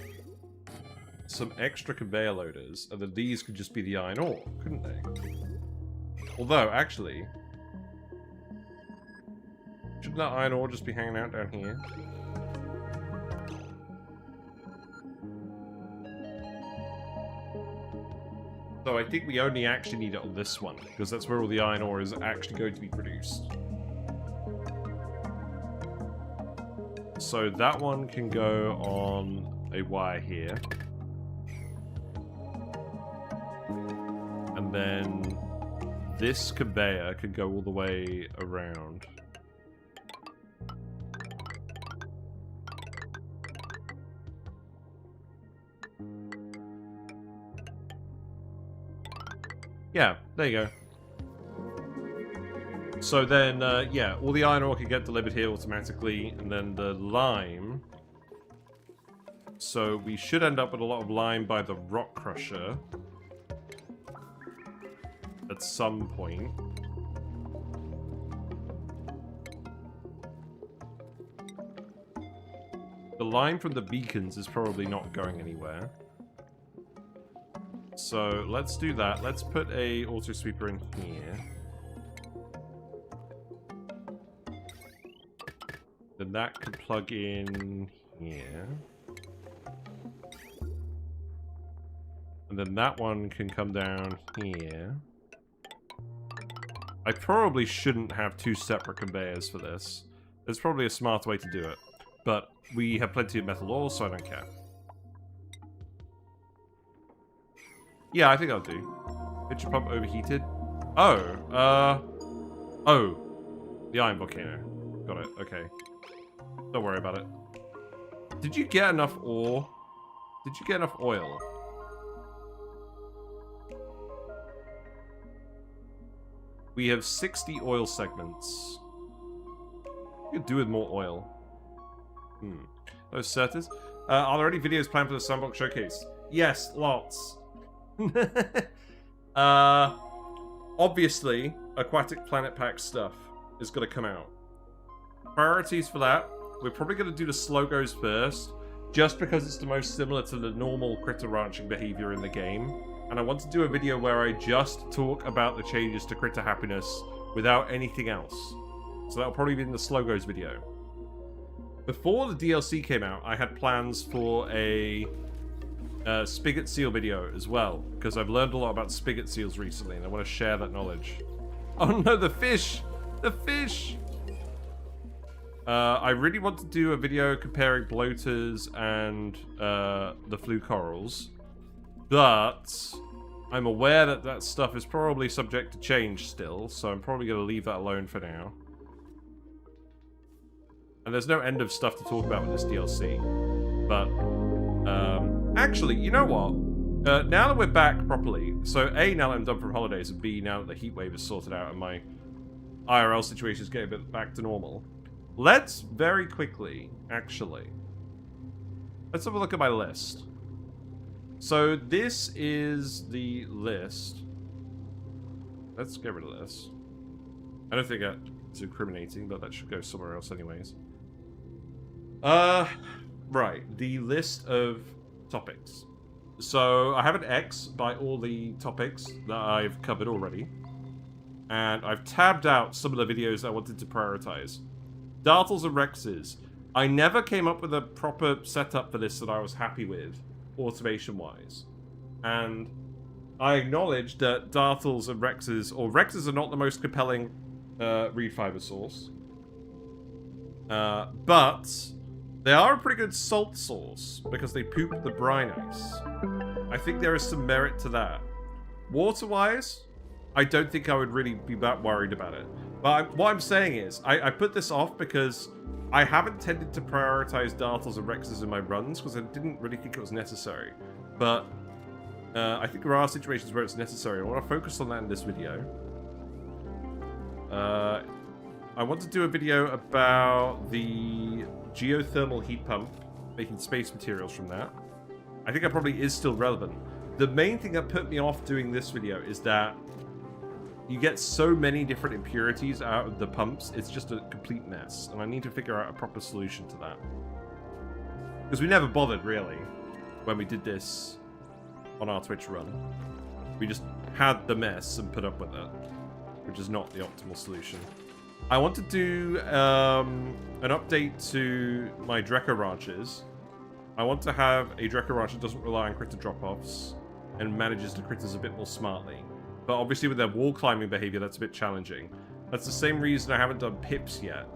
some extra conveyor loaders, and then these could just be the iron ore, couldn't they? Although, actually, shouldn't that iron ore just be hanging out down here? So I think we only actually need it on this one, because that's where all the iron ore is actually going to be produced. So that one can go on a wire here. then this conveyor can go all the way around. Yeah, there you go. So then, yeah, all the iron ore can get delivered here automatically, and then the lime. So we should end up with a lot of lime by the rock crusher at some point. The lime from the beacons is probably not going anywhere. So let's do that. Let's put a auto sweeper in here. Then that can plug in here. And then that one can come down here. I probably shouldn't have two separate conveyors for this. There's probably a smarter way to do it. But we have plenty of metal ore, so I don't care. Yeah, I think I'll do. Pitcher pump overheated. Oh, the iron volcano. Got it, okay. Don't worry about it. Did you get enough ore? Did you get enough oil? We have 60 oil segments. What could do with more oil? Those Ceres. Are there any videos planned for the Sandbox Showcase? Yes, lots. Obviously, Aquatic Planet Pack stuff is going to come out. Priorities for that. We're probably going to do the Slogos first, just because it's the most similar to the normal critter ranching behavior in the game. And I want to do a video where I just talk about the changes to critter happiness without anything else. So that'll probably be in the Slogos video. Before the DLC came out, I had plans for a spigot seal video as well, because I've learned a lot about spigot seals recently, and I want to share that knowledge. Oh no, the fish! The fish! I really want to do a video comparing Blowters and the Flue Corals, but I'm aware that that stuff is probably subject to change still, so I'm probably going to leave that alone for now. And there's no end of stuff to talk about with this DLC, but actually, you know what? Now that we're back properly, so A, now that I'm done from holidays, and B, now that the heat wave is sorted out and my IRL situation is getting a bit back to normal, let's very quickly, actually, let's have a look at my list. So this is the list. Let's get rid of this. I don't think that's incriminating, but that should go somewhere else anyways. Right, the list of topics. So I have an X by all the topics that I've covered already. And I've tabbed out some of the videos I wanted to prioritize. Dartles and Rexes. I never came up with a proper setup for this that I was happy with, automation-wise. And I acknowledge that Dartles and Rexes, or Rexes are not the most compelling reed fiber source. But they are a pretty good salt source, because they poop the brine ice. I think there is some merit to that. Water-wise, I don't think I would really be that worried about it. But what I'm saying is, I put this off because I haven't tended to prioritize Dartles and Rexes in my runs, because I didn't really think it was necessary. But I think there are situations where it's necessary. I want to focus on that in this video. I want to do a video about the geothermal heat pump, making space materials from that. I think that probably is still relevant. The main thing that put me off doing this video is that you get so many different impurities out of the pumps, it's just a complete mess. And I need to figure out a proper solution to that. Because we never bothered, really, when we did this on our Twitch run. We just had the mess and put up with it, which is not the optimal solution. I want to do an update to my Dreckos ranches. I want to have a Dreckos ranch that doesn't rely on critter drop-offs and manages the critters a bit more smartly. But obviously with their wall climbing behavior, that's a bit challenging. That's the same reason I haven't done pips yet.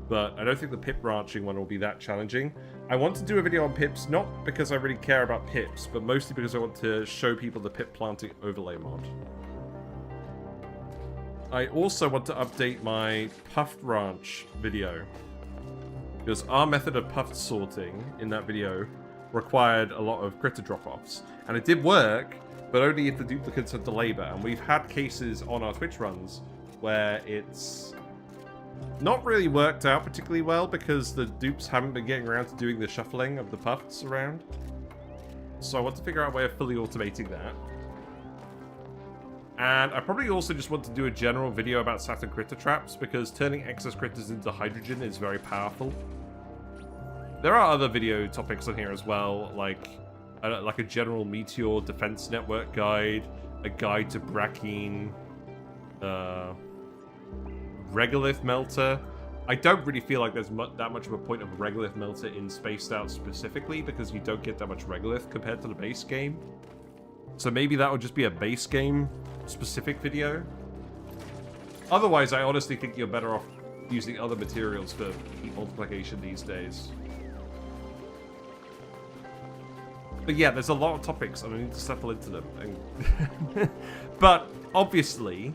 But I don't think the pip ranching one will be that challenging. I want to do a video on pips, not because I really care about pips, but mostly because I want to show people the pip planting overlay mod. I also want to update my puffed ranch video, because our method of puffed sorting in that video required a lot of critter drop-offs. And it did work, but only if the duplicates had the labor. And we've had cases on our Twitch runs where it's not really worked out particularly well because the dupes haven't been getting around to doing the shuffling of the puffs around. So I want to figure out a way of fully automating that. And I probably also just want to do a general video about Saturn critter traps, because turning excess critters into hydrogen is very powerful. There are other video topics on here as well, like a general meteor defense network guide, a guide to Brackine, regolith melter. I don't really feel like there's that much of a point of regolith melter in Spaced Out specifically, because you don't get that much regolith compared to the base game. So maybe that would just be a base game specific video. Otherwise, I honestly think you're better off using other materials for heat multiplication these days. But yeah, there's a lot of topics and I need to settle into them. But obviously,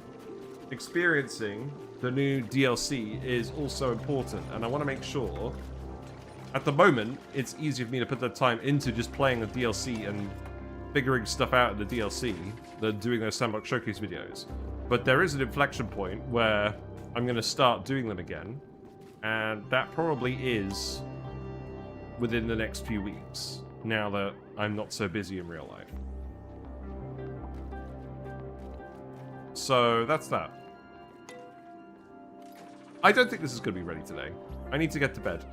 experiencing the new DLC is also important, and I want to make sure, at the moment, it's easier for me to put the time into just playing the DLC and figuring stuff out in the DLC than doing those Sandbox Showcase videos. But there is an inflection point where I'm going to start doing them again, and that probably is within the next few weeks, now that I'm not so busy in real life. So that's that. I don't think this is going to be ready today. I need to get to bed.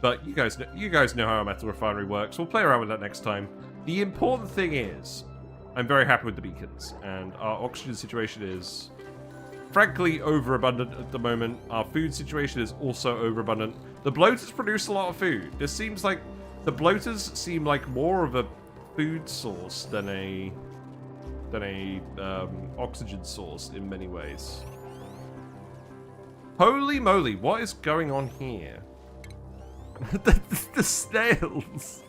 But you guys know how a metal refinery works. We'll play around with that next time. The important thing is, I'm very happy with the beacons, and our oxygen situation is, frankly, overabundant at the moment. Our food situation is also overabundant. The bloaters produce a lot of food. This seems like the bloaters seem like more of a food source than a oxygen source in many ways. Holy moly, what is going on here? the snails.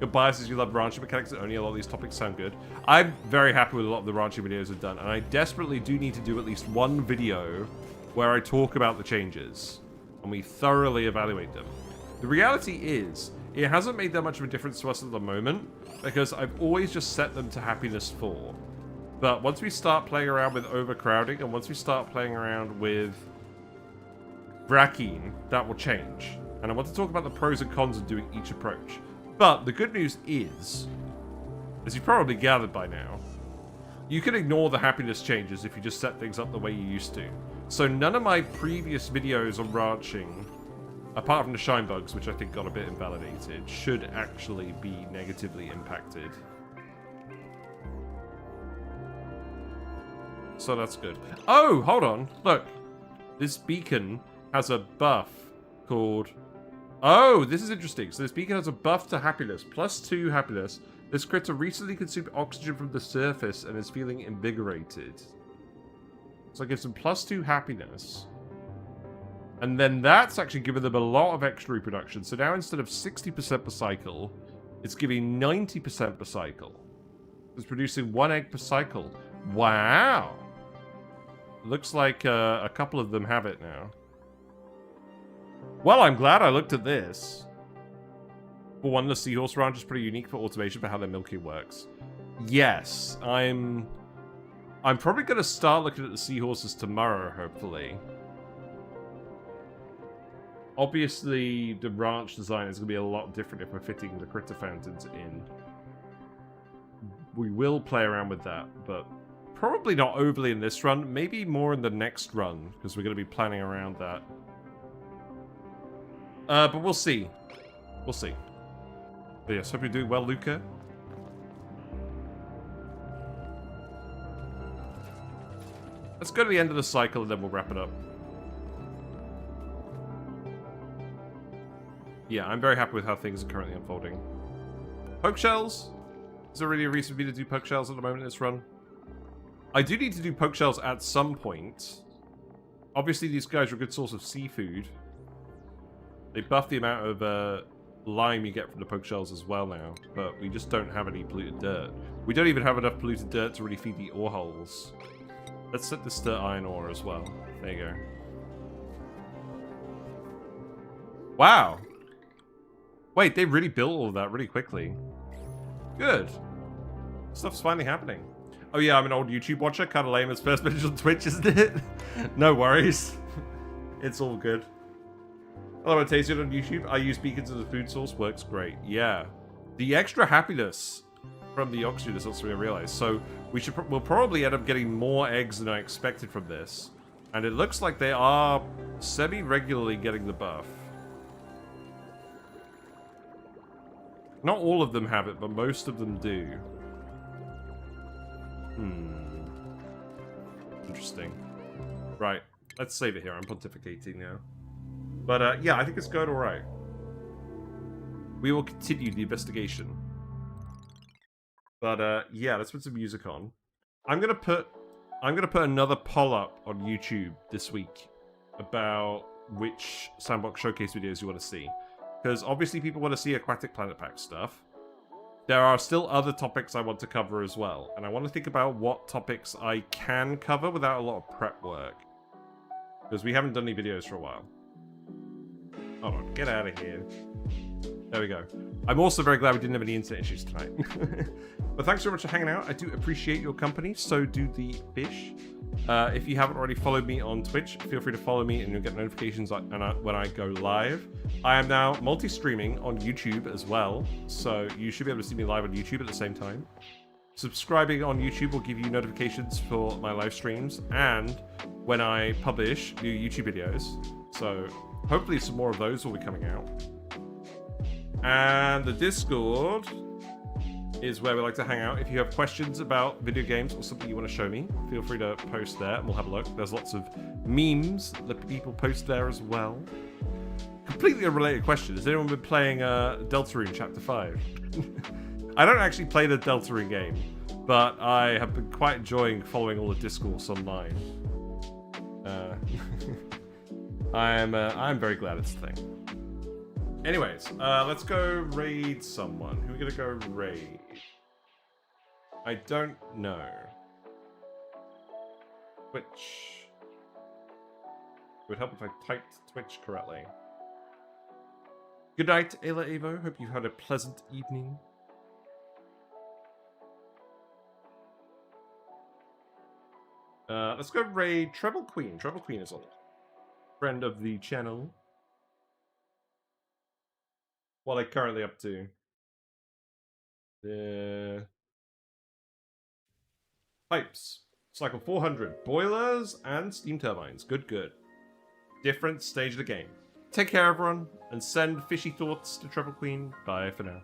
Your bias is you love ranching mechanics and only a lot of these topics sound good. I'm very happy with a lot of the ranching videos I've done, and I desperately do need to do at least one video where I talk about the changes and we thoroughly evaluate them. The reality is, it hasn't made that much of a difference to us at the moment, because I've always just set them to happiness 4. But once we start playing around with overcrowding, and once we start playing around with Brackine, that will change. And I want to talk about the pros and cons of doing each approach. But the good news is, as you've probably gathered by now, you can ignore the happiness changes if you just set things up the way you used to. So none of my previous videos on ranching, apart from the shine bugs, which I think got a bit invalidated, should actually be negatively impacted. So that's good. Oh, hold on. Look. This beacon has a buff called... Oh, this is interesting. So this beacon has a buff to happiness. +2 happiness. This critter recently consumed oxygen from the surface and is feeling invigorated. So it gives them +2 happiness. And then that's actually given them a lot of extra reproduction. So now instead of 60% per cycle, it's giving 90% per cycle. It's producing 1 egg per cycle. Wow! Looks like a couple of them have it now. Well, I'm glad I looked at this. For one, the Seahorse Ranch is pretty unique for automation for how their milking works. Yes, I'm probably going to start looking at the seahorses tomorrow, hopefully. Obviously, the ranch design is going to be a lot different if we're fitting the critter fountains in. We will play around with that, but probably not overly in this run. Maybe more in the next run, because we're going to be planning around that. But we'll see. We'll see. But yes, hope you're doing well, Luca. Let's go to the end of the cycle and then we'll wrap it up. Yeah, I'm very happy with how things are currently unfolding. Poke shells? Is there really a reason for me to do poke shells at the moment in this run? I do need to do poke shells at some point. Obviously, these guys are a good source of seafood. They buff the amount of lime you get from the poke shells as well now, but we just don't have any polluted dirt. We don't even have enough polluted dirt to really feed the ore holes. Let's set this to iron ore as well. There you go. Wow. Wait, they really built all of that really quickly. Good. Stuff's finally happening. Oh yeah, I'm an old YouTube watcher. Kind of lame as first message on Twitch, isn't it? No worries. It's all good. Hello, I tasted on YouTube. I use Beakons as a food source. Works great. Yeah. The extra happiness from the oxygen is something I realized. So we'll probably end up getting more eggs than I expected from this. And it looks like they are semi-regularly getting the buff. Not all of them have it, but most of them do. Interesting. Right. Let's save it here. I'm pontificating now. But, yeah, I think it's going alright. We will continue the investigation. But, yeah, let's put some music on. I'm gonna put another poll up on YouTube this week about which Sandbox Showcase videos you want to see. Because obviously people want to see Aquatic Planet Pack stuff. There are still other topics I want to cover as well. And I want to think about what topics I can cover without a lot of prep work. Because we haven't done any videos for a while. Hold on, get out of here. There we go. I'm also very glad we didn't have any internet issues tonight. But thanks so much for hanging out. I do appreciate your company. So do the fish. If you haven't already followed me on Twitch, feel free to follow me and you'll get notifications when I go live. I am now multi-streaming on YouTube as well. So you should be able to see me live on YouTube at the same time. Subscribing on YouTube will give you notifications for my live streams and when I publish new YouTube videos. So hopefully some more of those will be coming out. And the Discord is where we like to hang out. If you have questions about video games or something you want to show me, feel free to post there and we'll have a look. There's lots of memes that people post there as well. Completely unrelated question. Has anyone been playing Deltarune Chapter 5? I don't actually play the Deltarune game, but I have been quite enjoying following all the discourse online. I'm very glad it's a thing. Anyways, let's go raid someone. Who are we gonna go raid? I don't know. Twitch. It would help if I typed Twitch correctly. Good night, Ayla Evo. Hope you've had a pleasant evening. Let's go raid Treble Queen. Treble Queen is a friend of the channel. What are they currently up to? Pipes. Cycle 400. Boilers and steam turbines. Good, good. Different stage of the game. Take care, everyone, and send fishy thoughts to Treble Queen. Bye for now.